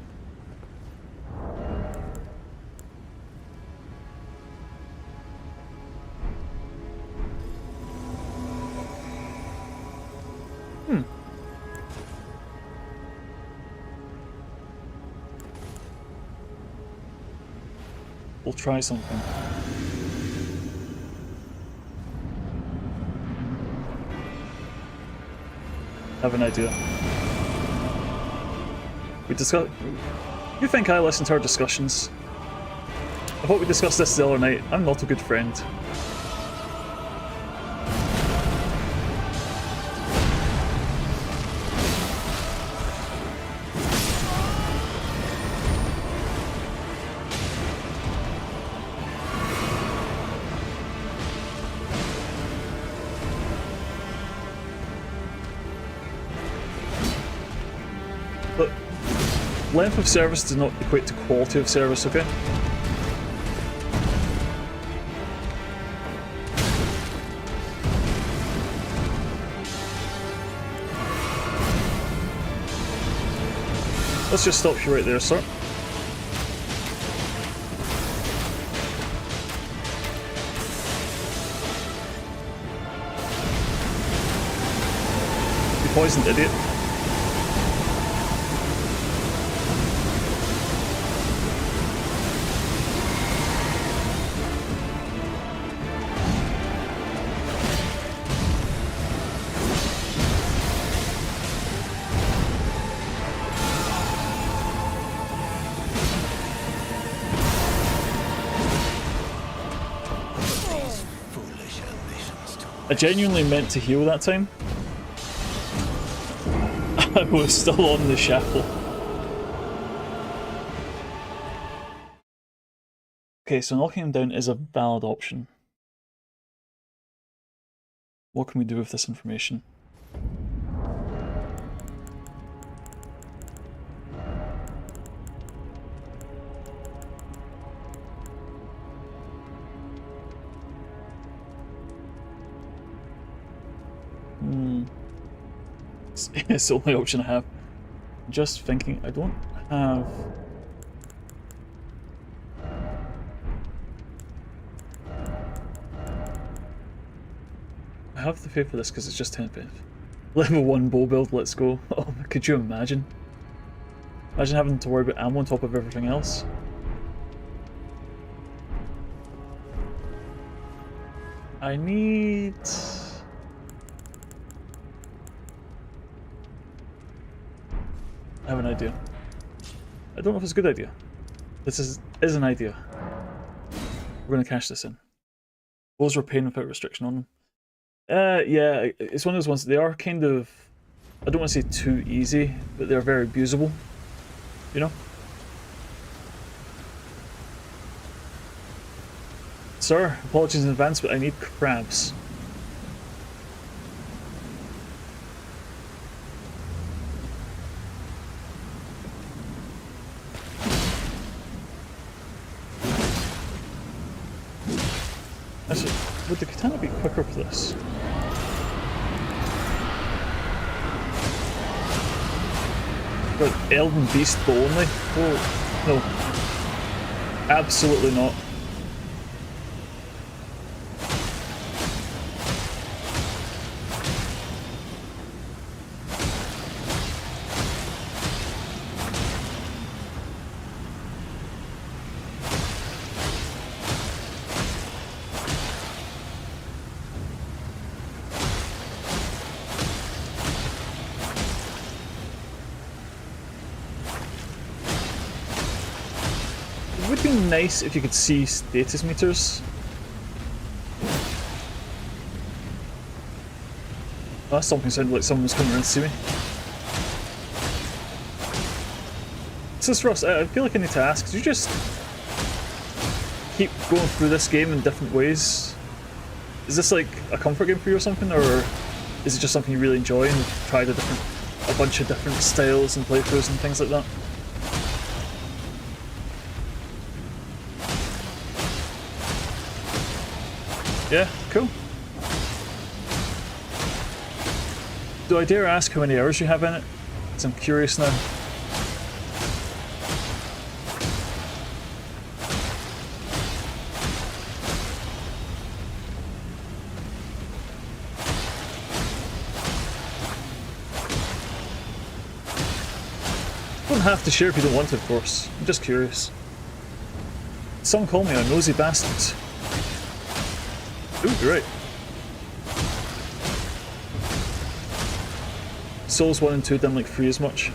We'll try something. Have an idea. We discuss. You think I listen to our discussions? I thought we discussed this the other night. I'm not a good friend. Length of service does not equate to quality of service, okay? Let's just stop you right there, sir. You poisoned idiot. I genuinely meant to heal that time. I was still on the shackle. Okay, so knocking him down is a valid option. What can we do with this information? It's the only option I have. Just thinking, I don't have... I have to pay for this because it's just 10 pence. Level 1 bow build, let's go. Oh, could you imagine? Imagine having to worry about ammo on top of everything else. I need... I have an idea. I don't know if it's a good idea. This is an idea. We're going to cash this in. Those were paying without restriction on them. Yeah, it's one of those ones. They are kind of, I don't want to say too easy, but they're very abusable. You know? Sir, apologies in advance, but I need crabs. Actually, would the katana be quicker for this? But Elden Beast bow only? Oh, no. Absolutely not. It would be nice if you could see status meters. Oh, that stomping sounded like someone was coming around to see me. So Ross, I feel like I need to ask, do you just keep going through this game in different ways? Is this like a comfort game for you or something, or is it just something you really enjoy and you've tried a bunch of different styles and playthroughs and things like that? Yeah, cool. Do I dare ask how many hours you have in it? Because I'm curious now. You don't have to share if you don't want to, of course. I'm just curious. Some call me a nosy bastard. Ooh, you're right. Souls 1 and 2 didn't like 3 as much.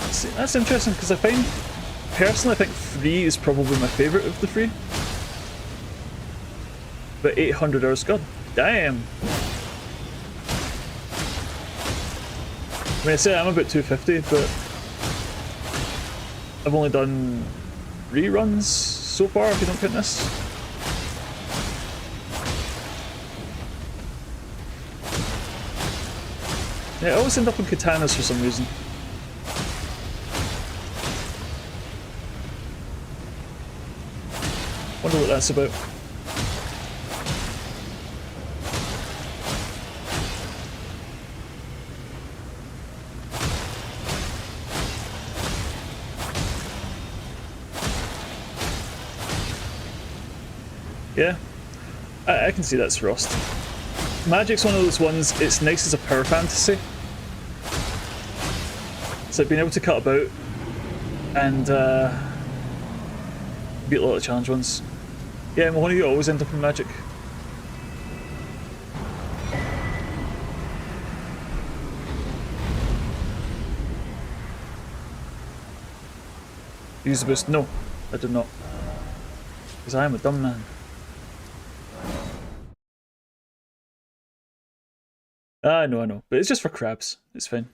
See, that's interesting because personally I think 3 is probably my favourite of the 3. But 800 hours, god damn! I mean, I say I'm about 250, but I've only done reruns so far, if you don't count this. Yeah, I always end up on katanas for some reason. Wonder what that's about. Yeah, I can see that's Rust. Magic's one of those ones, it's nice as a power fantasy. It's like being able to cut about and beat a lot of challenge ones. Yeah, one of you always end up in Magic. Use the boost? No, I did not. Because I am a dumb man. I know, but it's just for crabs. It's fine.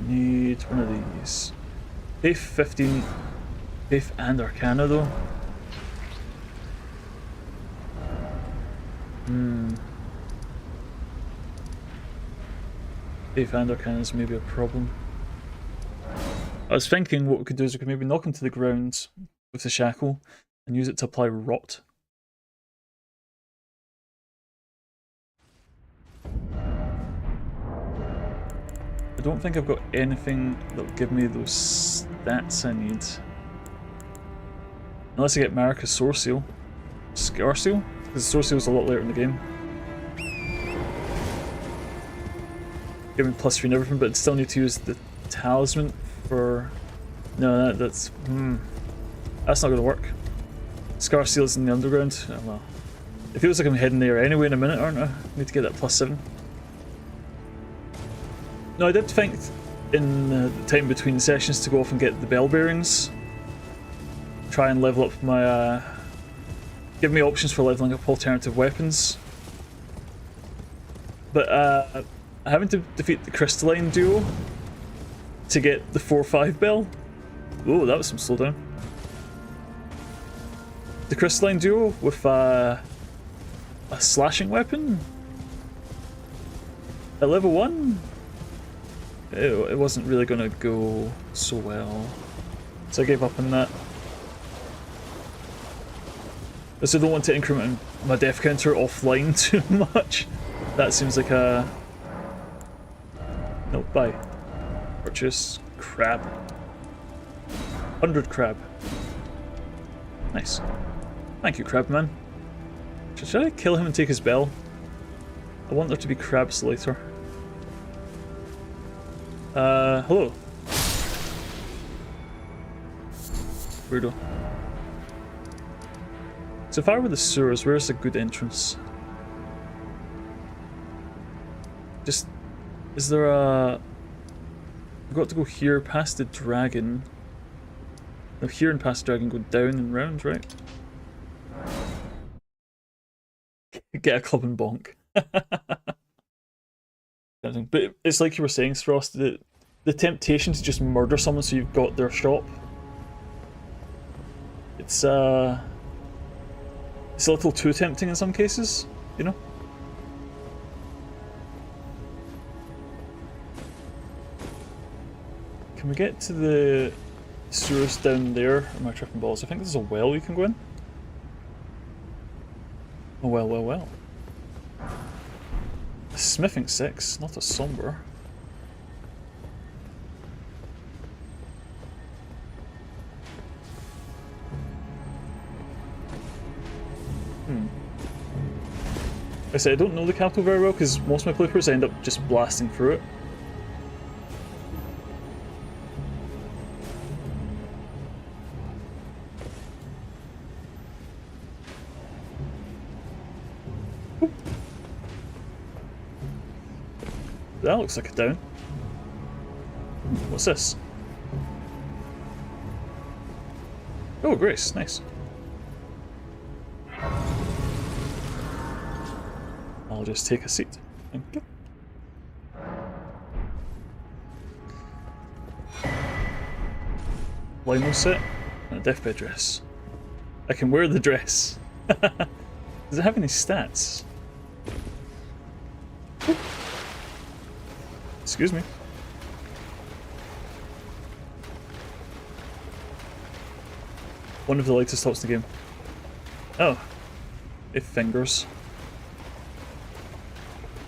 Need one of these. Faith 15, Faith and Arcana though. Faith and Arcana is maybe a problem. I was thinking what we could do is we could maybe knock him to the ground with the shackle and use it to apply rot. I don't think I've got anything that will give me those stats I need. Unless I get Marika's Source Seal. Scar Seal? Because the Source Seal is a lot later in the game. Give me +3 and everything, but I'd still need to use the talisman for... No, that's not going to work. Scar Seal's in the underground. Oh well. It feels like I'm heading there anyway in a minute, aren't I? I need to get that +7. No, I did think in the time between sessions to go off and get the bell bearings. Try and level up my... give me options for leveling up alternative weapons. But having to defeat the crystalline duo to get the 4-5 bell. Oh, that was some slowdown. The crystalline duo with a slashing weapon at level 1? It wasn't really going to go so well. So I gave up on that. Because I don't want to increment my death counter offline too much. That seems like a... No, buy. Purchase. Crab. 100 crab. Nice. Thank you, crab man. Should I kill him and take his bell? I want there to be crabs later. Hello. Weirdo. So if I were the sewers, where's a good entrance? Just... is there a... I've got to go here past the dragon. No, here and past the dragon, go down and round, right? Get a club and bonk. But it's like you were saying, Frost, the temptation to just murder someone so you've got their shop. It's a little too tempting in some cases, you know? Can we get to the sewers down there? Am I tripping balls? I think there's a well you can go in. Oh well, well, well. A smithing 6, not a somber. I say I don't know the capital very well because most of my playthroughs end up just blasting through it. Oop. That looks like a down. What's this? Oh, Grace, nice. I'll just take a seat. Thank you. Lino set and a deathbed dress. I can wear the dress. Does it have any stats? Oop. Excuse me. One of the lightest tops in the game. Oh. It fingers.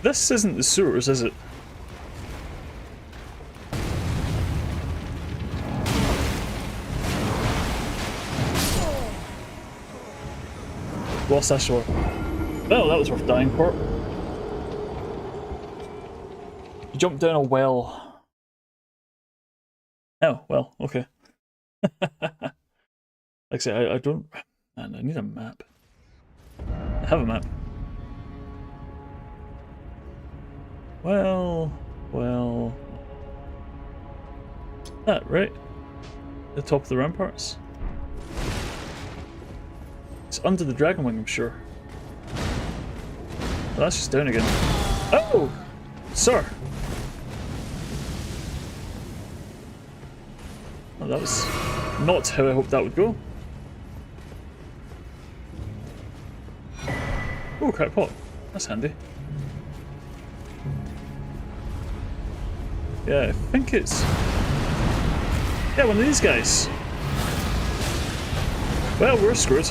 This isn't the sewers, is it? Lost that shore. Well, that was worth dying for. You jumped down a well. Oh, well, okay. Like I say, I don't... Man, I need a map. I have a map. Well... That, right? The top of the ramparts? It's under the dragon wing, I'm sure. Well, that's just down again. Oh! Sir! Oh, that was not how I hoped that would go. Oh, crack pot. That's handy. Yeah, I think it's... Yeah, one of these guys. Well, we're screwed.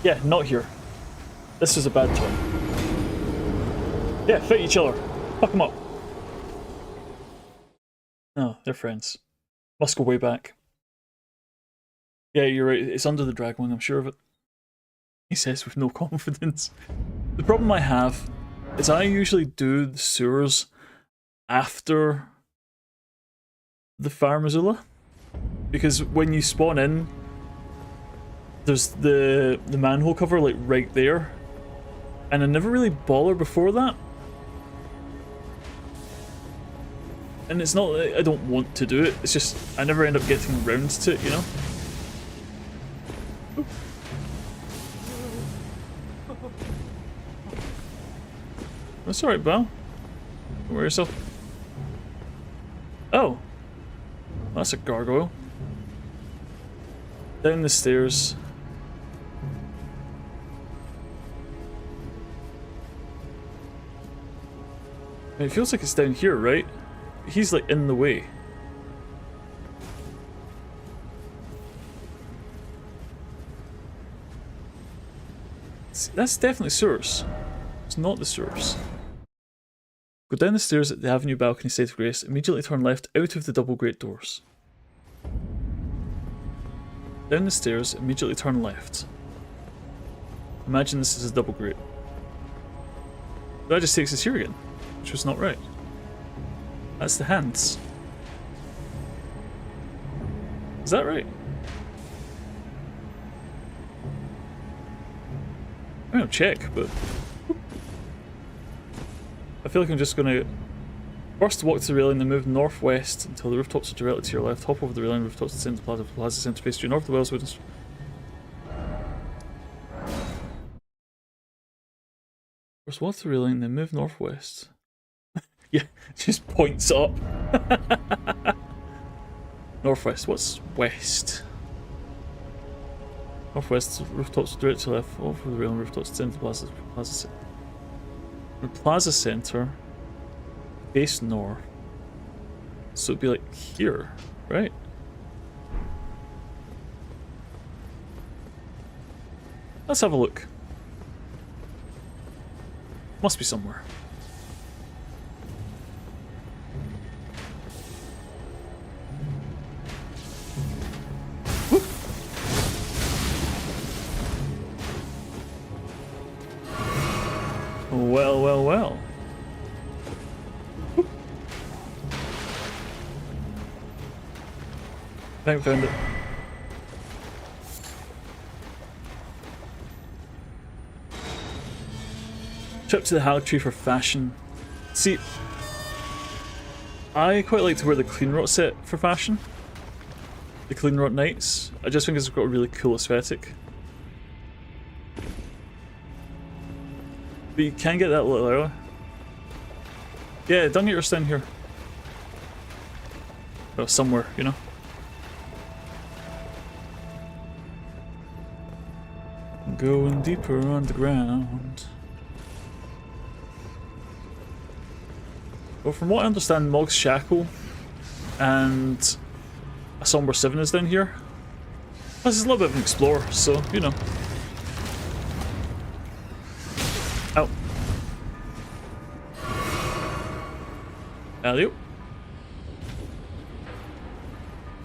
Yeah, not here. This is a bad turn. Yeah, fight each other. Fuck them up. Oh, they're friends. Must go way back. Yeah, you're right. It's under the dragon wing, I'm sure of it. He says with no confidence. The problem I have is I usually do the sewers after the Fire Missoula. Because when you spawn in, there's the manhole cover like right there, and I never really bothered before that. And it's not that I don't want to do it, it's just I never end up getting around to it, you know? Ooh. That's alright, Bal. Don't worry yourself. Oh! That's a gargoyle. Down the stairs. It feels like it's down here, right? He's like in the way. See, that's definitely sewers. It's not the sewers. Go down the stairs at the avenue balcony side of grace, immediately turn left out of the double great doors. Down the stairs, immediately turn left. Imagine this is a double grate. That just takes us here again, which was not right. That's the hands. Is that right? I'm gonna check, but I feel like I'm just gonna first walk to the railing, then move northwest until the rooftops are directly to your left. Hop over the railing, rooftops to the plaza center face due north of the Wells Woods. First walk to the railing, then move northwest. Yeah, just points up. Northwest, what's west? Northwest, rooftops direct to left, over the railing, rooftops to the plaza center. The plaza center, face north. So it'd be like here, right? Let's have a look. Must be somewhere. Well, well, well. I think we found it. Trip to the Hag Tree for fashion. See, I quite like to wear the clean rot set for fashion. The clean rot knights. I just think it's got a really cool aesthetic. But you can get that a little early. Yeah, dung eater's down here. Well, somewhere, you know. Going deeper underground. Well, from what I understand, Mog's Shackle and a Somber 7 is down here. This is a little bit of an explorer, so, you know. Ow. Alley-oop.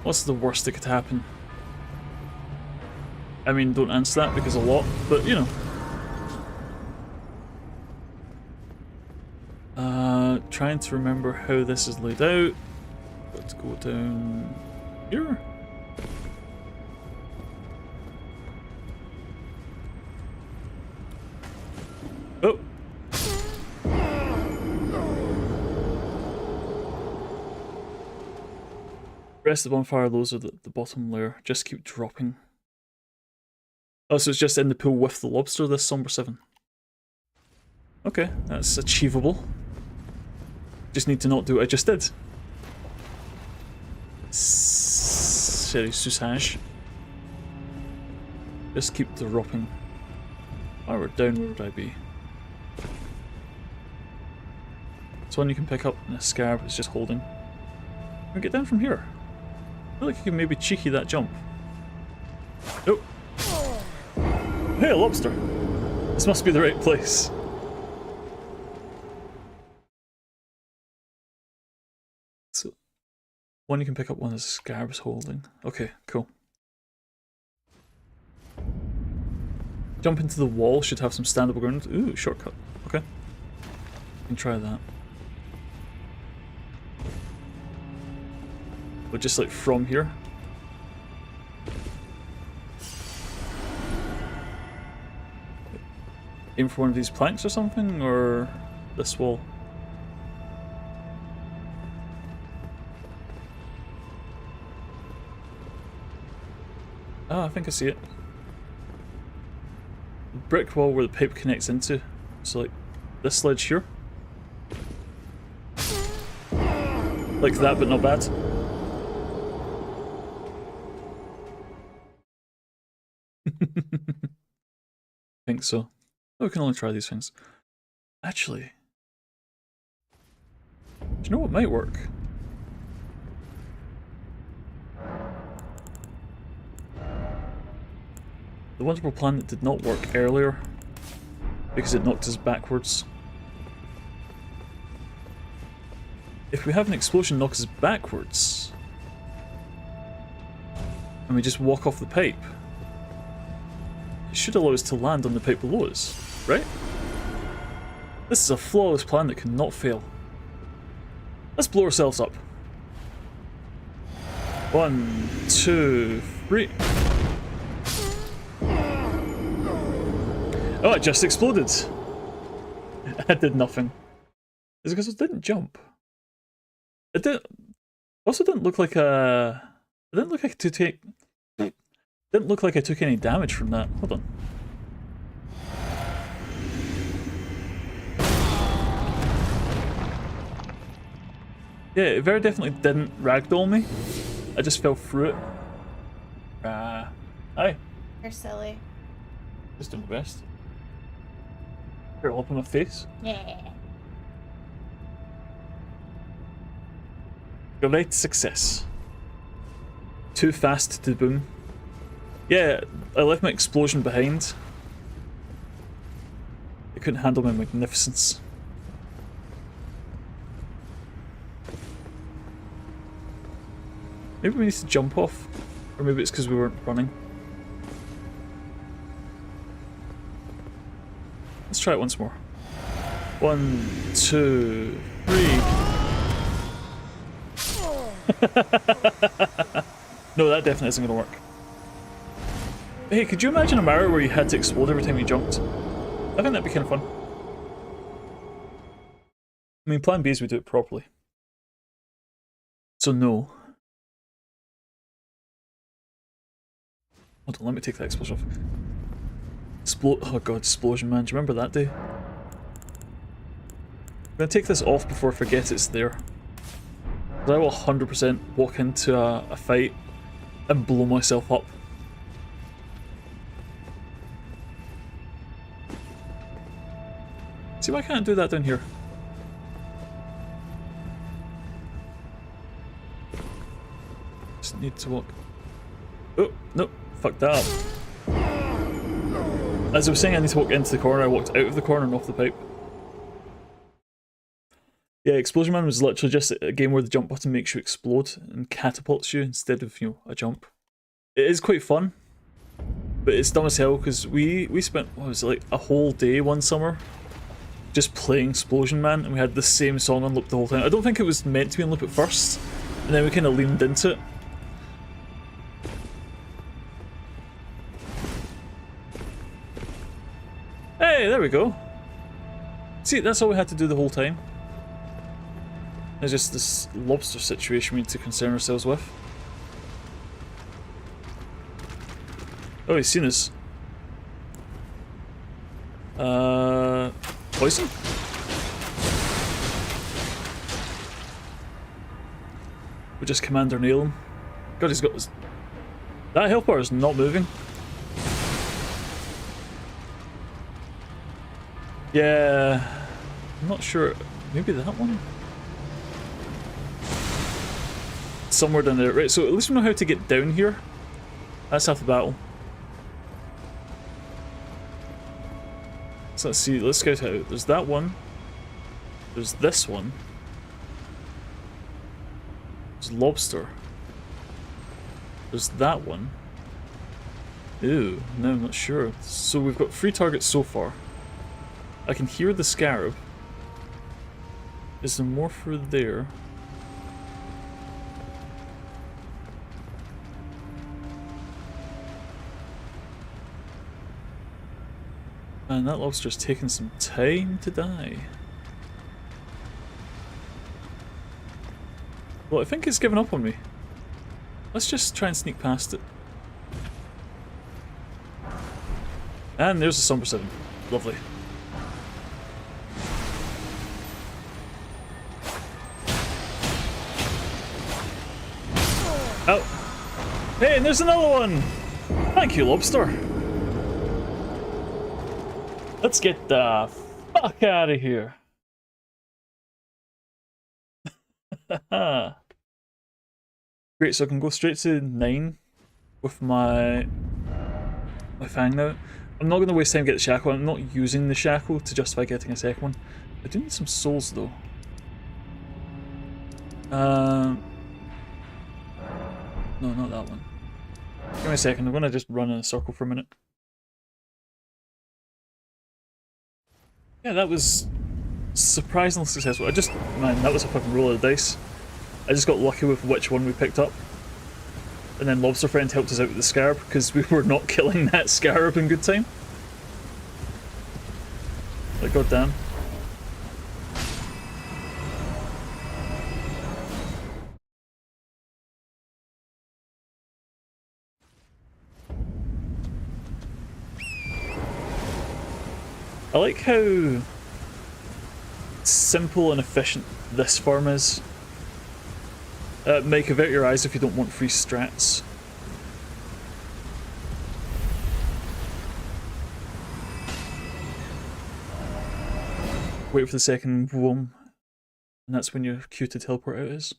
What's the worst that could happen? I mean, don't answer that because a lot, but you know. Trying to remember how this is laid out. Let's go down here. Oh. Rest of the bonfire, those are the bottom layer. Just keep dropping. Oh, so it's just in the pool with the lobster, this Somber 7. Okay, that's achievable. Just need to not do what I just did. Sherry Susage. Just keep dropping. Oh, we're down, where would I be? It's one you can pick up in a scarab, it's just holding. Can we get down from here? I feel like you can maybe cheeky that jump. Oh! Hey, a lobster! This must be the right place. So, one you can pick up, one is scarab's holding. Okay, cool. Jump into the wall, should have some standable ground. Ooh, shortcut. Okay. You can try that. But just like from here. aim for one of these planks or something, or this wall? Ah, I think I see it. The brick wall where the pipe connects into. So like this ledge here. Like that, but not bad. I think so. Oh, we can only try these things. Actually, do you know what might work? The wonderful plan that did not work earlier because it knocked us backwards. If we have an explosion knock us backwards and we just walk off the pipe, it should allow us to land on the pipe below us, right? This is a flawless plan that cannot fail. Let's blow ourselves up. 1, 2, 3. Oh, it just exploded. I did nothing. Is it because it didn't jump? It didn't. Also, didn't look like a. It didn't look like to take. Didn't look like I took any damage from that. Hold on. Yeah, it very definitely didn't ragdoll me. I just fell through it. Hi. You're silly. Just doing my best. Here, I'll open my face. Yeah. Great success. Too fast to boom. Yeah, I left my explosion behind. They couldn't handle my magnificence. Maybe we need to jump off. Or maybe it's because we weren't running. Let's try it once more. 1, 2, 3. No, that definitely isn't going to work. Hey, could you imagine a Mario where you had to explode every time you jumped? I think that'd be kind of fun. I mean, plan B is we do it properly. So no. Hold on, let me take that explosion off. Oh god, explosion man, do you remember that day? I'm gonna take this off before I forget it's there. I will 100% walk into a fight and blow myself up. See, why can't I do that down here? Just need to walk. Oh, no, fucked that up. As I was saying, I need to walk into the corner, I walked out of the corner and off the pipe. Yeah, Explosion Man was literally just a game where the jump button makes you explode and catapults you instead of, you know, a jump. It is quite fun, but it's dumb as hell because we spent, what was it, like a whole day one summer just playing Explosion Man, and we had the same song on loop the whole time. I don't think it was meant to be on loop at first, and then we kind of leaned into it. Hey, there we go. See, that's all we had to do the whole time. It's just this lobster situation we need to concern ourselves with. Oh, he's seen us. Poison? We just Commander nail him. God, he's got his... That health bar is not moving. Yeah... I'm not sure. Maybe that one? Somewhere down there. Right, so at least we know how to get down here. That's half the battle. So let's see, let's scout out. There's that one. There's this one. There's lobster. There's that one. Ew, no, I'm not sure. So we've got 3 targets so far. I can hear the scarab. Is there more for there? And that lobster's taking some time to die. Well, I think it's given up on me. Let's just try and sneak past it. And there's a Somber 7. Lovely. Oh! Hey, and there's another one! Thank you, lobster. Let's get the fuck out of here. Great, so I can go straight to 9 with my Fang now. I'm not going to waste time to get the shackle. I'm not using the shackle to justify getting a second one. I do need some souls though. No, not that one. Give me a second. I'm going to just run in a circle for a minute. Yeah, that was surprisingly successful. Man, that was a fucking roll of the dice. I just got lucky with which one we picked up. And then Lobster Friend helped us out with the Scarab, because we were not killing that Scarab in good time. Like, goddamn. I like how simple and efficient this farm is. Make avert your eyes if you don't want free strats. Wait for the second boom, and that's when your cue to teleport out is.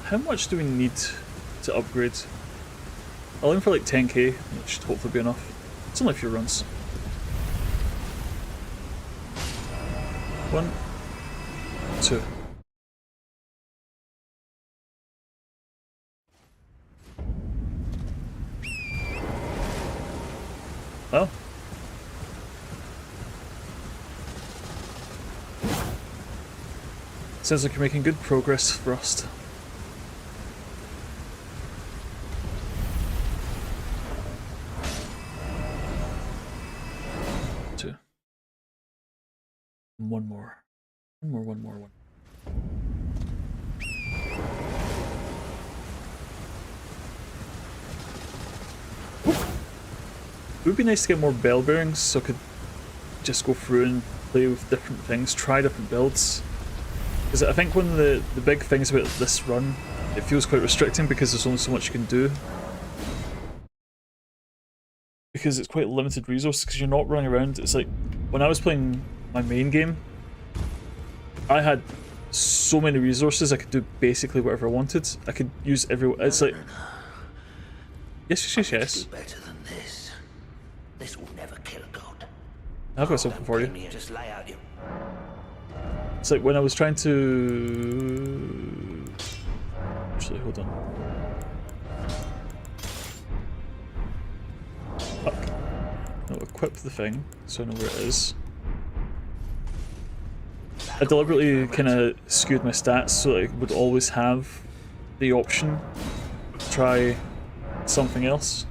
How much do we need to upgrade? I'll aim for like 10k, which should hopefully be enough. It's only a few runs. 1, 2. Oh. Sounds like you're making good progress, Frost. One more. It would be nice to get more bell bearings so I could just go through and play with different things, try different builds. Because I think one of the big things about this run, it feels quite restricting because there's only so much you can do. Because it's quite limited resources, because you're not running around. It's like, when I was playing my main game, I had so many resources, I could do basically whatever I wanted. I could use it's like... Yes. Do better than this. This will never kill a god. I've got something for you. Just lay out your... It's like when I was trying to... Actually, hold on. Fuck. No, equip the thing, so I know where it is. I deliberately kind of skewed my stats so that I would always have the option to try something else.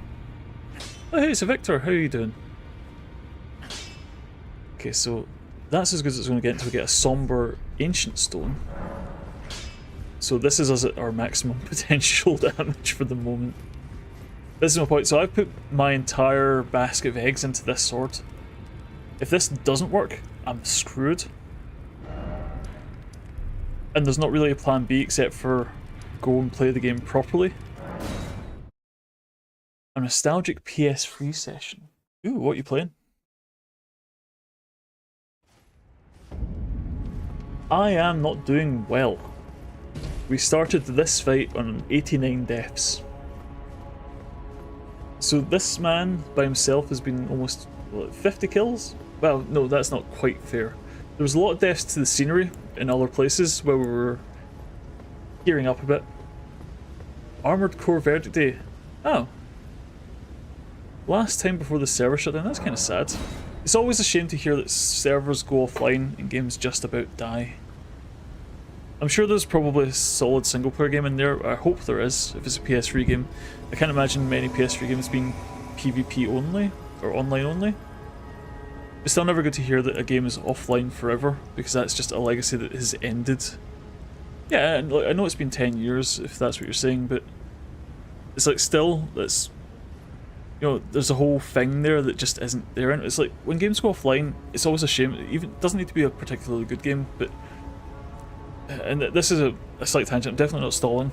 Oh hey, it's a Victor, how are you doing? Okay, so that's as good as it's going to get until we get a Somber Ancient Stone. So this is us at our maximum potential damage for the moment. This is my point, so I've put my entire basket of eggs into this sword. If this doesn't work, I'm screwed. And there's not really a plan B except for go and play the game properly. A nostalgic PS3 session. Ooh, what are you playing? I am not doing well. We started this fight on 89 deaths. So this man by himself has been almost, what, 50 kills? Well, no, that's not quite fair. There was a lot of deaths to the scenery in other places where we were gearing up a bit. Armored Core Verdict Day. Oh. Last time before the server shut down, that's kind of sad. It's always a shame to hear that servers go offline and games just about die. I'm sure there's probably a solid single player game in there. I hope there is, if it's a PS3 game. I can't imagine many PS3 games being PvP only, or online only. It's still never good to hear that a game is offline forever, because that's just a legacy that has ended. Yeah, and I know it's been 10 years, if that's what you're saying, but it's like still, that's, you know, there's a whole thing there that just isn't there. And it's like, when games go offline, it's always a shame. It doesn't need to be a particularly good game, but... And this is a slight tangent, I'm definitely not stalling.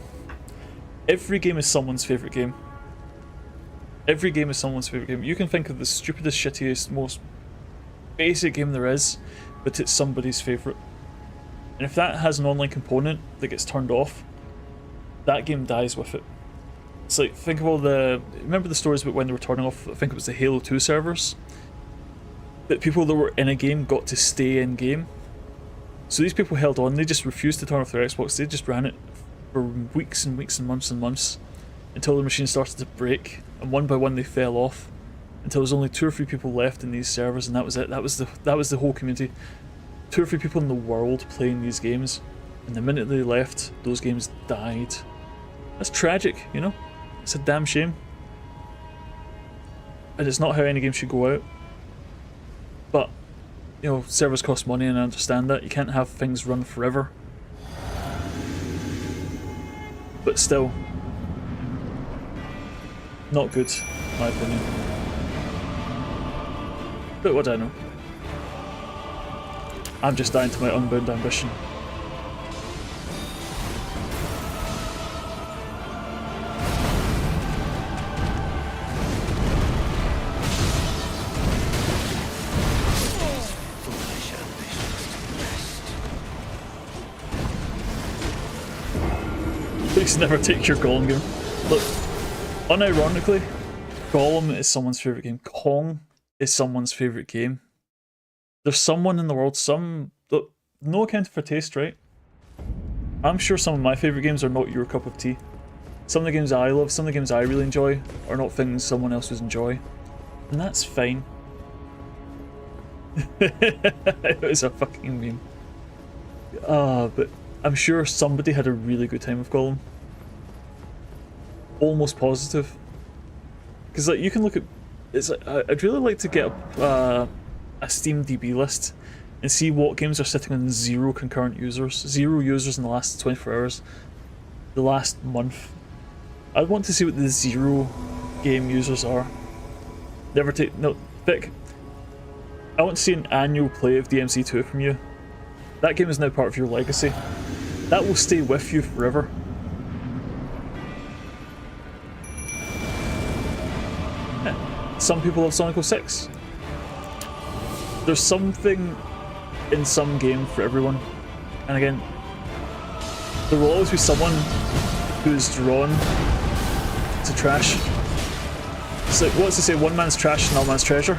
Every game is someone's favourite game. Every game is someone's favourite game. You can think of the stupidest, shittiest, most basic game there is, but it's somebody's favourite. And if that has an online component that gets turned off, that game dies with it. It's like, think of all the... Remember the stories about when they were turning off, I think it was the Halo 2 servers? That people that were in a game got to stay in game. So these people held on, they just refused to turn off their Xbox, they just ran it for weeks and weeks and months until the machine started to break, and one by one they fell off until there was only 2 or 3 people left in these servers, and that was it. That was the whole community. 2 or 3 people in the world playing these games, and the minute they left, those games died. That's tragic, you know? It's a damn shame. And it's not how any game should go out. But you know, servers cost money, and I understand that. You can't have things run forever. But still, not good, in my opinion. But what do I know? I'm just dying to my unbound ambition. Please never take your Golem game. Look, unironically, Golem is someone's favourite game. Kong is someone's favourite game. There's someone in the world, look, no account for taste, right? I'm sure some of my favourite games are not your cup of tea. Some of the games I love, some of the games I really enjoy, are not things someone else would enjoy. And that's fine. It was a fucking meme. But I'm sure somebody had a really good time with Golem. Almost positive. Because like, you can look at... It's like, I'd really like to get a Steam DB list and see what games are sitting on 0 concurrent users. 0 users in the last 24 hours. The last month. I'd want to see what the 0 game users are. Never take... No, Vic. I want to see an annual play of DMC2 from you. That game is now part of your legacy. That will stay with you forever. Yeah. Some people love Sonic 06. There's something in some game for everyone. And again, there will always be someone who's drawn to trash. It's like, what's to say, one man's trash and all man's treasure?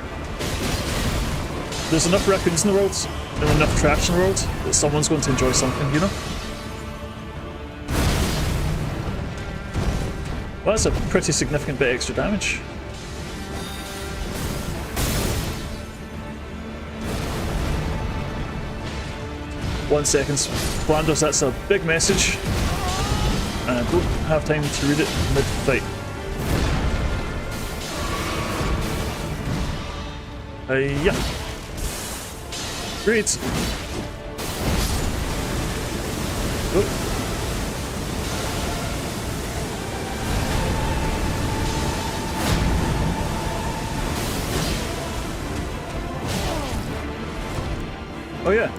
There's enough raccoons in the world and enough trash in the world that someone's going to enjoy something, you know? Well, that's a pretty significant bit extra damage. One second, Flanders, that's a big message. And I don't have time to read it mid-fight. Yeah. Great. Oh. Oh yeah.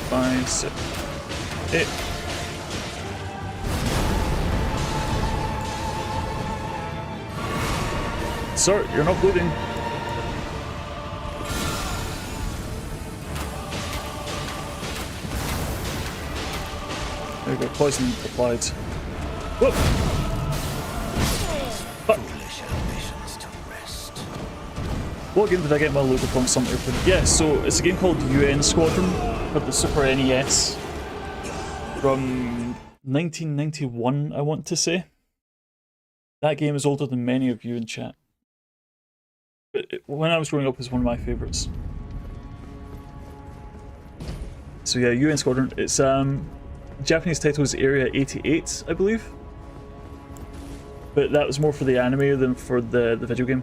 Five, 6, 8. Sir, you're not bleeding. There we go, poison applied. Whoop! Fuck. What game did I get my logo from? Some airplane. Yeah, so it's a game called UN Squadron for the Super NES from 1991, I want to say. That game is older than many of you in chat. But when I was growing up, it was one of my favourites. So yeah, UN Squadron. It's Japanese title is Area 88, I believe. But that was more for the anime than for the video game.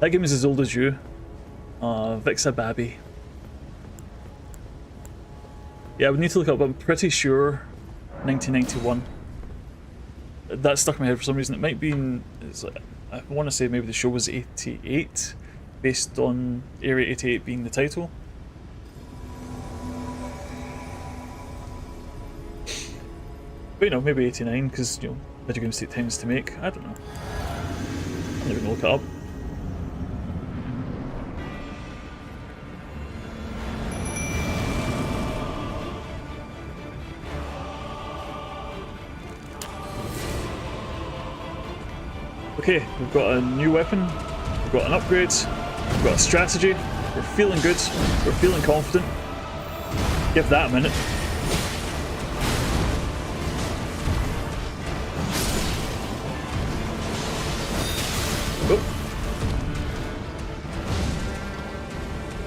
That game is as old as you. Vixa Babi. Yeah, I would need to look up, but I'm pretty sure 1991. That stuck in my head for some reason. It might be in, I want to say maybe the show was 88, based on Area 88 being the title. But you know, maybe 89, because you know, video games take times to make. I don't know. I'm not even gonna look it up. Okay, we've got a new weapon, we've got an upgrade, we've got a strategy, we're feeling good, we're feeling confident. Give that a minute. Oh.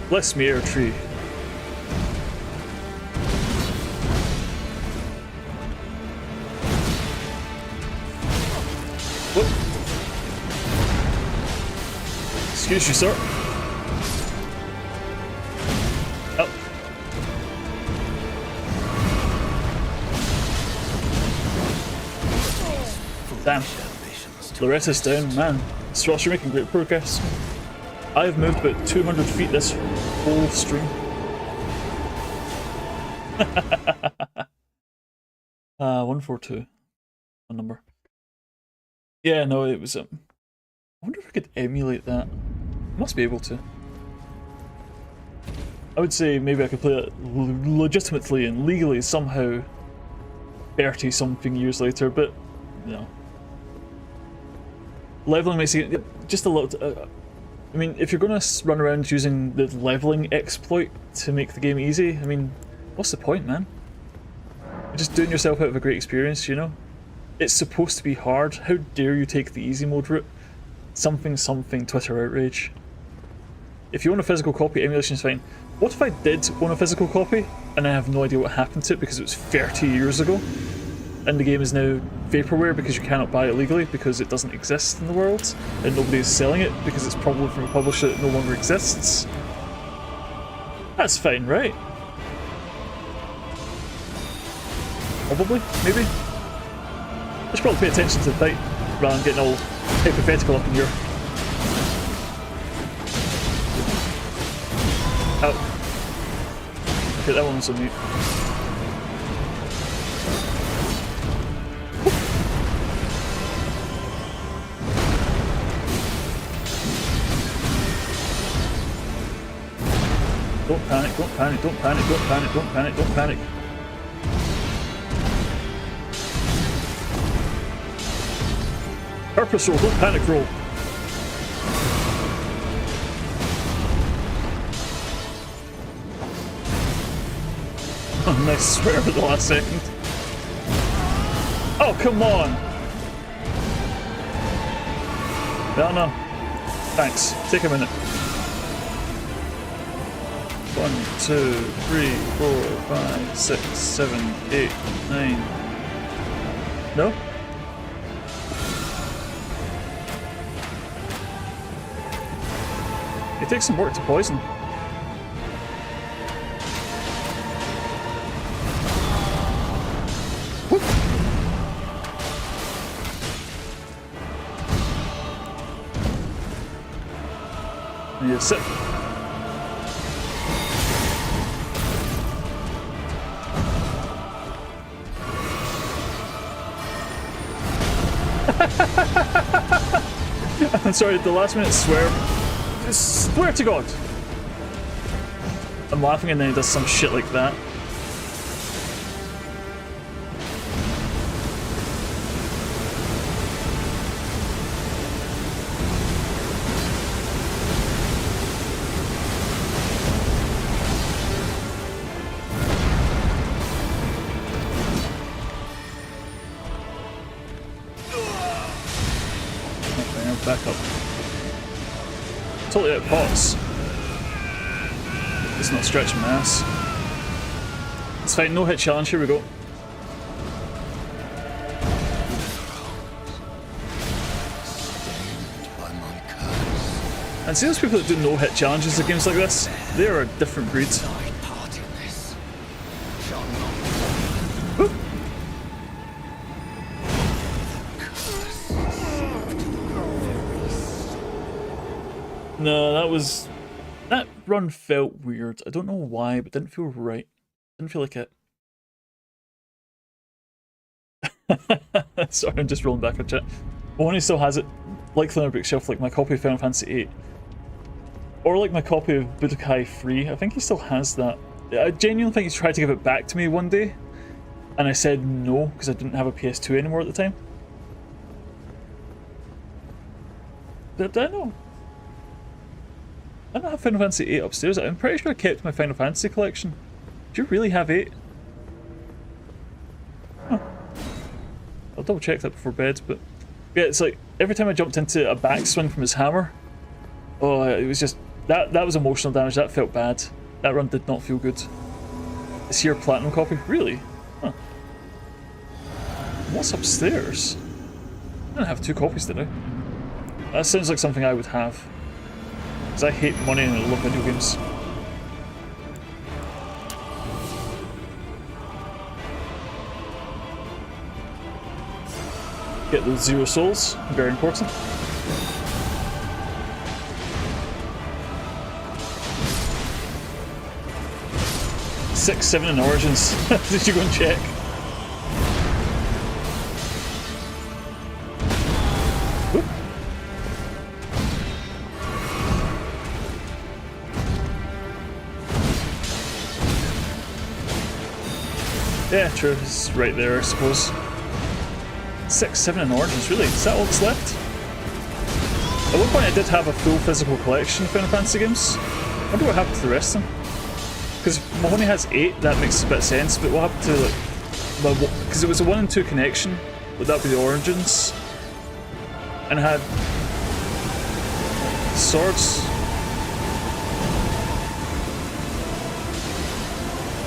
Bless me, air tree. Excuse you, sir. Oh. Damn. Loretta's down, man. Stross, you're making great progress. I've moved about 200 feet this whole stream. 142. A number. Yeah, no, it was I wonder if I could emulate that. Must be able to. I would say maybe I could play it legitimately and legally somehow 30 something years later, but no. Leveling makes it just a lot. I mean, if you're going to run around using the leveling exploit to make the game easy, I mean, what's the point, man? You're just doing yourself out of a great experience, you know? It's supposed to be hard. How dare you take the easy mode route? Something something Twitter outrage. If you own a physical copy, emulation is fine. What if I did own a physical copy and I have no idea what happened to it because it was 30 years ago and the game is now vaporware because you cannot buy it legally because it doesn't exist in the world and nobody is selling it because it's probably from a publisher that no longer exists? That's fine, right? Probably, maybe. I should probably pay attention to the fight rather than getting all hypothetical up in here. Oh. Okay, that one was on mute. Don't panic, don't panic, don't panic, don't panic, don't panic, don't panic. Purpose roll, don't panic roll. Oh, nice swear at the last second. Oh, come on! No, no. Thanks. Take a minute. 1, 2, 3, 4, 5, 6, 7, 8, 9. No? It takes some work to poison. Whoop. I need to sit. I'm sorry, the last minute swear. Swear to God! I'm laughing and then he does some shit like that. Okay, now back up. Totally out of pots. It's not stretching my ass. It's fine, no hit challenge, here we go. And see those people that do no hit challenges in games like this? They are a different breed. Whoop. No, that run felt weird. I don't know why, but didn't feel right. Didn't feel like it. Sorry, I'm just rolling back on chat. Mahoney still has it, like on a bookshelf, like my copy of Final Fantasy VIII. Or like my copy of Budokai 3. I think he still has that. I genuinely think he's tried to give it back to me one day. And I said no, because I didn't have a PS2 anymore at the time. Did I know? I don't have Final Fantasy VIII upstairs. I'm pretty sure I kept my Final Fantasy collection. Do you really have 8? Huh. I'll double check that before bed, but... Yeah, it's like, every time I jumped into a backswing from his hammer, oh, it was just... That was emotional damage, that felt bad. That run did not feel good. Is here a platinum copy? Really? Huh. What's upstairs? I don't have 2 copies, did I? That sounds like something I would have. Because I hate money and I love video games. Get those 0 souls, very important. Six, 7 in Origins. Did you go and check? Whoop. Yeah, true. It's right there, I suppose. 6, 7 in Origins, really? Is that all that's left? At one point I did have a full physical collection of Final Fantasy games. I wonder what happened to the rest of them. Because Mahoney has 8, that makes a bit of sense, but what happened to, like... Because it was a 1 and 2 connection, would that be the Origins? And it had... swords?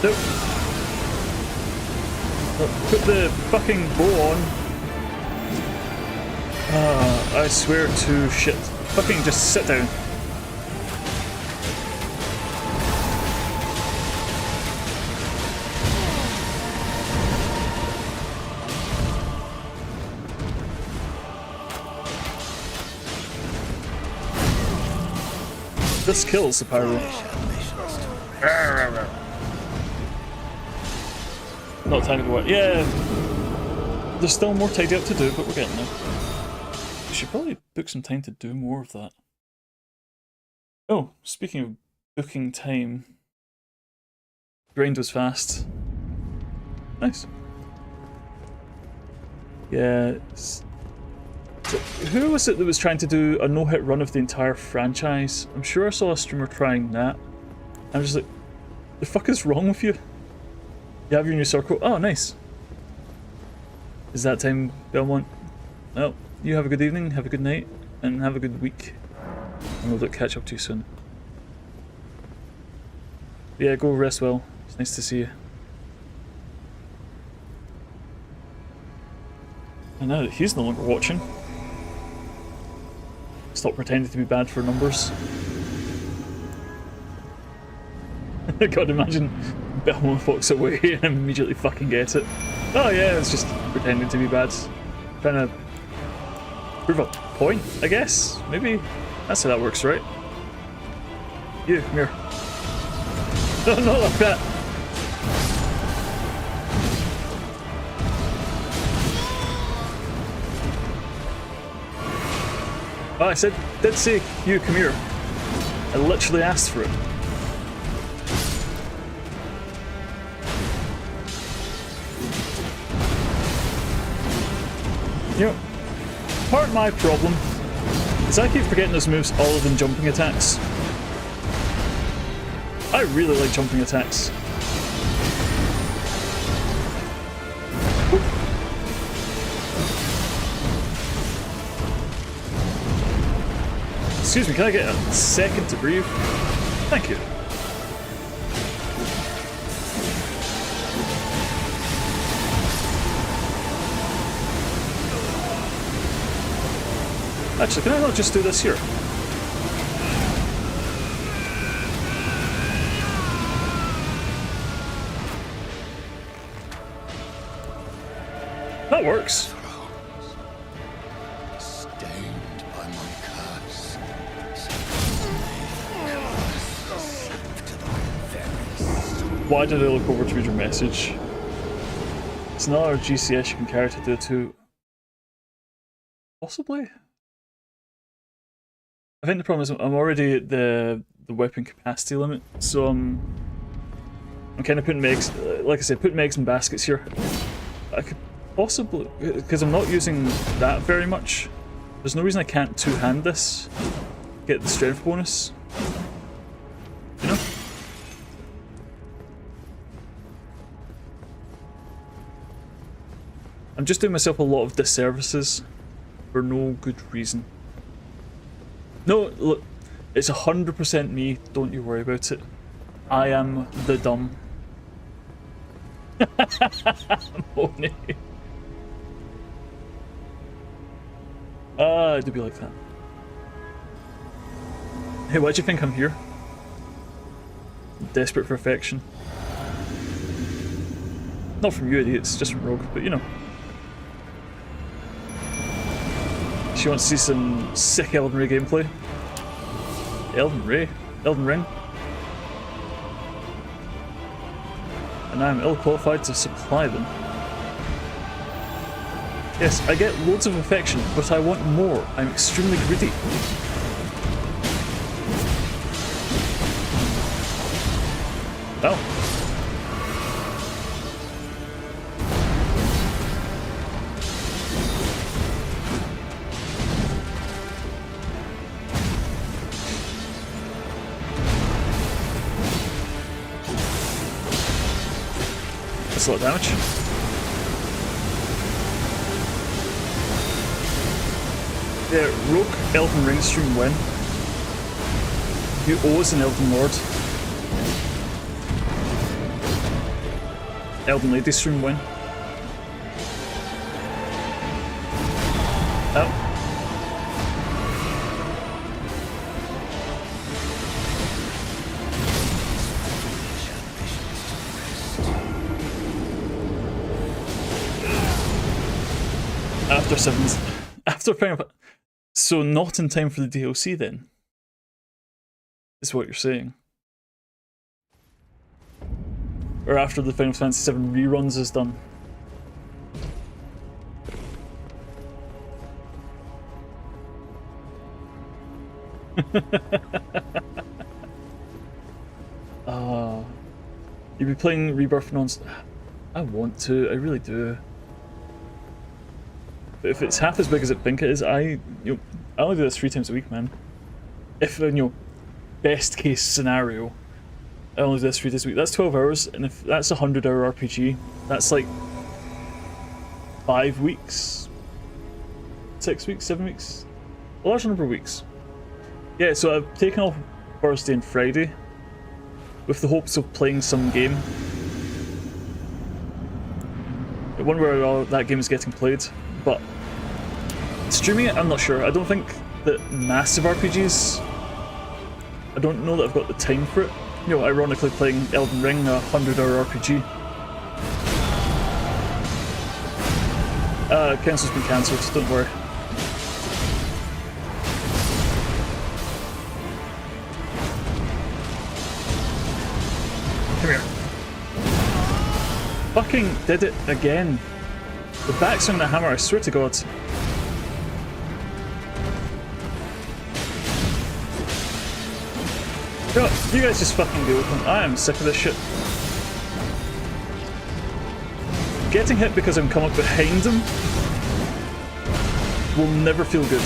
Nope. Put the fucking bow on. I swear to shit. Fucking just sit down. This kills the pyro. Not time to go out. Yeah, there's still more tidy up to do, but we're getting there. We should probably book some time to do more of that. Oh, speaking of booking time, grind was fast. Nice. Yeah. So who was it that was trying to do a no-hit run of the entire franchise? I'm sure I saw a streamer trying that. I'm just like, the fuck is wrong with you? You have your new circle. Oh, nice. Is that time, Belmont? Well, you have a good evening, have a good night, and have a good week. And we'll catch up to you soon. Yeah, go rest well. It's nice to see you. And now that he's no longer watching, stop pretending to be bad for numbers. God, imagine Belmont walks away and immediately fucking gets it. Oh yeah, it's just pretending to be bad. Trying to prove a point, I guess? Maybe? That's how that works, right? You, come here. No, not like that. Oh, I did say, you, come here. I literally asked for it. You know, part of my problem is I keep forgetting those moves other than jumping attacks. I really like jumping attacks. Excuse me, can I get a second to breathe? Thank you. Actually, can I not just do this here? That works. Stained by my curse. Why did I look over to read your message? It's not our GCS you can carry to do too. Possibly? I think the problem is I'm already at the weapon capacity limit, so I'm kind of putting megs, like I said, putting megs in baskets here. I could possibly, because I'm not using that very much, there's no reason I can't two-hand this, get the strength bonus, you know? I'm just doing myself a lot of disservices for no good reason. No, look, it's 100% me, don't you worry about it. I am the dumb. Moni. I do be like that. Hey, why do you think I'm here? Desperate for affection. Not from you idiots, just from Rogue, but you know. She wants to see some sick Elden Ring gameplay. Elden Ring? And I am ill-qualified to supply them. Yes, I get loads of affection, but I want more. I'm extremely greedy. Well. That's a lot of damage. Yeah, Rogue Elden Ring stream win. You owe us an Elden Lord. Elden Lady stream win. Oh. After sevens. After playing. So not in time for the DLC then? Is what you're saying. Or after the Final Fantasy VII reruns is done. You'll be playing Rebirth non-stop. I want to, I really do. But if it's half as big as I think it is, I only do this 3 times a week, man. If, best case scenario, I only do this 3 days a week. That's 12 hours, and if that's a 100-hour RPG, that's like 5 weeks, 6 weeks, 7 weeks, a large number of weeks. Yeah, so I've taken off Thursday and Friday with the hopes of playing some game. One where that game is getting played, but streaming it, I'm not sure. I don't think that massive RPGs, I don't know that I've got the time for it. Ironically playing Elden Ring, a 100-hour RPG. Cancell's been cancelled, so don't worry. Come here. Fucking did it again. The backswing of the hammer, I swear to God. You know what? You guys just fucking deal with them. I am sick of this shit. Getting hit because I'm coming up behind them will never feel good.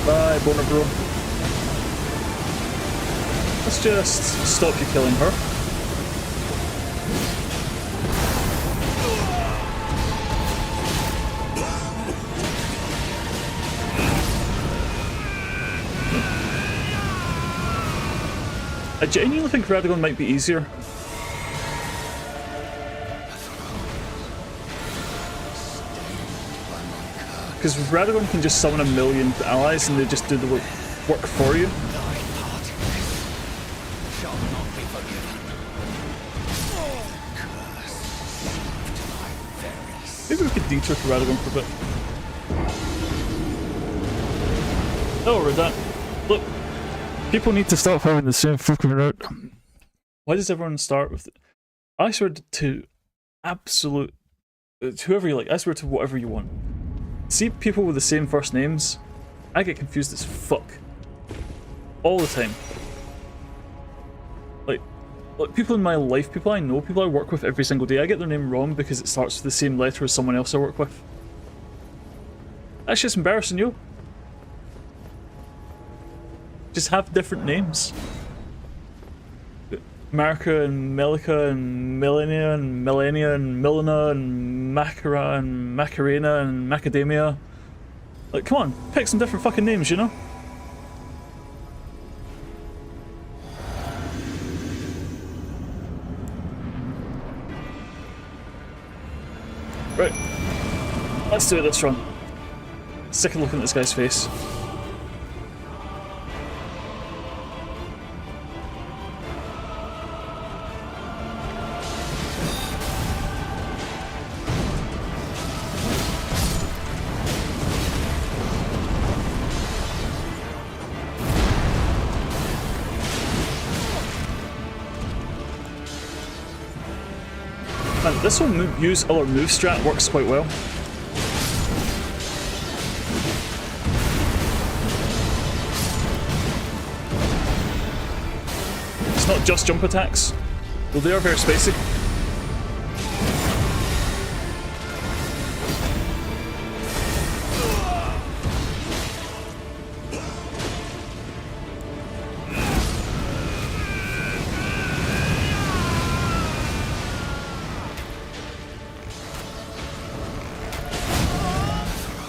Bye, Boner Bro. Let's just stop you killing her. I genuinely think Radagon might be easier. Because Radagon can just summon a million allies and they just do the work for you. Thy part in this shall not be forgiven. Curse to thy very soul. Maybe we could detour to Radagon for a bit. Oh, we're done. Look, people need to stop having the same fucking route. Why does everyone start with it? I swear to absolute... whoever you like, I swear to whatever you want. See people with the same first names? I get confused as fuck. All the time. Like people in my life, people I know, people I work with every single day, I get their name wrong because it starts with the same letter as someone else I work with. That's just embarrassing, yo. Just have different names. Marika and Melika and Millennia and Millennia and Milena and Makara and Macarena and Macadamia. Like, come on, pick some different fucking names, you know? Right. Let's do it this run. Sick of looking at this guy's face. Man, this whole use other move strat works quite well. It's not just jump attacks, though they are very spacey.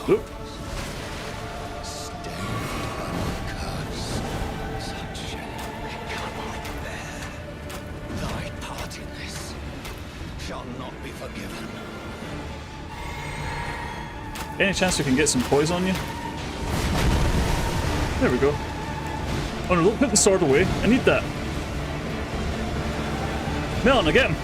Oop. Thy part in this shall not be forgiven. Any chance we can get some poise on you? There we go. Oh no, don't put the sword away. I need that. Melon, again.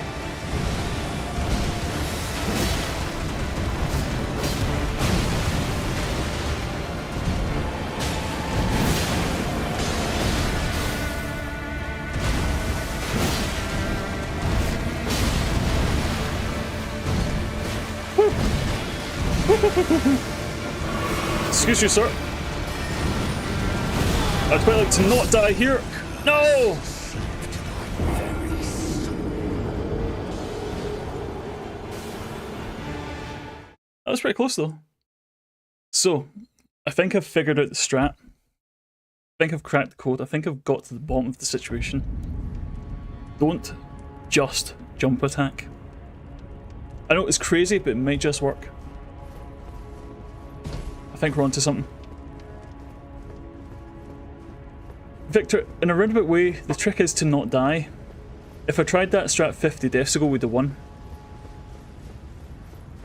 Excuse you, sir. I'd quite like to not die here. No! That was pretty close, though. So, I think I've figured out the strat. I think I've cracked the code. I think I've got to the bottom of the situation. Don't just jump attack. I know it's crazy, but it might just work. I think we're onto something. Victor, in a roundabout way, the trick is to not die. If I tried that strat 50 deaths ago, we'd have won.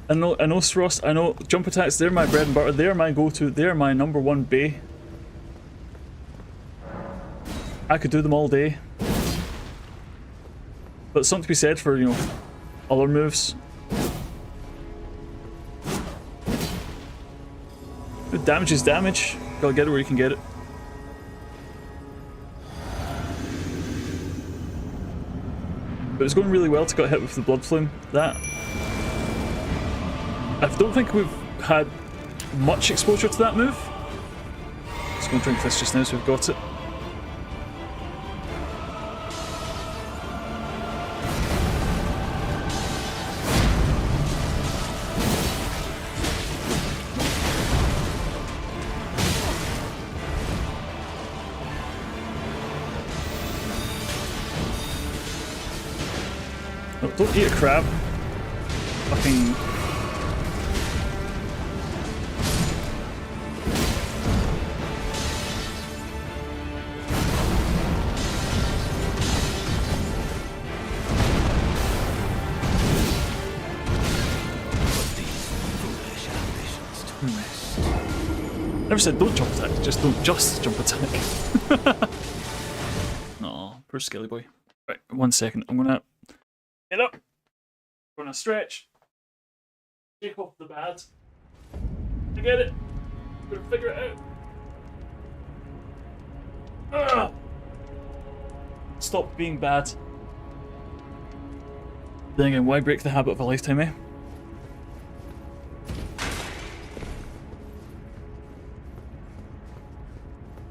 I know, Srost, I know, jump attacks, they're my bread and butter, they're my go-to, they're my #1 bay. I could do them all day. But something to be said for, you know, other moves. Damage is damage. Gotta get it where you can get it. But it was going really well to get hit with the Blood Flume. That... I don't think we've had much exposure to that move. Just gonna drink this just now so we've got it. No, don't eat a crab. Fucking... Never said don't jump attack, just don't just jump attack. Aw, poor Skelly boy. Right, 1 second. I'm gonna get up. I'm gonna stretch. Shake off the bad. I get it. I'm gonna figure it out. Ugh. Stop being bad. Then again, why break the habit of a lifetime, eh?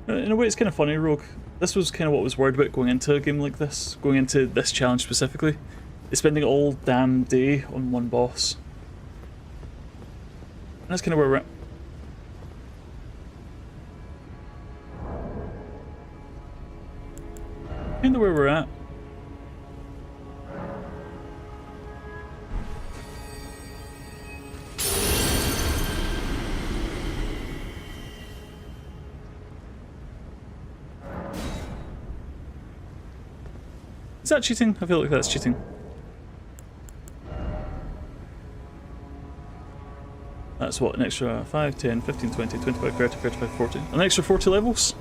In a way, it's kind of funny, Rogue. This was kind of what I was worried about going into a game like this, going into this challenge specifically. Is spending all damn day on one boss. And that's kind of where we're at. Kind of where we're at. Is that cheating? I feel like that's cheating. That's what, an extra 5, 10, 15, 20, 25, 30, 35, 40. An extra 40 levels?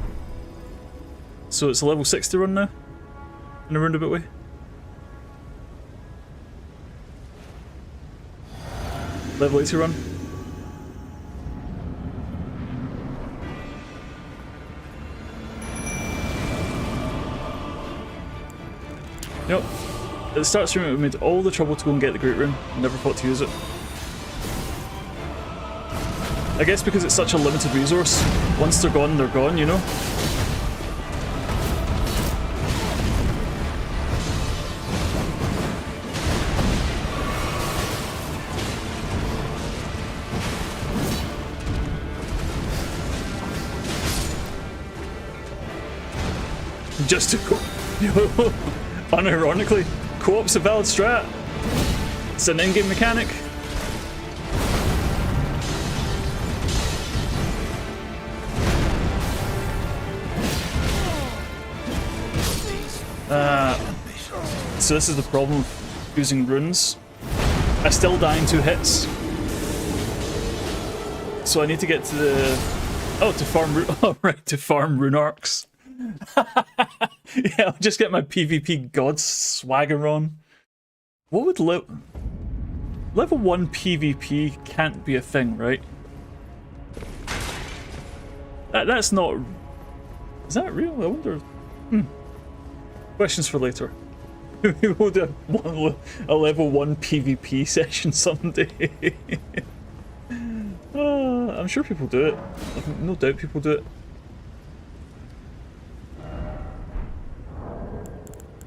So it's a level 60 run now? In a roundabout way? Level 80 run? Yep. At the start stream, we made all the trouble to go and get the Great Rune. Never thought to use it. I guess because it's such a limited resource. Once they're gone, you know? Just to go. Unironically, co-op's a valid strat. It's an in-game mechanic. So this is the problem with using runes. I still die in 2 hits. So I need to get to the... Oh, to farm rune... Oh, right, to farm rune arcs. Yeah, I'll just get my PvP god swagger on. What would level 1 PvP can't be a thing, right? That's not... Is that real? I wonder... Questions for later. We'll do a level 1 PvP session someday. I'm sure people do it. I've no doubt people do it.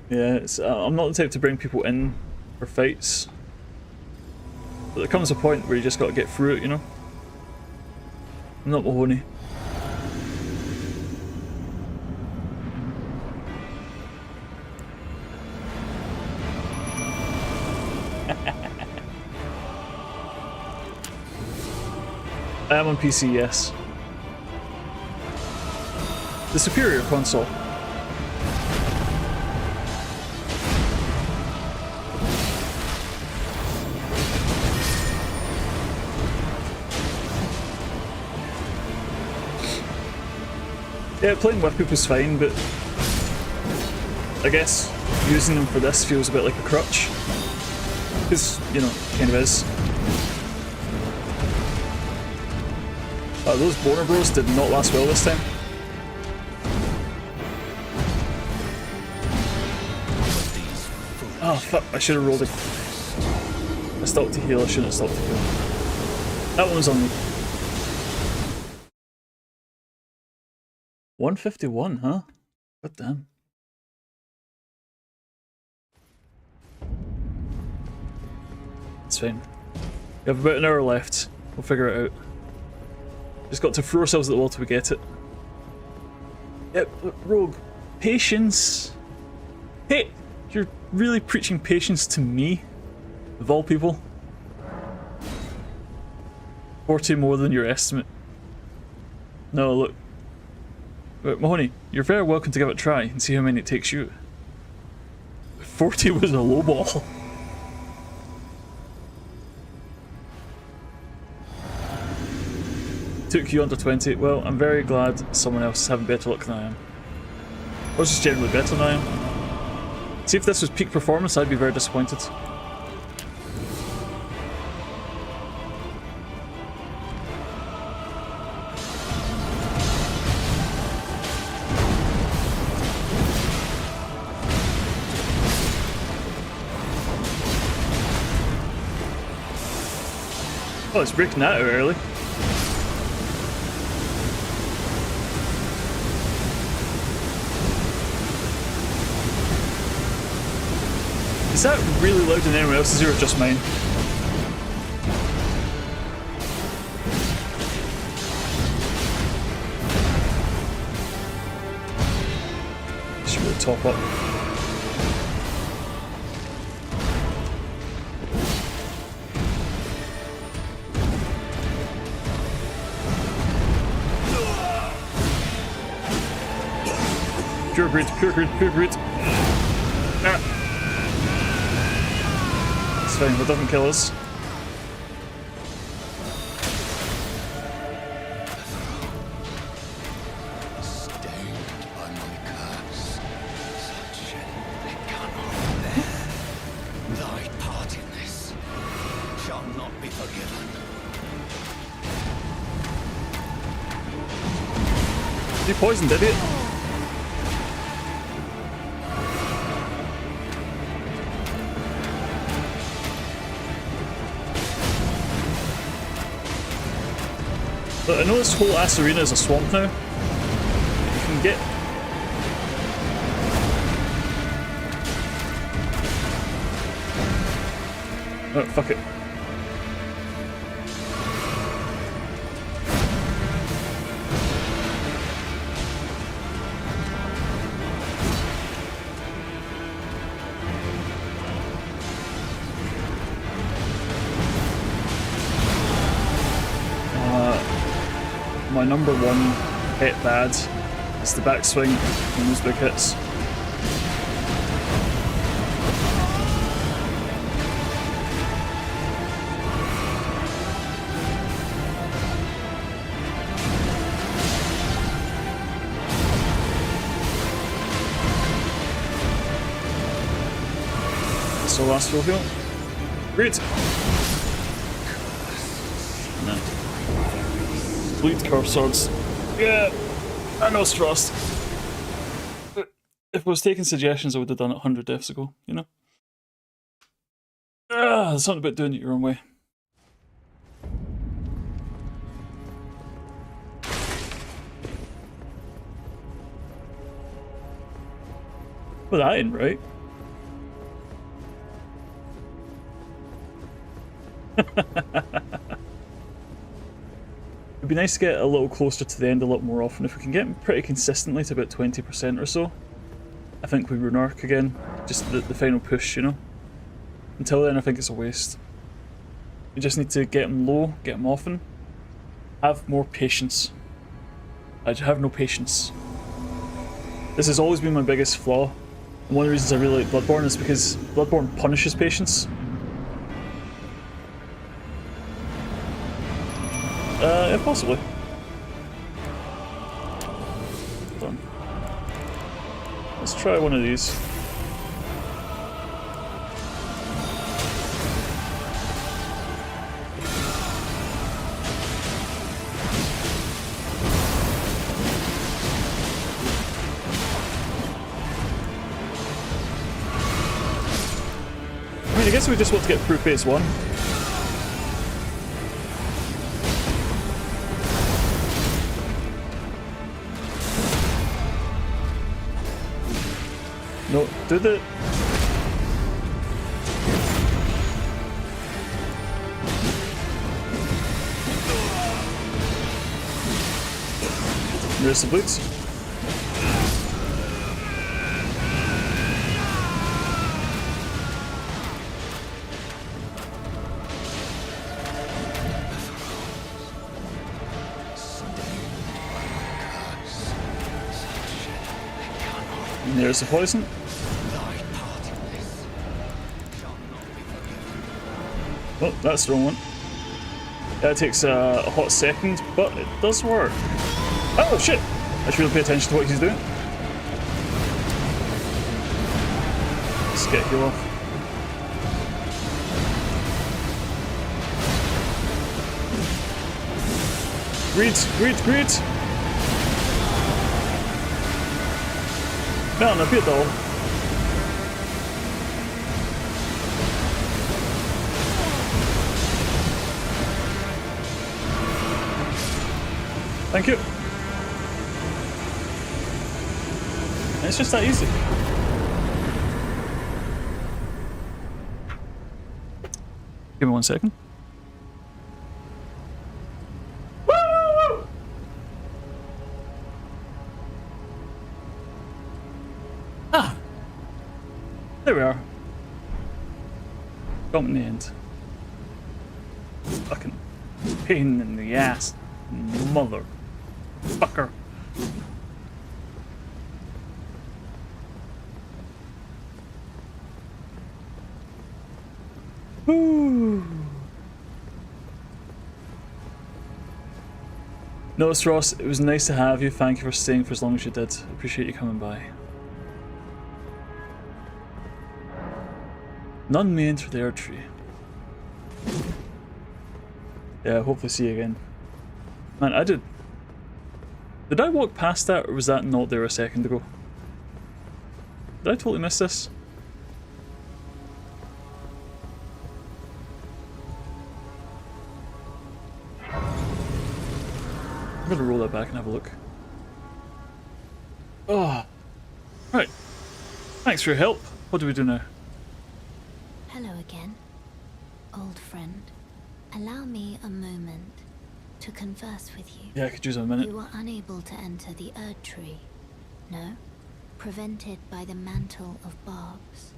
Yeah, it's, I'm not the type to bring people in for fights. But there comes a point where you just gotta get through it, you know? I'm not Mahoney. I am on PC, yes. The superior console. Yeah, playing with people's fine, but I guess using them for this feels a bit like a crutch. Because, you know, kind of is. Those Boner Bros did not last well this time. Oh fuck, I should have rolled it. I stopped to heal, I shouldn't have stopped to heal. That one was on me. 151, huh? God damn. It's fine. We have about an hour left. We'll figure it out. Just got to throw ourselves at the wall till we get it. Yep, Rogue. Patience. Hey, you're really preaching patience to me? Of all people? 40 more than your estimate. No, look. Wait, Mahoney, you're very welcome to give it a try and see how many it takes you. 40 was a low ball. Took you under 20. Well, I'm very glad someone else is having better luck than I am. Or just generally better than I am. See, if this was peak performance, I'd be very disappointed. Oh, it's breaking that out early. Is that really loud in anyone else's ear or just mine? Should really top up. Pure greed, pure greed, pure greed. Ah. It's fine, it doesn't kill us. Stained by my curse, such they cannot bear. Thy part in this shall not be forgiven. You poisoned, idiot. But I know this whole ass arena is a swamp now. You can get... Oh, fuck it. My number one hit bad is the backswing on those big hits. So last full heal. Great! No. Bleed curve swords. Yeah, I know it's frost. If I was taking suggestions, I would have done it 100 deaths ago, you know? There's something about doing it your own way. Well, that ain't right. It'd be nice to get a little closer to the end a lot more often. If we can get pretty consistently to about 20% or so, I think we rune arc again. Just the final push, you know? Until then, I think it's a waste. We just need to get them low, get them often. Have more patience. I have no patience. This has always been my biggest flaw. And one of the reasons I really like Bloodborne is because Bloodborne punishes patience. Yeah, possibly. Done. Let's try one of these. I mean, I guess we just want to get through phase 1. No, do the... There's the bleeds. And there's the poison. Oh, that's the wrong one. That takes a hot second, but it does work. Oh shit! I should really pay attention to what he's doing. Let's get heal off. Greed! Men, uppåt då. Thank you. It's just that easy. Give me 1 second. There we are. Got in the end. Fucking pain in the ass. Motherfucker. Woo. Notice, Ross, it was nice to have you. Thank you for staying for as long as you did. Appreciate you coming by. None may enter the Erd Tree. Yeah, hopefully see you again. Man, I did. Did I walk past that, or was that not there a second ago? Did I totally miss this? I'm gonna roll that back and have a look. Oh, right. Thanks for your help. What do we do now? Hello again, old friend. Allow me a moment to converse with you. Yeah, I could use a minute. You were unable to enter the Erd Tree. No? Prevented by the mantle of barbs.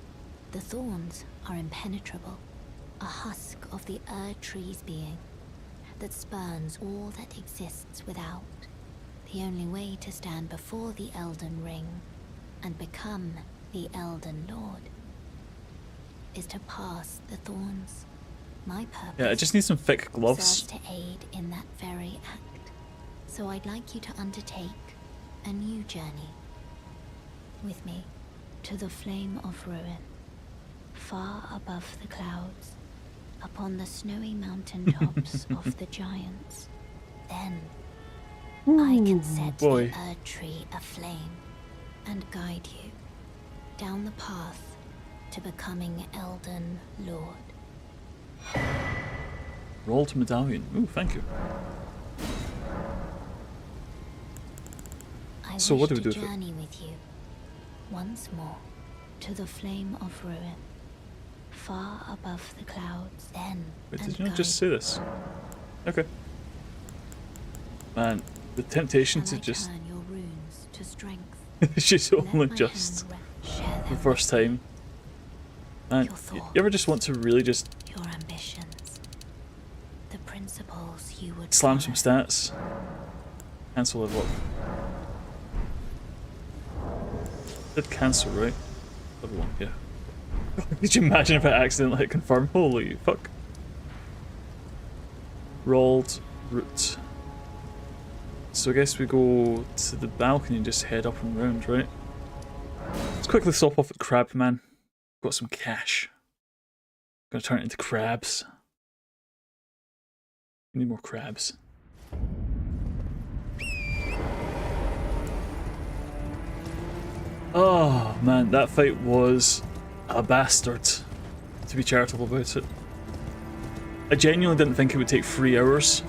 The thorns are impenetrable. A husk of the Erd Tree's being that spurns all that exists without. The only way to stand before the Elden Ring and become the Elden Lord is to pass the thorns. My purpose, Yeah, I just need some thick gloves. serves to aid in that very act. So I'd like you to undertake a new journey with me to the Flame of Ruin, far above the clouds, upon the snowy mountain tops of the giants. Then I can set boy. the Erd Tree aflame and guide you down the path to becoming Elden Lord. Roll to medallion. Ooh, thank you. So what do we do with it? Journey with you once more to the Flame of Ruin, far above the clouds. Then Wait, and did you not guide just say this? Okay. Man, the temptation shall to I just... turn your runes to strength. She's Let only my just... hand share The them first time. Man, Your you thoughts. ever just want to really just your ambitions, the principles you would slam some follow. stats? Cancel level up. Did cancel, right? Level 1, yeah. Could you imagine if I accidentally hit confirm? Holy fuck. Rolled route. So I guess we go to the balcony and just head up and round, right? Let's quickly stop off at Crab Man. Got some cash. Gonna turn it into crabs. We need more crabs. Oh man, that fight was a bastard, to be charitable about it. I genuinely didn't think it would take 3 hours.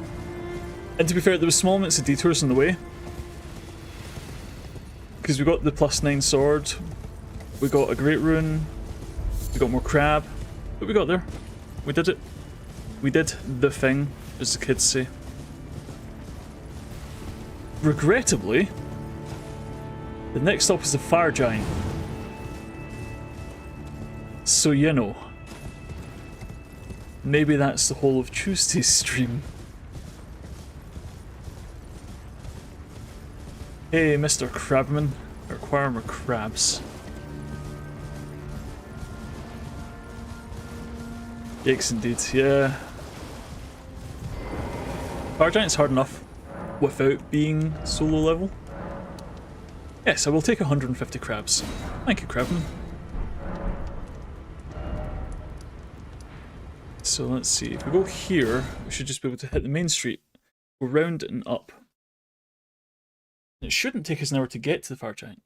And to be fair, there were small amounts of detours in the way. Because we got the +9 sword, we got a great rune, we got more crab, but we got there. We did it. We did the thing, as the kids say. Regrettably, the next stop is the fire giant. So you know, maybe that's the whole of Tuesday's stream. Hey, Mr. Crabman, I require more crabs. Yikes indeed, yeah. Fire Giant's hard enough without being solo level. Yes, I will take 150 crabs. Thank you, Crabman. So let's see, if we go here, we should just be able to hit the main street, go round and up. It shouldn't take us an hour to get to the Fire Giant.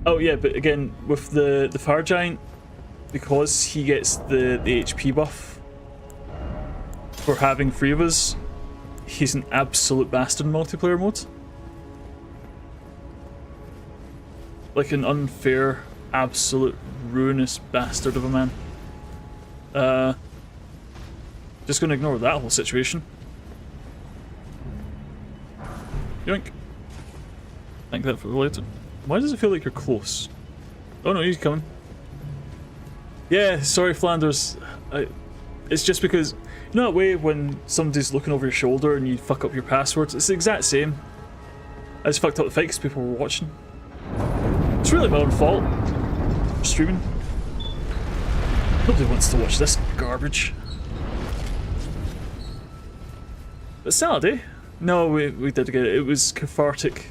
Oh yeah, but again, with the Fire Giant, because he gets the HP buff for having 3 of us, he's an absolute bastard in multiplayer mode. Like an unfair, absolute ruinous bastard of a man. Just gonna ignore that whole situation. Yoink. Thank that for later. Why does it feel like you're close? Oh no, he's coming. Yeah, sorry Flanders. It's just because, you know that way when somebody's looking over your shoulder and you fuck up your passwords? It's the exact same. I just fucked up the fight because people were watching. It's really my own fault. For streaming. Nobody wants to watch this garbage. But salad, eh? No, we did get it. It was cathartic.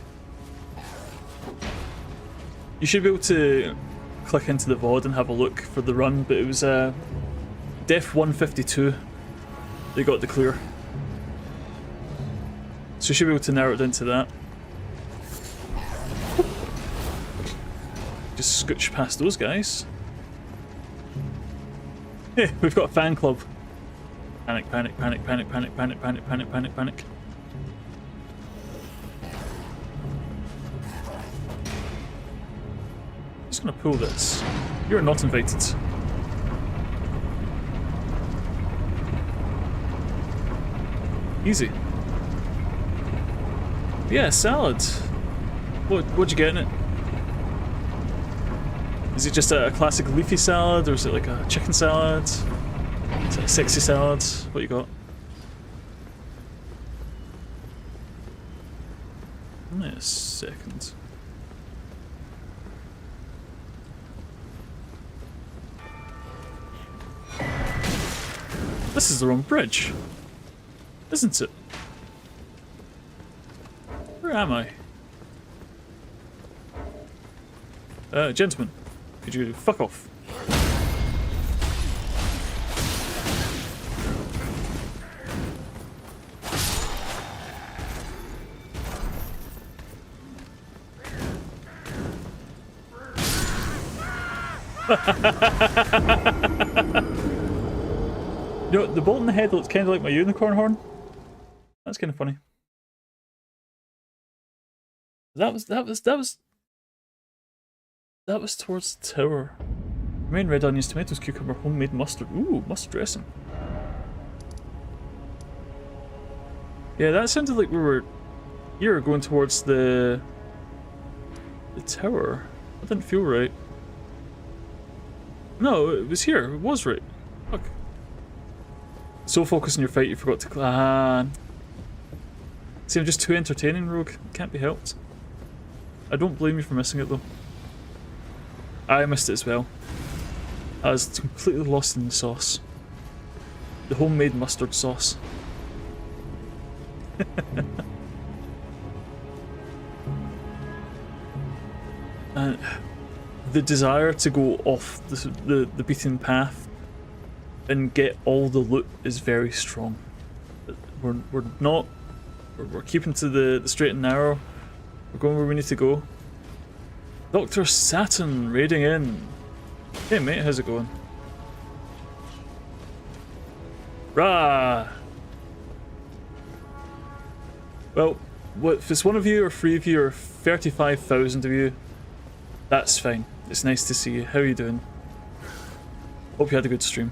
You should be able to click into the VOD and have a look for the run, but it was Def 152 they got the clear. So you should be able to narrow it down to that. Just scooch past those guys. Hey, we've got a fan club. Panic, panic, panic, panic, panic, panic, panic, panic, panic, panic. Just gonna pull this. You're not invited. Easy. Yeah, salad. What'd you get in it? Is it just a classic leafy salad, or is it like a chicken salad? Is it a sexy salad? What you got? Only a second. This is the wrong bridge, isn't it? Where am I? Gentlemen. Could you fuck off? You know, the bolt in the head looks kind of like my unicorn horn. That's kind of funny. That was towards the tower. Remain red onions, tomatoes, cucumber, homemade mustard. Ooh, mustard dressing. Yeah, that sounded like we were here going towards the tower. That didn't feel right. No, it was here. It was right. Fuck. So focused on your fight, you forgot to clan. See, I'm just too entertaining, Rogue. Can't be helped. I don't blame you for missing it though. I missed it as well. I was completely lost in the sauce. The homemade mustard sauce. And the desire to go off the beaten path and get all the loot is very strong. We're keeping to the straight and narrow. We're going where we need to go. Dr. Saturn raiding in. Hey mate, how's it going? Rah! Well, if it's one of you or 3 of you or 35,000 of you, that's fine. It's nice to see you. How are you doing? Hope you had a good stream.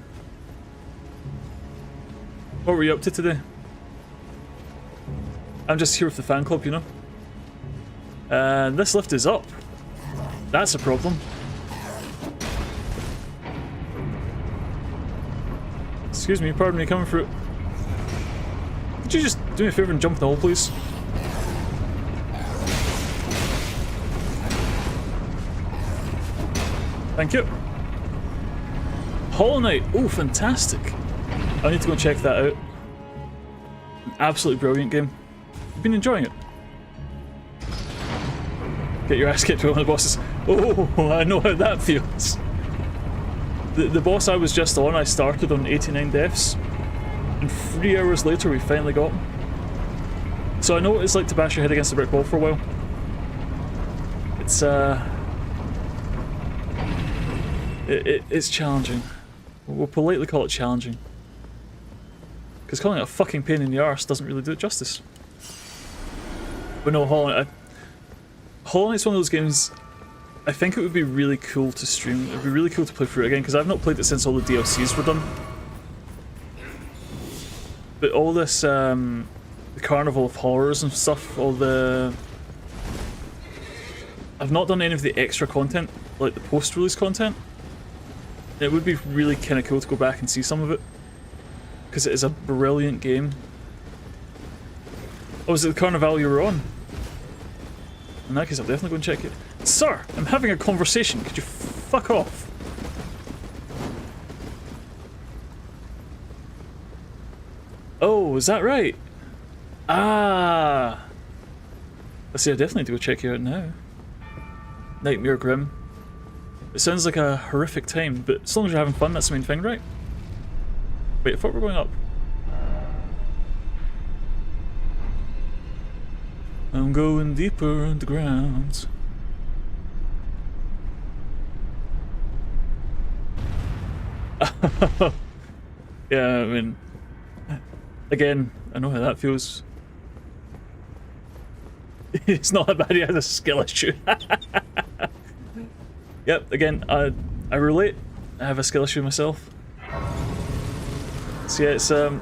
What were you up to today? I'm just here with the fan club, you know. And this lift is up. That's a problem. Excuse me, pardon me, coming through. Could you just do me a favour and jump in the hole, please? Thank you. Hollow Knight. Oh, fantastic. I need to go and check that out. Absolutely brilliant game. You've been enjoying it. Get your ass kicked by one of the bosses. Oh, I know how that feels. The boss I was just on, I started on 89 deaths, and 3 hours later we finally got him. So I know what it's like to bash your head against a brick wall for a while. It's challenging. We'll politely call it challenging. Because calling it a fucking pain in the arse doesn't really do it justice. But no, Hollow Knight's one of those games, I think it would be really cool to stream. It would be really cool to play through it again, because I've not played it since all the DLCs were done. But all this, the Carnival of Horrors and stuff, I've not done any of the extra content, like the post-release content. It would be really kind of cool to go back and see some of it, because it is a brilliant game. Oh, was it the Carnival you were on? In that case, I'll definitely go and check it. Sir, I'm having a conversation. Could you fuck off? Oh, is that right? Ah. Let's see, I definitely need to go check you out now. Nightmare Grim. It sounds like a horrific time, but as long as you're having fun, that's the main thing, right? Wait, I thought we were going up. I'm going deeper underground. Yeah, I mean, again, I know how that feels. It's not that bad, he has a skill issue. Yep, again, I relate. I have a skill issue myself. So yeah, it's oh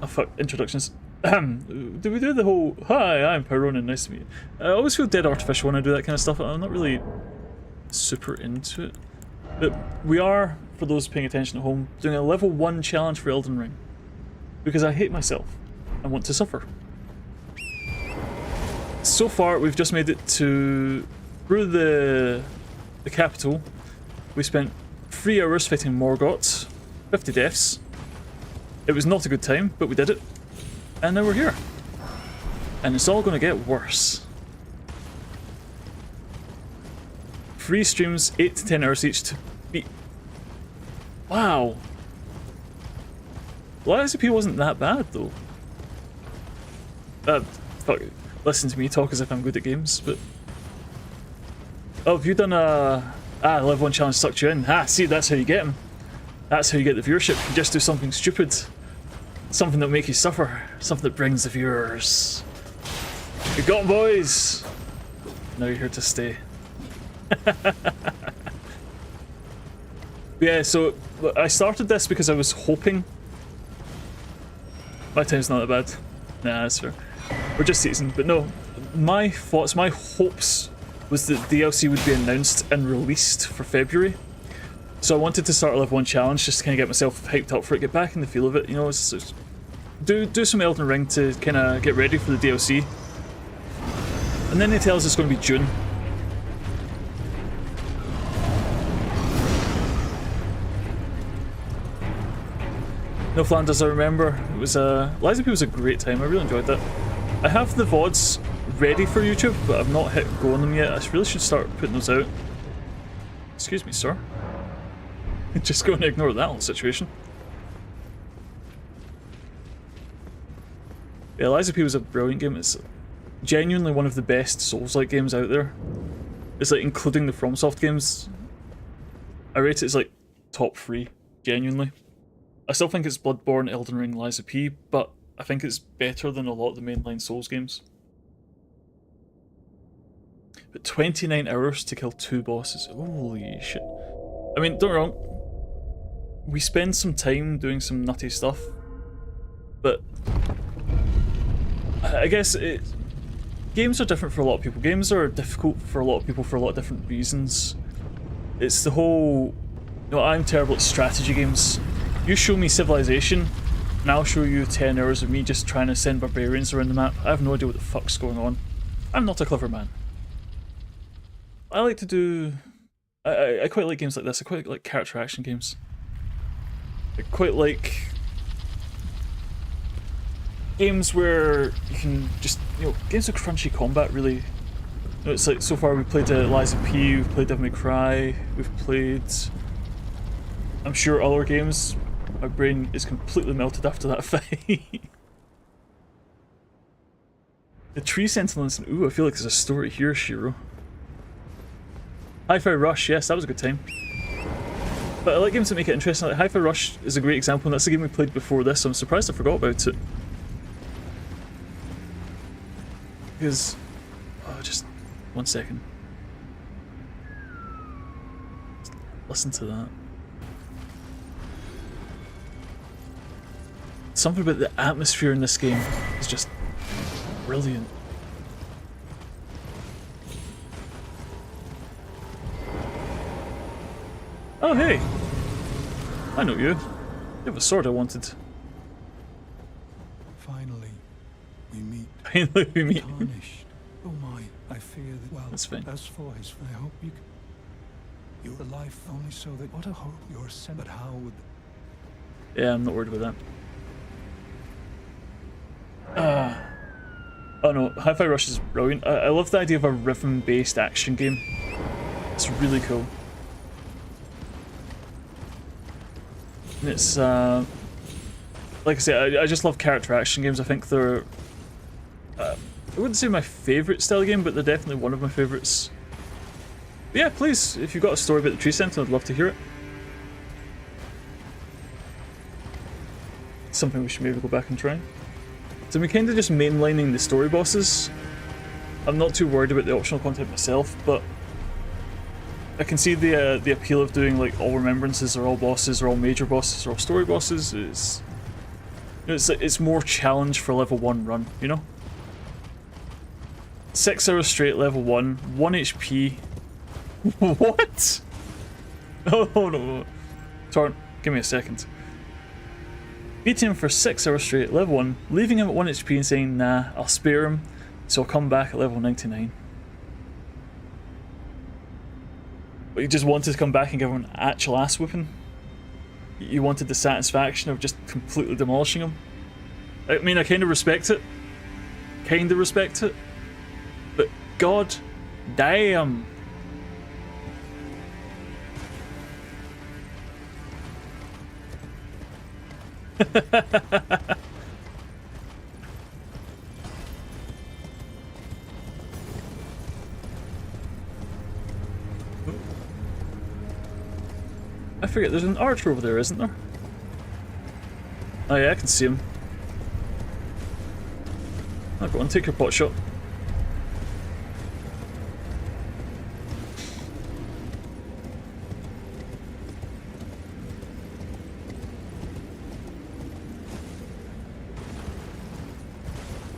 fuck, introductions. Do we do the whole, hi, I'm Pyronin, nice to meet you. I always feel dead artificial when I do that kind of stuff. I'm not really super into it. But we are, for those paying attention at home, doing a level 1 challenge for Elden Ring. Because I hate myself. I want to suffer. So far, we've just made it through the capital. We spent 3 hours fighting Morgoth, 50 deaths. It was not a good time, but we did it. And now we're here. And it's all gonna get worse. 3 streams, 8 to 10 hours each to beat. Wow. Well, ICP wasn't that bad though. Fuck. Listen to me talk as if I'm good at games, but... Oh, have you done a... level 1 challenge sucked you in. See, that's how you get them. That's how you get the viewership. You just do something stupid. Something that make you suffer. Something that brings the viewers. You got 'em, boys! Now you're here to stay. Yeah, so I started this because I was hoping... My time's not that bad. Nah, that's fair. We're just teasing, but no. My thoughts, my hopes was that DLC would be announced and released for February. So I wanted to start a level 1 challenge just to kind of get myself hyped up for it, get back in the feel of it, you know, do some Elden Ring to kind of get ready for the DLC. And then they tell us it's going to be June. No Flanders, I remember. It was Lies of P was a great time, I really enjoyed that. I have the VODs ready for YouTube, but I've not hit go on them yet. I really should start putting those out. Excuse me, sir. Just go and ignore that whole situation. Yeah, Lies of P was a brilliant game. It's genuinely one of the best Souls-like games out there. It's like, including the FromSoft games, I rate it as like top 3, genuinely. I still think it's Bloodborne, Elden Ring, Lies of P, but I think it's better than a lot of the mainline Souls games. But 29 hours to kill 2 bosses. Holy shit. I mean, don't get me wrong. We spend some time doing some nutty stuff, but I guess games are different for a lot of people. Games are difficult for a lot of people for a lot of different reasons. It's the whole, you know, I'm terrible at strategy games. You show me Civilization, and I'll show you 10 hours of me just trying to send barbarians around the map. I have no idea what the fuck's going on. I'm not a clever man. I like to do... I quite like games like this. I quite like character action games. I quite like games where you can just, games with crunchy combat really. It's like, so far we've played Lies of P, we've played Devil May Cry, we've played, I'm sure, other games. My brain is completely melted after that fight. The Tree Sentinels, ooh, I feel like there's a story here, Shiro. Hi-Fi Rush, yes, that was a good time. But I like games that make it interesting. Like Hi-Fi Rush is a great example, and that's a game we played before this, so I'm surprised I forgot about it. Because, just 1 second. Listen to that. Something about the atmosphere in this game is just brilliant. Oh hey! I know you. You have a sword I wanted. Finally, we meet. Finally we meet. Tarnished. Oh my, I fear that, well, that's fine. As for his, I hope you can. You're alive only so that, what a hope you're sent, but how would... Yeah, I'm not worried about that. Oh no, Hi-Fi Rush is brilliant. I love the idea of a rhythm-based action game. It's really cool. And it's, like I say, I just love character action games. I think they're, I wouldn't say my favourite style game, but they're definitely one of my favourites. But yeah, please, if you've got a story about the Tree Sentinel, I'd love to hear it. It's something we should maybe go back and try. So we're kind of just mainlining the story bosses. I'm not too worried about the optional content myself, but I can see the appeal of doing like all remembrances or all bosses or all major bosses or all story bosses. Is it's more challenge for level 1 run, you know? 6 hours straight level 1, 1 HP. What? Oh no. Torrent, give me a second. Beating him for 6 hours straight, level 1, leaving him at 1 HP and saying, nah, I'll spare him, so I'll come back at level 99. But you just wanted to come back and give him an actual ass whooping? You wanted the satisfaction of just completely demolishing him? I mean, I kind of respect it. Kind of respect it. But god damn. I forget, there's an archer over there, isn't there? Oh yeah, I can see him. Oh, go on, take your pot shot.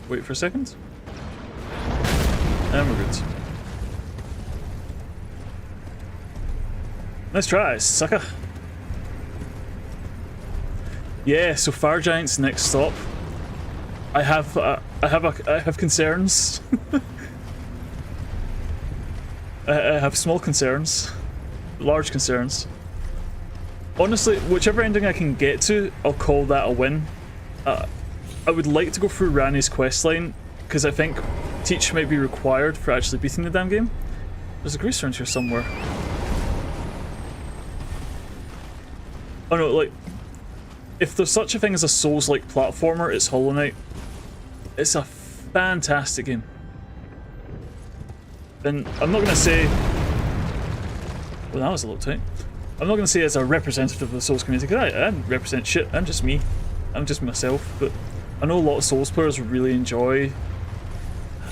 Wait for a second. And we're good. Nice try, sucker. Yeah, so Fire Giant's next stop. I have concerns. I have small concerns, large concerns. Honestly, whichever ending I can get to, I'll call that a win. I would like to go through Ranni's questline, because I think Teach might be required for actually beating the damn game. There's a grease around here somewhere. Oh no, like, if there's such a thing as a Souls-like platformer, it's Hollow Knight. It's a fantastic game. And I'm not going to say... Well, that was a little tight. I'm not going to say as a representative of the Souls community, because I don't represent shit, I'm just me. I'm just myself, but I know a lot of Souls players really enjoy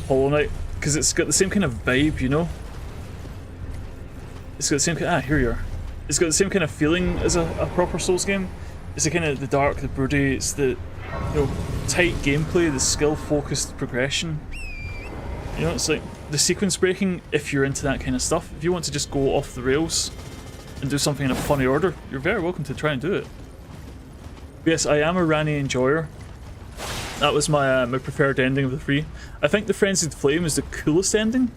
Hollow Knight, because it's got the same kind of vibe, you know? It's got the same kind... here you are. It's got the same kind of feeling as a proper Souls game. It's the kind of the dark, the broody, it's the tight gameplay, the skill-focused progression. You know, it's like the sequence breaking, if you're into that kind of stuff. If you want to just go off the rails and do something in a funny order, you're very welcome to try and do it. But yes, I am a Ranni enjoyer. That was my my preferred ending of the 3. I think the Frenzied Flame is the coolest ending.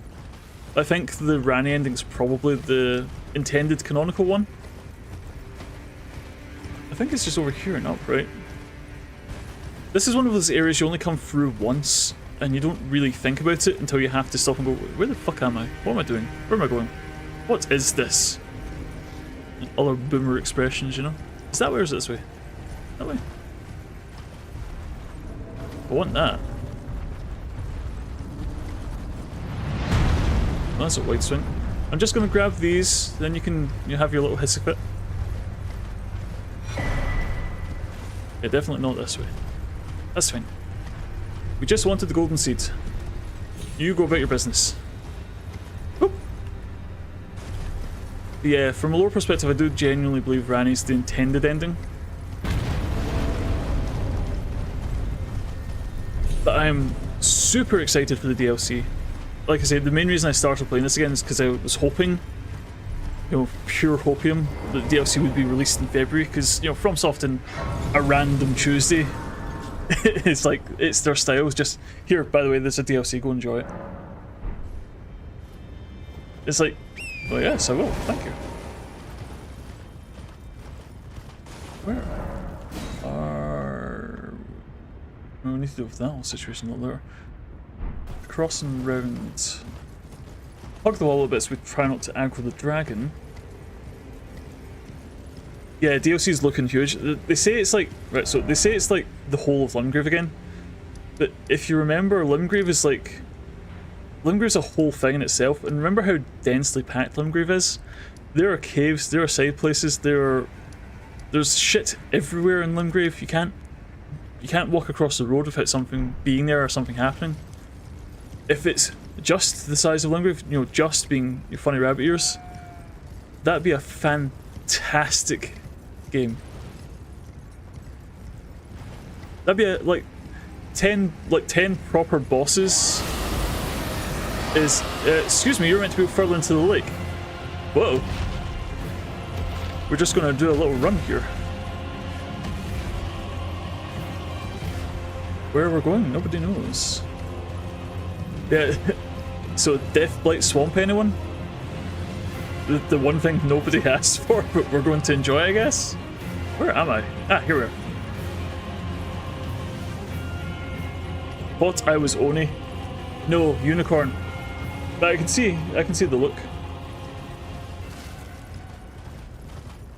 I think the Ranni ending is probably the intended canonical one. I think it's just over here and up, right? This is one of those areas you only come through once, and you don't really think about it until you have to stop and go, where the fuck am I? What am I doing? Where am I going? What is this? And other boomer expressions, you know? Is that way or is it this way? That way? I want that. Oh, that's a wide swing. I'm just going to grab these, then you have your little hissy fit. Yeah, definitely not this way. That's fine. We just wanted the golden seed. You go about your business. Whoop. Yeah, from a lore perspective, I do genuinely believe Ranni's the intended ending. But I'm super excited for the DLC. Like I said, the main reason I started playing this again is because I was hoping, you know, pure hopium, that the DLC would be released in February, because, you know, FromSoft in a random Tuesday, it's like, it's their style. It's just, here, by the way, there's a DLC, go enjoy it. It's like, well, yes, I will, thank you. Where are... No, we need to deal with that whole situation a little later. Crossing round. Hug the wall a little bit so we try not to aggro the dragon. Yeah, DLC's looking huge. They say it's like... Right, so they say it's like the whole of Limgrave again. But if you remember, Limgrave is like... Limgrave's a whole thing in itself. And remember how densely packed Limgrave is? There are caves, there are side places, there's shit everywhere in Limgrave. You can't walk across the road without something being there or something happening. If it's just the size of Limgrave, you know, just being your funny rabbit ears, that'd be a fantastic game. That'd be like 10 proper bosses. Is excuse me, you're meant to be further into the lake. Whoa. We're just gonna do a little run here. Where we're going, nobody knows. Yeah, so Deathblight Swamp, anyone? The one thing nobody asked for, but we're going to enjoy, I guess? Where am I? Ah, here we are. Thought I was Oni. No, unicorn. But I can see the look.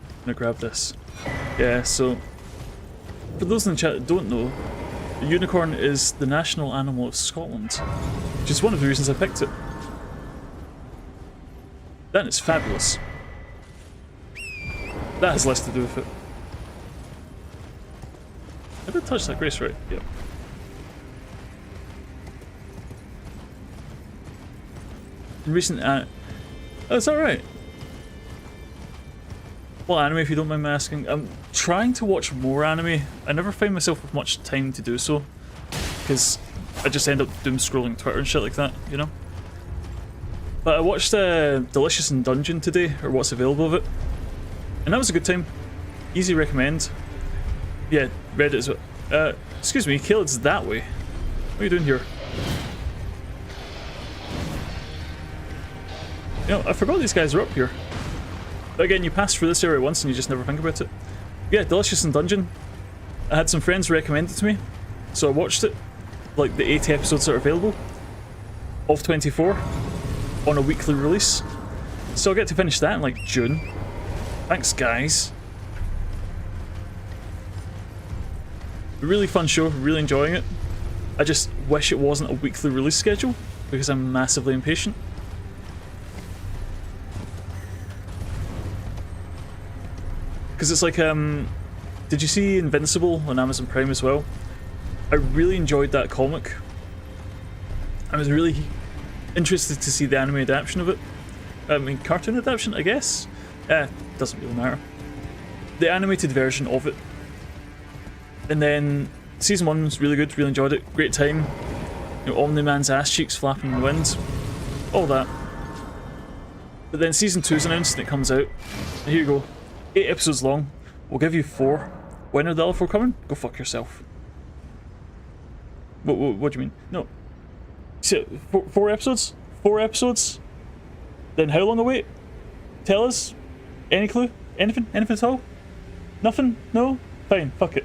I'm gonna grab this. Yeah, so for those in the chat that don't know, the unicorn is the national animal of Scotland, which is one of the reasons I picked it. That is fabulous. That has less to do with it. I did touch that grace, right? Yep. In recent oh, is that right? Well, anime, if you don't mind me asking. I'm trying to watch more anime. I never find myself with much time to do so, because I just end up doom scrolling Twitter and shit like that, you know? But I watched Delicious in Dungeon today, or what's available of it, and that was a good time. Easy recommend. Yeah, read it as well. Excuse me, Caleb's that way. What are you doing here? You know, I forgot these guys are up here. But again, you pass through this area once and you just never think about it. Yeah, Delicious in Dungeon. I had some friends recommend it to me, so I watched it. Like the 8 episodes that are available of 24 on a weekly release. So I'll get to finish that in like June. Thanks, guys. Really fun show, really enjoying it. I just wish it wasn't a weekly release schedule because I'm massively impatient. Because it's like, did you see Invincible on Amazon Prime as well? I really enjoyed that comic. I was really interested to see the anime adaptation of it. I mean, cartoon adaptation, I guess? Doesn't really matter. The animated version of it. And then, season 1 was really good, really enjoyed it, great time. You know, Omni-Man's ass cheeks flapping in the wind. All that. But then season 2's announced and it comes out. And here you go. 8 episodes long. We'll give you 4. When are the other 4 coming? Go fuck yourself. What do you mean? No. So, 4 episodes? 4 episodes? Then how long a wait? Tell us? Any clue? Anything? Anything at all? Nothing? No? Fine, fuck it.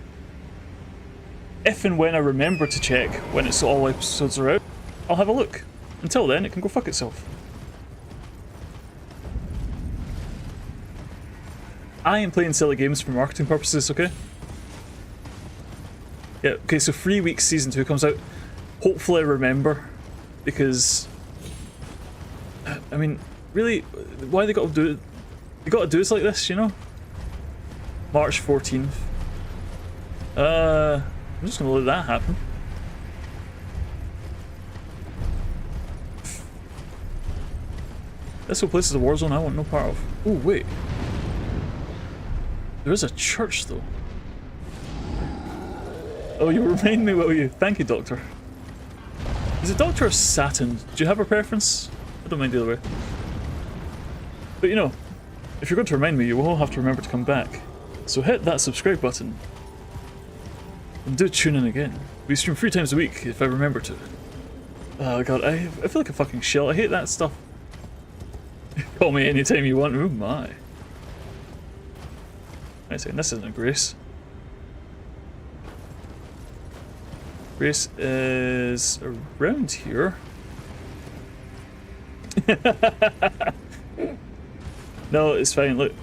if and when I remember to check when it's all episodes are out, I'll have a look. Until then, it can go fuck itself. I am playing silly games for marketing purposes, okay? Yeah, okay, so 3 weeks season 2 comes out. Hopefully I remember, because I mean, really, why they gotta do it? They gotta do it like this, you know? March 14th. I'm just gonna let that happen. This whole place is a war zone I want no part of. Oh, wait. There is a church, though. Oh, you remind me, will you? Thank you, Doctor. Is it Doctor or Saturn? Do you have a preference? I don't mind either way. But you know, if you're going to remind me, you will have to remember to come back. So hit that subscribe button. And do tune in again. We stream 3 times a week, if I remember to. Oh god, I feel like a fucking shell. I hate that stuff. Call me anytime you want. Oh my. Wait a second, this isn't a Grace. Grace is around here. No, it's fine. Look,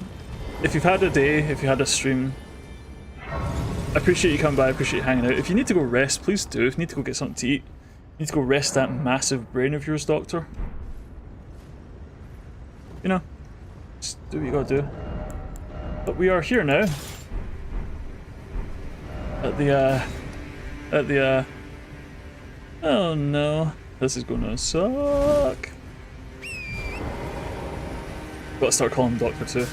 if you've had a day, if you had a stream, I appreciate you coming by, I appreciate you hanging out. If you need to go rest, please do. If you need to go get something to eat, you need to go rest that massive brain of yours, Doctor. You know, just do what you gotta do. But we are here now. At the, oh no, this is gonna suck. Gotta start calling him Doctor too.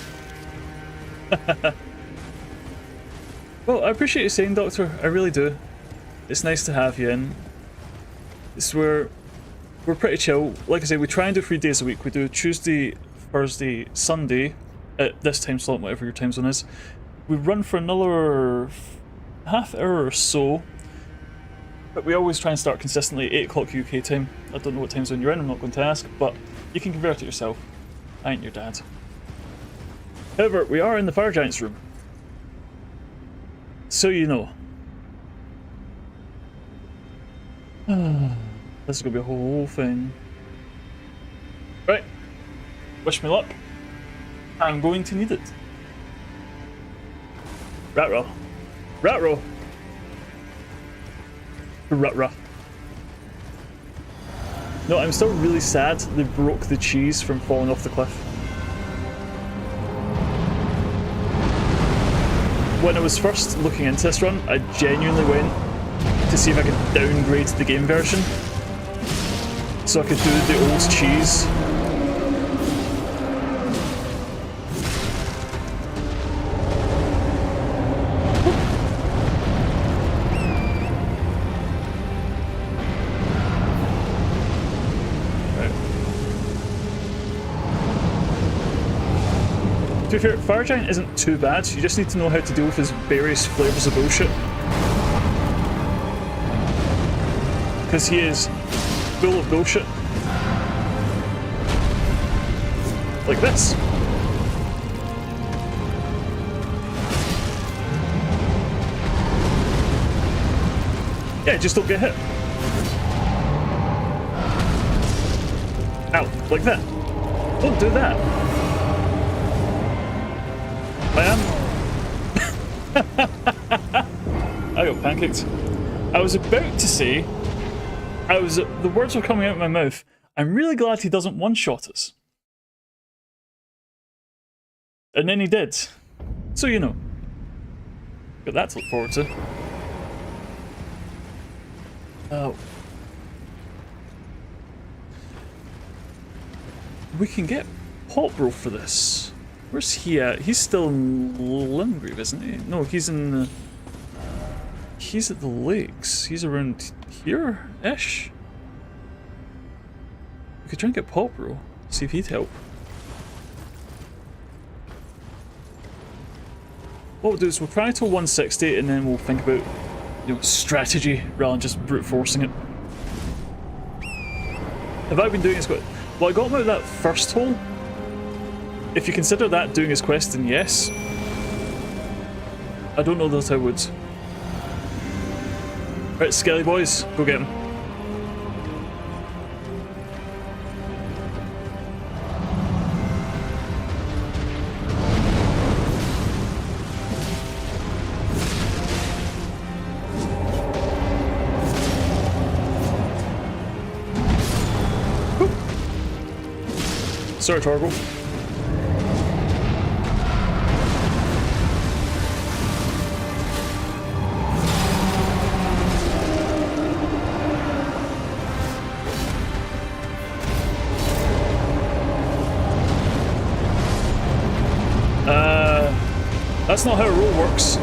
Well, I appreciate you saying Doctor, I really do. It's nice to have you in. It's where we're pretty chill. Like I say, we try and do 3 days a week. We do Tuesday, Thursday, Sunday at this time slot, whatever your time zone is. We run for another half hour or so, but we always try and start consistently at 8 o'clock UK time. I don't know what time zone you're in, I'm not going to ask, but you can convert it yourself. I ain't your dad. However, we are in the Fire Giants room. So you know. This is going to be a whole thing. Right. Wish me luck. I'm going to need it. Rat roll. Rat roll. Rat roll. No, I'm still really sad they broke the cheese from falling off the cliff. When I was first looking into this run, I genuinely went to see if I could downgrade the game version so I could do the old cheese. To be fair, Fire Giant isn't too bad, you just need to know how to deal with his various flavours of bullshit. Because he is full of bullshit. Like this. Yeah, just don't get hit. Ow, like that. Don't do that. I got pancaked. I was about to say, the words were coming out of my mouth. I'm really glad he doesn't one-shot us. And then he did. So you know. Got that to look forward to. We can get Pop Bro for this. Where's he at? He's still in Limgrave, isn't he? No, he's in he's at the lakes. He's around here-ish. We could try and get Pop Bro. See if he'd help. What we'll do is we'll try till 160 and then we'll think about, you know, strategy rather than just brute forcing it. Have I been doing this? Well, I got him out of that first hole. If you consider that doing his quest, then yes. I don't know that I would. Right, Skelly boys, go get him. Sorry, Torgo. That's not how a roll works.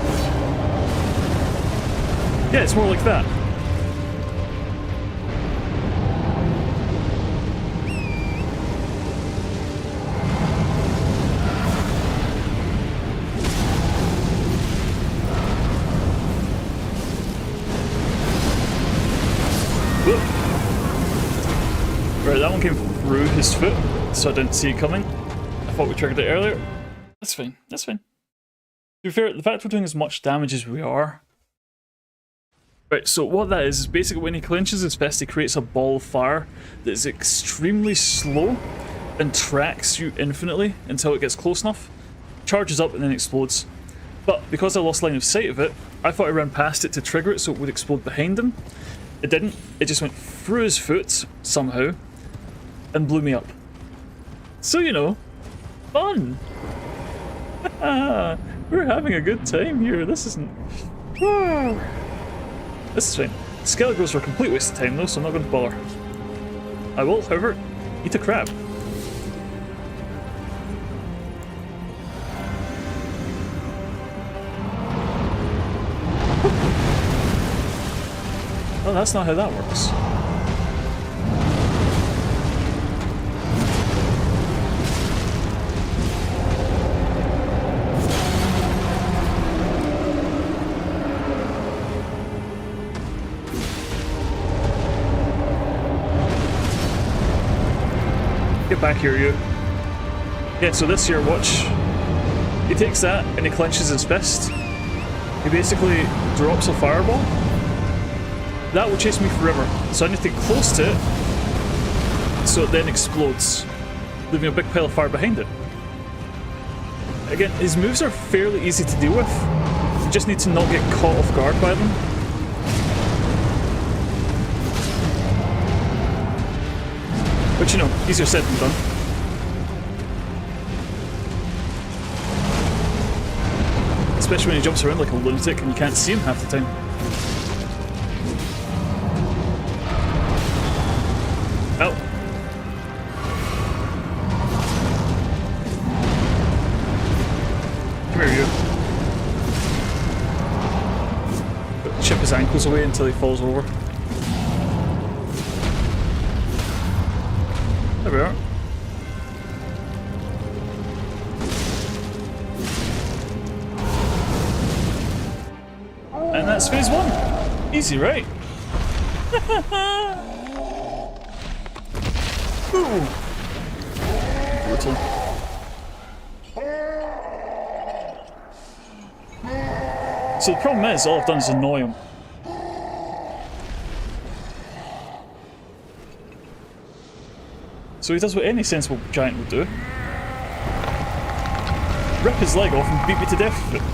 Yeah, it's more like that. Whoop. Right, that one came through his foot, so I didn't see it coming. I thought we triggered it earlier. That's fine, that's fine. To be fair, the fact we're doing as much damage as we are. Right, so what that is basically when he clenches his fist, he creates a ball of fire that is extremely slow and tracks you infinitely until it gets close enough, charges up and then explodes. But because I lost line of sight of it, I thought I ran past it to trigger it so it would explode behind him. It didn't, it just went through his foot somehow and blew me up. So, you know, fun! We're having a good time here. This isn't... This is fine. Skelly Bros are a complete waste of time though, so I'm not going to bother. I will, however, eat a crab. Oh, that's not how that works. Get back here, you. Yeah, so this here, watch. He takes that and he clenches his fist. He basically drops a fireball. That will chase me forever. So I need to get close to it so it then explodes, leaving a big pile of fire behind it. Again, his moves are fairly easy to deal with. You just need to not get caught off guard by them. But you know, easier said than done. Especially when he jumps around like a lunatic and you can't see him half the time. Out. Come here, you. Chip his ankles away until he falls over. There we are. And that's phase one. Easy, right? Ooh. Brutal. So the problem is, all I've done is annoy him. So he does what any sensible giant would do. Rip his leg off and beat me to death with it.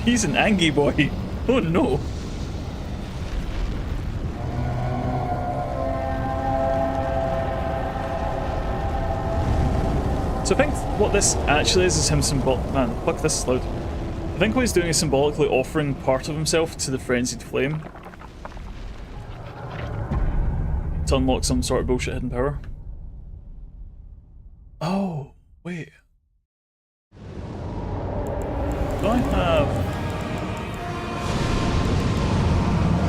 He's an angry boy. Oh no. So I think what this actually is him man, fuck this is loud. I think what he's doing is symbolically offering part of himself to the frenzied flame to unlock some sort of bullshit hidden power. Oh, wait. Do I have...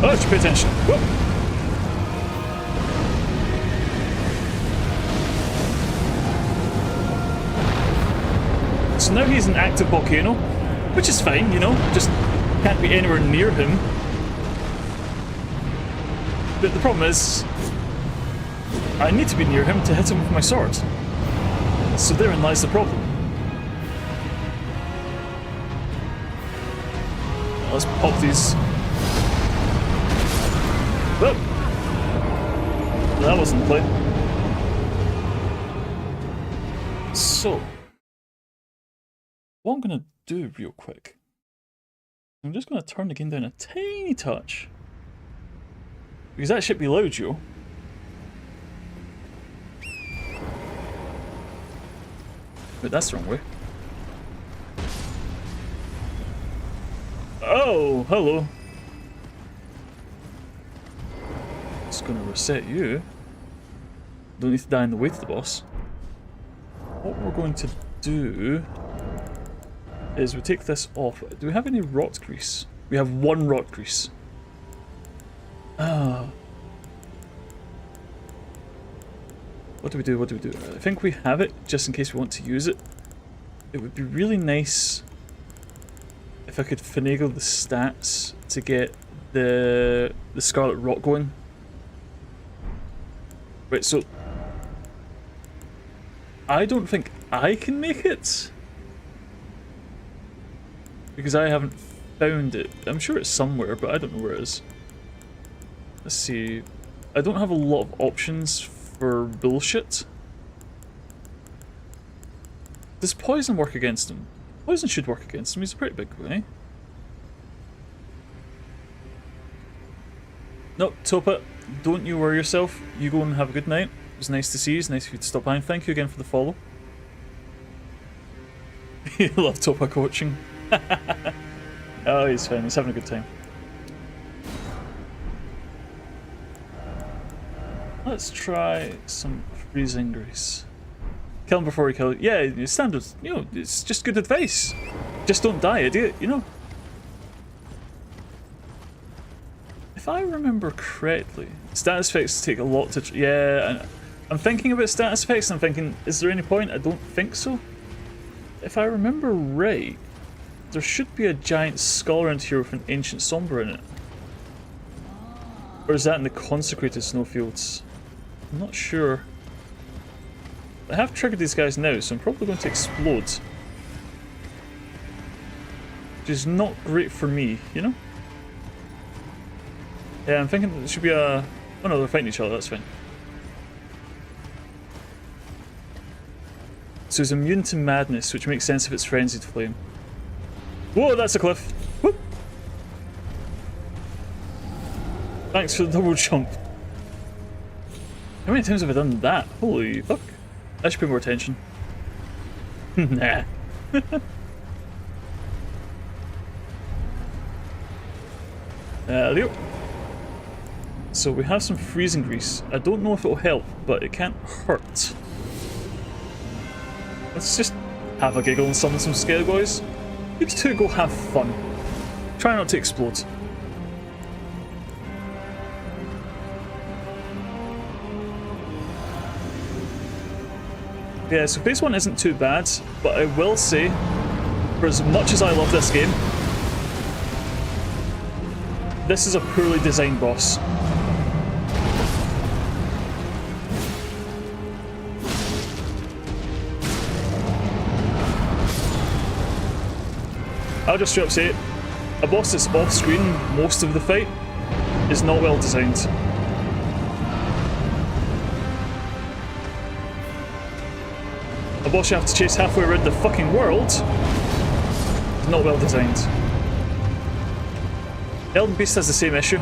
Oh, I should pay attention. Whoop. So now he's an active volcano, which is fine, you know, just can't be anywhere near him. But the problem is, I need to be near him to hit him with my sword. So therein lies the problem. Let's pop these. Whoop! That wasn't the play. So, what I'm going to do real quick, I'm just going to turn the game down a tiny touch. Because that should be loud, Joe. But that's the wrong way. Oh, hello. Just gonna reset you. Don't need to die in the way to the boss. What we're going to do is we take this off. Do we have any rot grease? We have 1 rot grease. Ah. What do we do? What do we do? I think we have it just in case we want to use it. It would be really nice if I could finagle the stats to get the Scarlet Rot going. Right, so I don't think I can make it because I haven't found it. I'm sure it's somewhere, but I don't know where it is. Let's see. I don't have a lot of options for bullshit. Does poison work against him? Poison should work against him. He's a pretty big guy. No, Topa, don't you worry yourself. You go and have a good night. It was nice to see you. It's nice of you to stop by. And thank you again for the follow. You love Topa coaching. Oh, he's fine. He's having a good time. Let's try some freezing grease. Kill him before he kills. Yeah, standard. You know, it's just good advice. Just don't die, idiot. You know. If I remember correctly, status effects take a lot to. Yeah, I'm thinking about status effects. And I'm thinking, is there any point? I don't think so. If I remember right, there should be a giant skull around here with an ancient sombra in it. Or is that in the consecrated snowfields? I'm not sure. I have triggered these guys now, so I'm probably going to explode. Which is not great for me, you know? Yeah, I'm thinking there should be a... Oh no, they're fighting each other, that's fine. So he's immune to madness, which makes sense if it's frenzied flame. Whoa, that's a cliff! Whoop! Thanks for the double jump. How many times have I done that? Holy fuck. I should pay more attention. Nah. There we go. So we have some freezing grease. I don't know if it'll help, but it can't hurt. Let's just have a giggle and summon some scale boys. You two go have fun. Try not to explode. Yeah, so phase 1 isn't too bad, but I will say, for as much as I love this game, this is a poorly designed boss. I'll just straight up say it, a boss that's off screen most of the fight is not well designed. A boss you have to chase halfway around the fucking world is not well designed. Elden Beast has the same issue.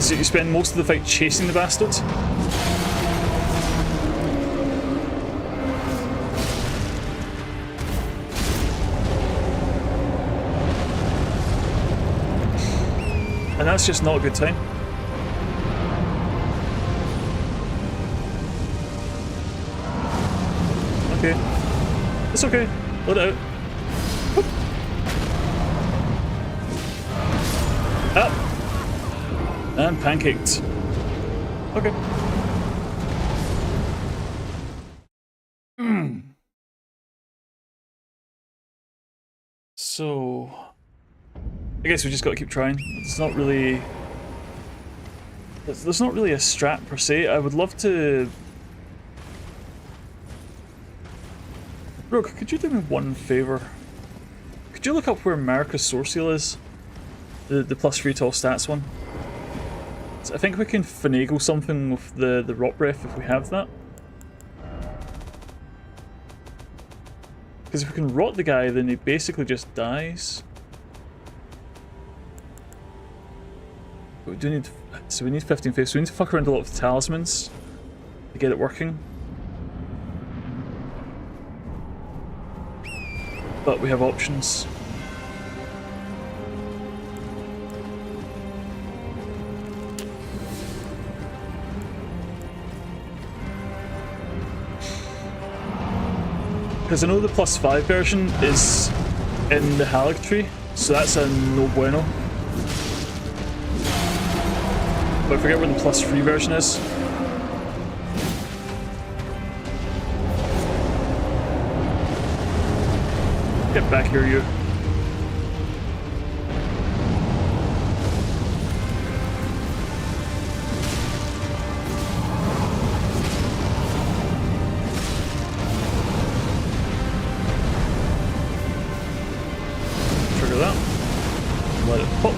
So you spend most of the fight chasing the bastard. And that's just not a good time. Okay. It's okay. Let it out. Whoop. Up. And pancaked. Okay. So... I guess we just gotta keep trying. It's not really... There's not really a strat per se. I would love to... Rook, could you do me one favour? Could you look up where Marcus Sorcial is? The +3 to all stats one? So I think we can finagle something with the Rot Breath if we have that. Because if we can rot the guy, then he basically just dies. But we do need... So we need 15 faith, so we need to fuck around a lot of talismans to get it working. But we have options. Because I know the +5 version is in the Halig tree, so that's a no bueno. But I forget where the +3 version is. Get back here, you. Trigger that. Let it pop.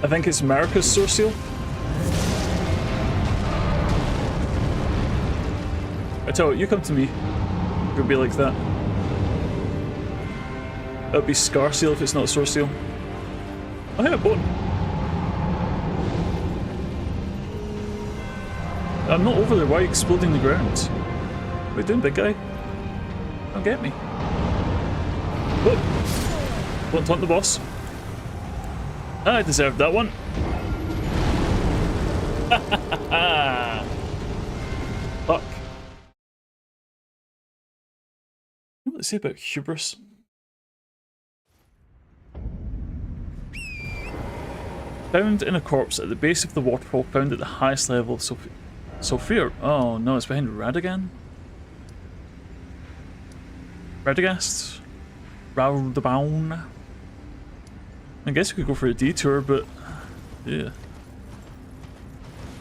I think it's Marcus Sorcial. I tell you, you come to me. It would be like that. It would be Scarseal if it's not Sorceal. I hit a bone. I'm not over there. Why are you exploding the ground? What are you doing, big guy? Don't get me. Whoa! Don't taunt the boss. I deserved that one. Fuck. What does it say about hubris? Found in a corpse at the base of the waterfall, found at the highest level of Sophia. Oh no, it's behind Radagan? Radagast? Raudabown? I guess we could go for a detour, but yeah.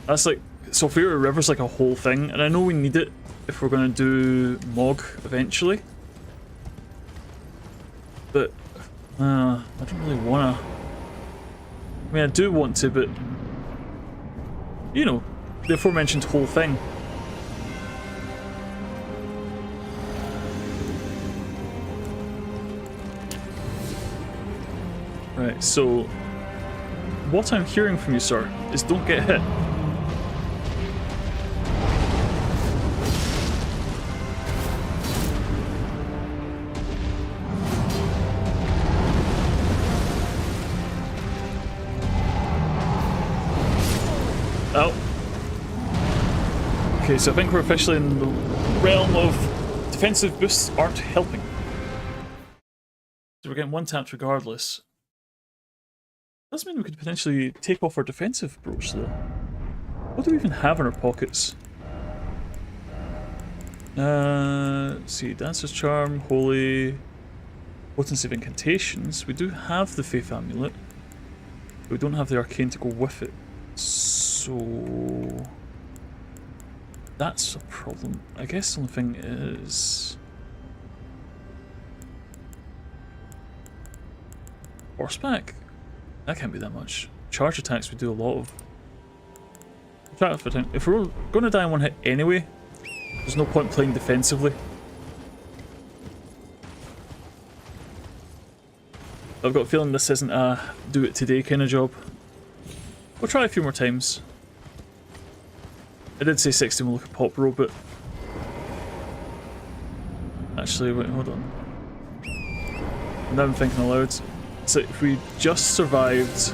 That's like, Sophia River's like a whole thing, and I know we need it if we're going to do Mog eventually. But, I don't really want to. I mean, I do want to, but, you know, the aforementioned whole thing. Right, so what I'm hearing from you, sir, is don't get hit. Oh. Okay, so I think we're officially in the realm of defensive boosts aren't helping. So we're getting one tapped regardless. Does mean we could potentially take off our defensive brooch though. What do we even have in our pockets? Let's see, Dancer's Charm, Holy, Potency of Incantations. We do have the Faith Amulet, but we don't have the Arcane to go with it. So that's a problem. I guess the only thing is horseback. That can't be that much. Charge attacks we do a lot of. If we're going to die in one hit anyway, there's no point playing defensively. I've got a feeling this isn't a do it today kind of job. We'll try a few more times. I did say 60 will look at Pop Row, but actually, wait, hold on. Now I'm thinking aloud. So if we just survived,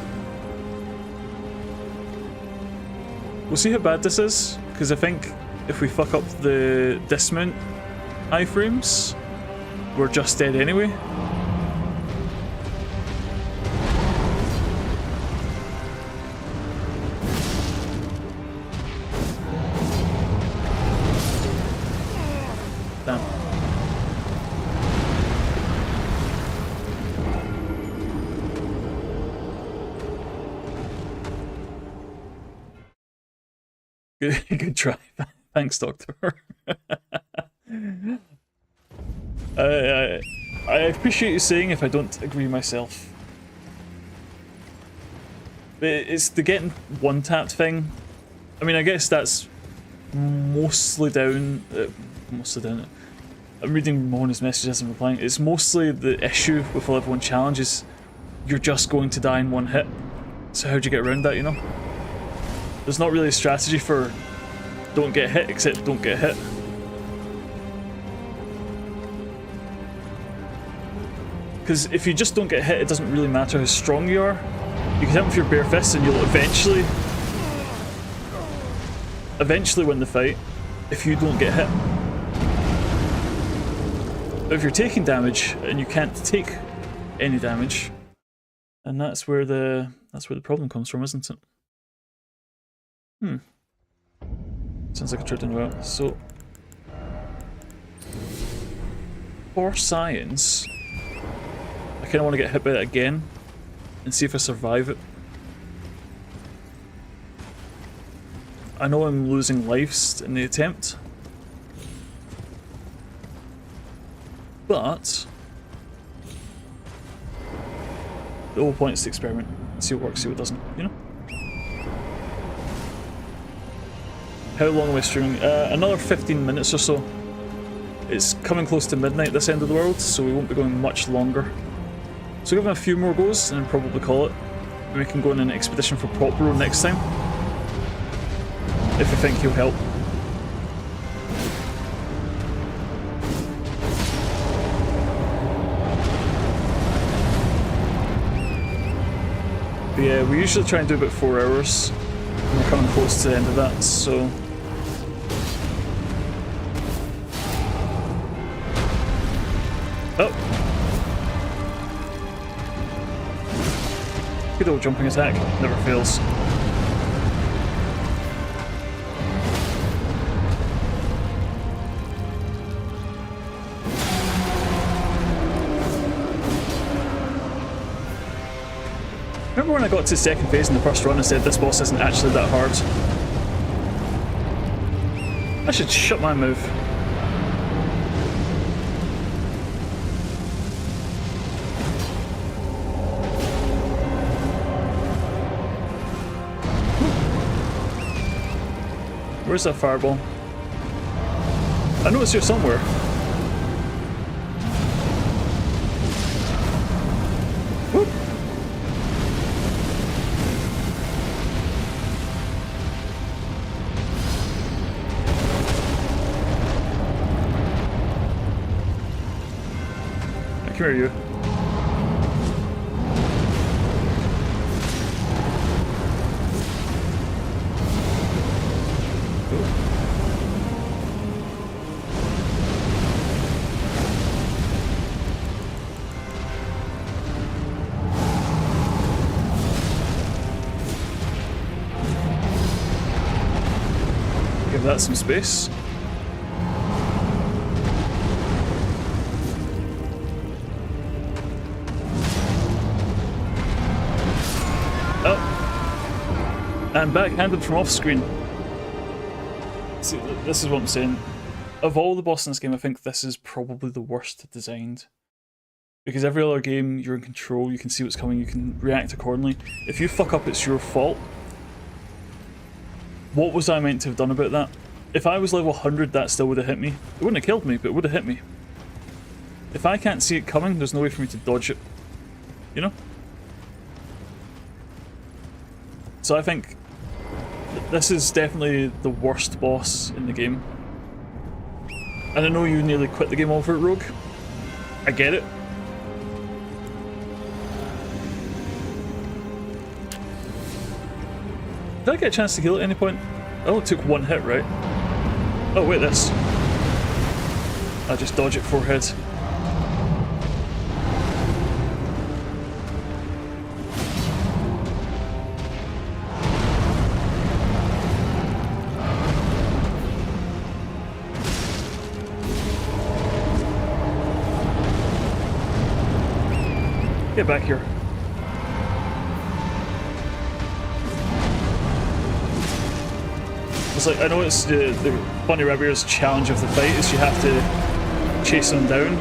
we'll see how bad this is, because I think if we fuck up the dismount iframes, we're just dead anyway. Damn. Good try. Thanks, Doctor. I appreciate you saying if I don't agree myself. But it's the getting one-tapped thing. I mean, I guess that's mostly down... I'm reading Mona's messages and replying. It's mostly the issue with level 1 challenges. You're just going to die in one hit. So how'd you get around that, you know? There's not really a strategy for don't get hit, except don't get hit. Because if you just don't get hit, it doesn't really matter how strong you are. You can hit with your bare fists and you'll eventually win the fight if you don't get hit. But if you're taking damage and you can't take any damage, and that's where the problem comes from, isn't it? Sounds like a trip down the route. So for science, I kinda wanna get hit by that again and see if I survive it. I know I'm losing lives in the attempt, but the whole point is to experiment, see what works, see what doesn't, you know? How long am I streaming? Another 15 minutes or so. It's coming close to midnight this end of the world, so we won't be going much longer. So give him a few more goes and probably call it. And we can go on an expedition for Prop Road next time. If you think he'll help. But yeah, we usually try and do about 4 hours. And we're coming close to the end of that, so... Oh! Good old jumping attack, never fails. Remember when I got to the second phase in the first run and said this boss isn't actually that hard? I should shut my mouth. Where's that fireball? I know it's here somewhere. Whoop. Come here, you. Give that some space. Oh. And backhanded from off screen. See, this is what I'm saying. Of all the bosses in this game, I think this is probably the worst designed. Because every other game, you're in control, you can see what's coming, you can react accordingly. If you fuck up, it's your fault. What was I meant to have done about that? If I was level 100, that still would have hit me. It wouldn't have killed me, but it would have hit me. If I can't see it coming, there's no way for me to dodge it. You know? So I think this is definitely the worst boss in the game. And I know you nearly quit the game over it, Rogue. I get it. Did I get a chance to heal at any point? Oh, it took one hit, right? Oh, wait, this. I just dodge it forehead. Get back here. It's like, I know it's the Bunny Rabbit's challenge of the fight is you have to chase them down,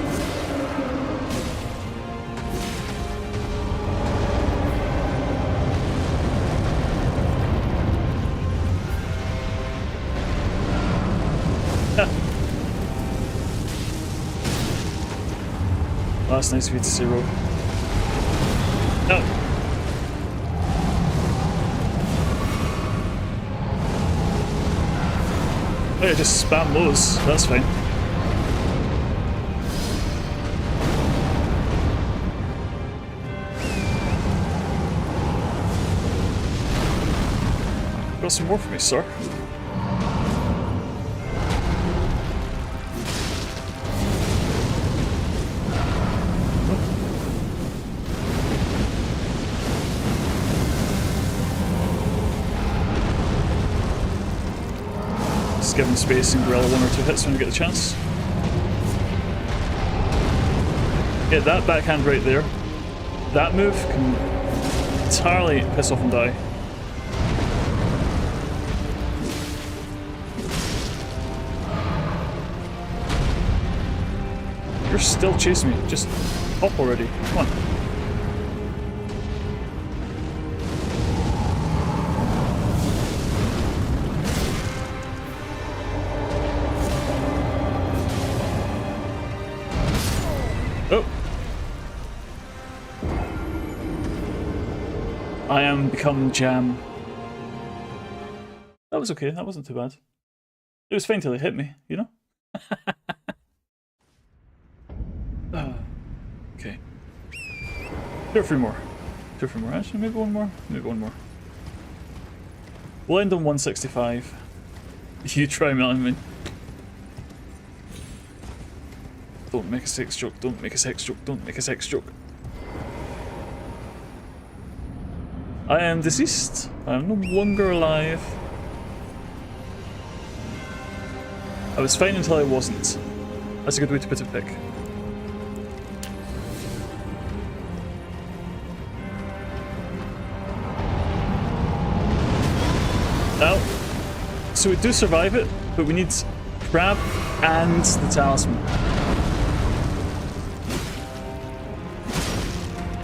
that's nice of you to say, Rob. No. Oh yeah, just spam those. That's fine. Got some more for me, sir. Just give him space and gorilla 1 or 2 hits when we get the chance. Get that backhand right there. That move can entirely piss off and die. You're still chasing me. Just hop already. Come on. Oh. I am become jam. That was okay. That wasn't too bad. It was fine till it hit me, you know? Okay. 2 or 3 more. 2 or 3 more. Actually, maybe 1 more. Maybe 1 more. We'll end on 165. You try, Melon. Don't make a sex joke. Don't make a sex joke. Don't make a sex joke. I am deceased. I am no longer alive. I was fine until I wasn't. That's a good way to put it, Pick. Now, so we do survive it, but we need Crab and the Talisman.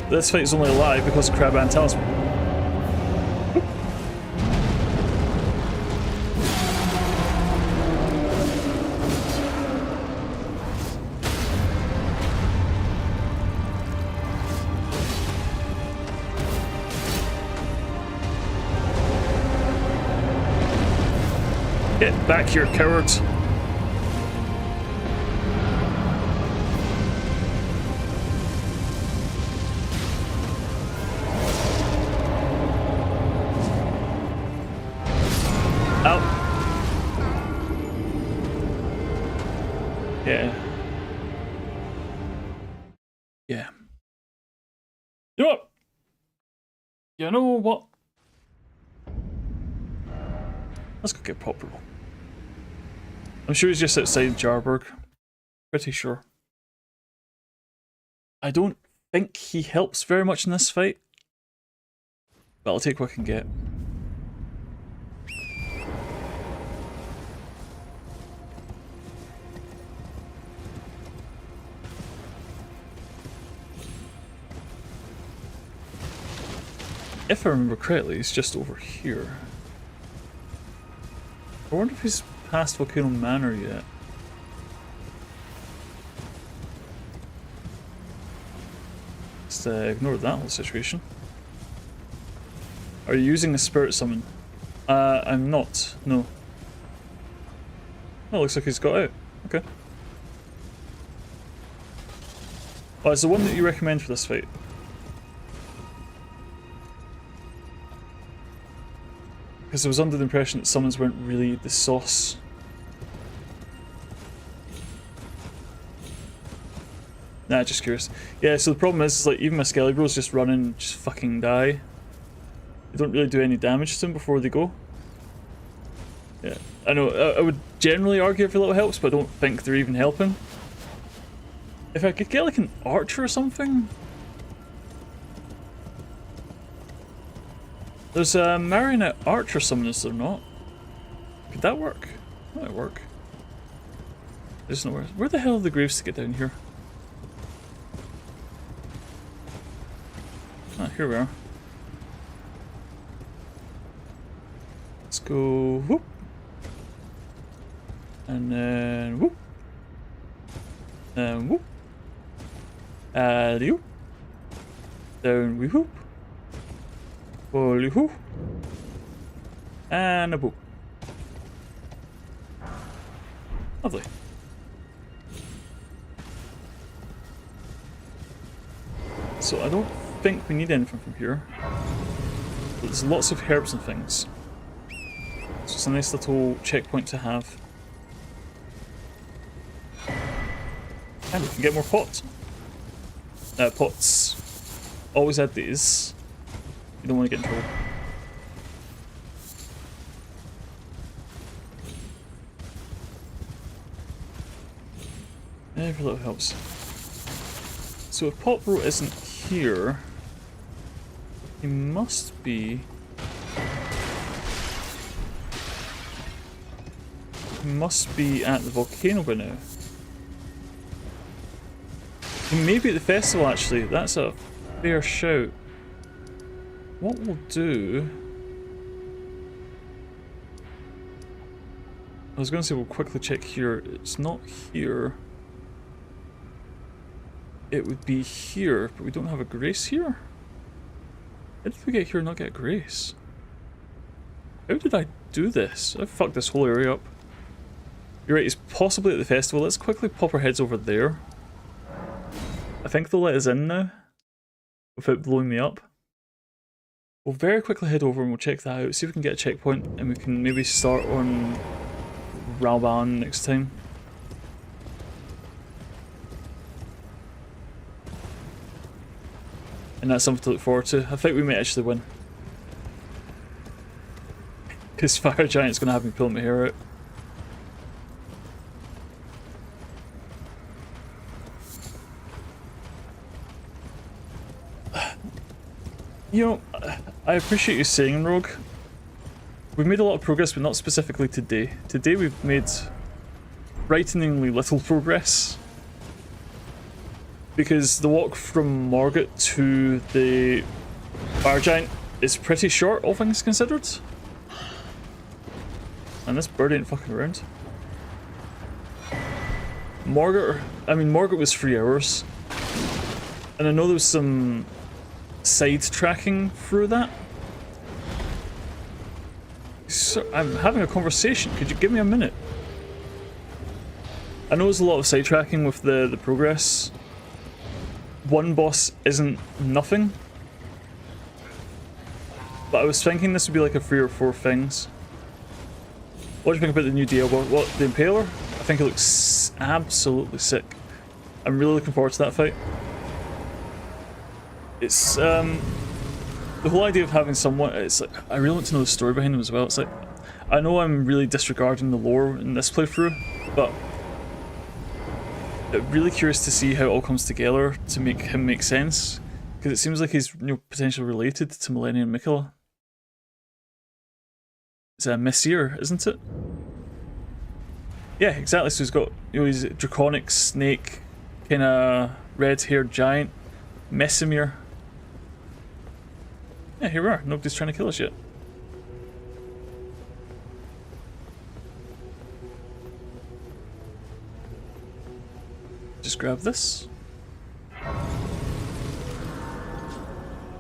This fight is only alive because of Crab and Talisman. Get back here, cowards. Out. Yeah. Yeah. You know what? You know what? Let's go get Pop Roll. I'm sure he's just outside Jarburg. Pretty sure. I don't think he helps very much in this fight. But I'll take what I can get. If I remember correctly, he's just over here. I wonder if he's past Volcano Manor yet. Just ignore that whole situation. Are you using a spirit summon? I'm not. No. Oh, looks like he's got out. Okay. Oh, it's the one that you recommend for this fight. Because I was under the impression that summons weren't really the sauce. Nah, just curious. Yeah, so the problem is like even my Skelly Bros just run in and just fucking die. They don't really do any damage to them before they go. Yeah, I know, I would generally argue if a little helps, but I don't think they're even helping. If I could get like an archer or something? There's a marionette archer summon, is there not? Could that work? That might work. There's nowhere. Where the hell are the graves to get down here? Ah, here we are. Let's go whoop. And then whoop. And whoop. You. Down we hoop. Holy hoo. And a boop. Lovely. So I don't think we need anything from here. But there's lots of herbs and things. So it's a nice little checkpoint to have. And we can get more pots. Pots. Always add these. You don't want to get in trouble. Every little helps. So if Pot Bro isn't here, he must be... He must be at the volcano by now. He may be at the festival actually, that's a fair shout. What we'll do... I was going to say we'll quickly check here, it's not here. It would be here, but we don't have a grace here? How did we get here and not get a grace? How did I do this? I fucked this whole area up. You're right, he's possibly at the festival. Let's quickly pop our heads over there. I think they'll let us in now, without blowing me up. We'll very quickly head over and we'll check that out, see if we can get a checkpoint, and we can maybe start on Ralban next time. And that's something to look forward to. I think we might actually win. Because Fire Giant's going to have me pulling my hair out. You know, I appreciate you saying, Rogue. We've made a lot of progress, but not specifically today. Today we've made frighteningly little progress. Because the walk from Morgott to the Fire Giant is pretty short, all things considered. And this bird ain't fucking around. Morgott was 3 hours. And I know there was some side tracking through that. So, I'm having a conversation, could you give me a minute? I know there's a lot of side tracking with the progress. One boss isn't nothing. But I was thinking this would be like a 3 or 4 things. What do you think about the new deal? What, the Impaler? I think it looks absolutely sick. I'm really looking forward to that fight. It's, the whole idea of having someone, it's like, I really want to know the story behind them as well. It's like, I know I'm really disregarding the lore in this playthrough, but I'm really curious to see how it all comes together to make him make sense. Because it seems like he's, you know, potentially related to Millennium Mikola. It's a Messier, isn't it? Yeah, exactly. So he's got, you know, he's a draconic snake, kind of red-haired giant, Messimir. Yeah, here we are. Nobody's trying to kill us yet. Just grab this.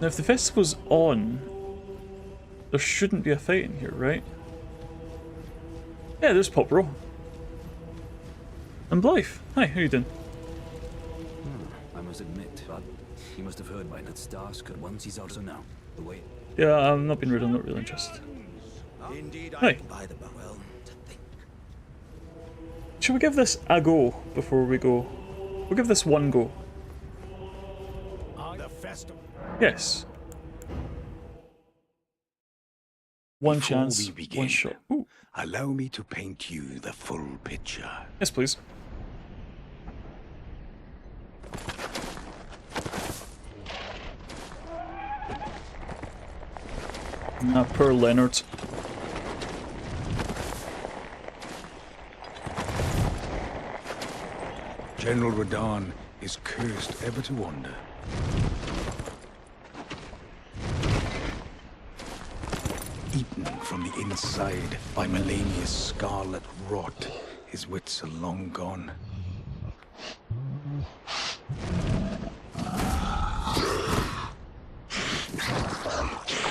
Now, if the festival's on, there shouldn't be a fight in here, right? Yeah, there's Pop Bro. And Blythe. Hi, how you doing? I must admit, but he must have heard by that Starscream once he's also now. The way. Yeah, I'm not being rude, I'm not really interested. Indeed, Hi. I can buy the bow. Well, to think. Should we give this a go before we go? We'll give this one go. The festival. Yes. One Before chance, we begin, one shot. Ooh. Allow me to paint you the full picture. Yes, please. Ah, poor Leonard. General Radahn is cursed ever to wander. Eaten from the inside by Melania's scarlet rot, his wits are long gone.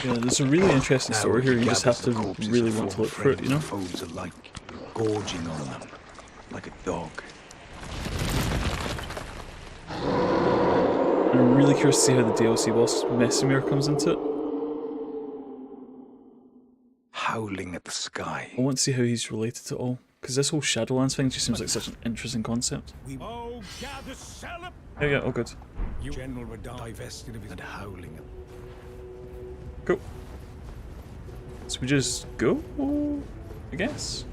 Yeah, there's a really interesting Now story we here. You just gather have to the corpses really of want to fallen look for it, you know? friends and foes alike, gorging on them like a dog. And I'm really curious to see how the DLC boss Messamir comes into it. Howling at the sky. I want to see how he's related to it all, because this whole Shadowlands thing just seems like such an interesting concept. Oh, gather celebrate! Oh yeah, all good. You general were divested of his... And howling at Cool. So we just go, I guess.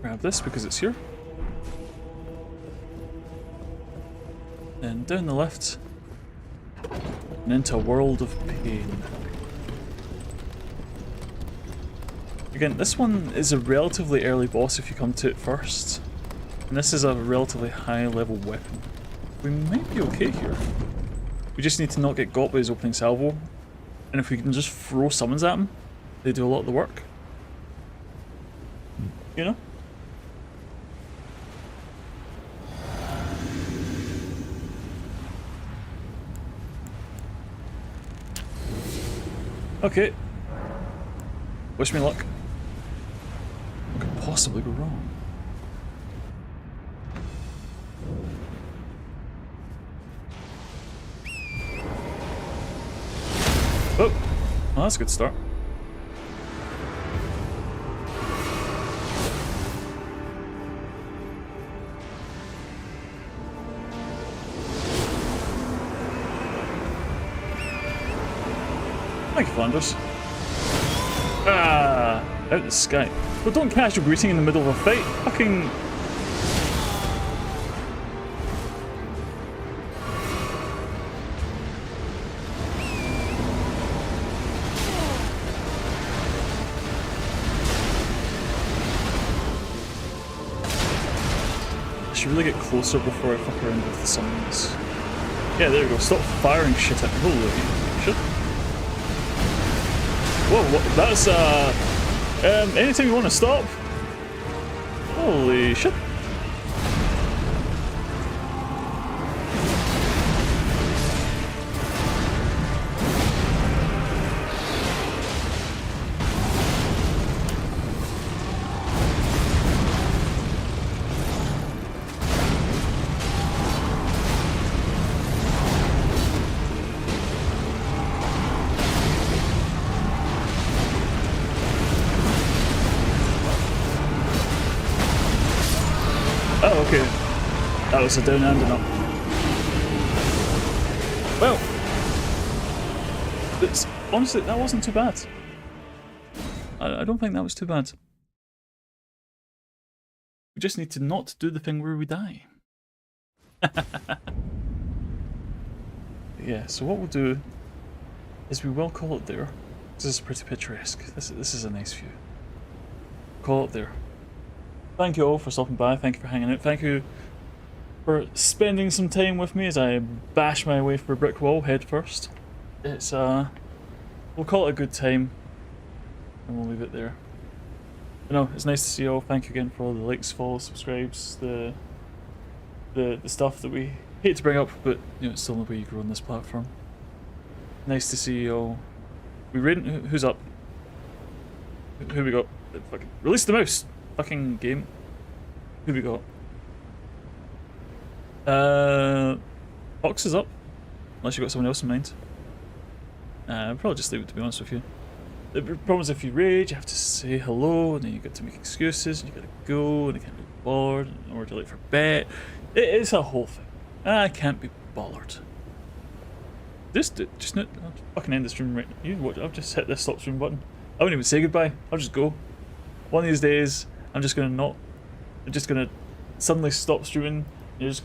Grab this because it's here. And down the left. And into a world of pain. Again, this one is a relatively early boss if you come to it first. And this is a relatively high level weapon. We might be okay here. We just need to not get got by his opening salvo. And if we can just throw summons at him, they do a lot of the work. You know? Okay. Wish me luck. What could possibly go wrong? Oh! Well, that's a good start. Thank you, Flanders. Ah! Out the sky. Well, don't catch your greeting in the middle of a fight. Fucking... I should really get closer before I fuck around with the summons. Yeah, there we go. Stop firing shit at me. Holy shit. Whoa, what, that's anything you want to stop? Holy shit. Oh, okay. That was a down and an up. Well, it's, honestly, that wasn't too bad. I don't think that was too bad. We just need to not do the thing where we die. Yeah, so what we'll do is we will call it there. This is pretty picturesque. This is a nice view. Call it there. Thank you all for stopping by, thank you for hanging out, thank you for spending some time with me as I bash my way through a brick wall head first. It's we'll call it a good time and we'll leave it there. But no, it's nice to see you all, thank you again for all the likes, follows, subscribes, the stuff that we hate to bring up, but you know, it's still the way you grow on this platform. Nice to see you all. We raiding, who's up? Who we got? Fucking release the mouse! Fucking game. Who we got? Fox is up. Unless you got someone else in mind. I'll probably just leave it, to be honest with you. The problem is if you raid, you have to say hello, and then you get to make excuses, and you gotta go, and you can't be bored, or to late for bed. It's a whole thing. I can't be bothered. Just not fucking end the stream right now. You watch, I've just hit this stop stream button. I won't even say goodbye. I'll just go. One of these days, I'm just gonna suddenly stop streaming. You're just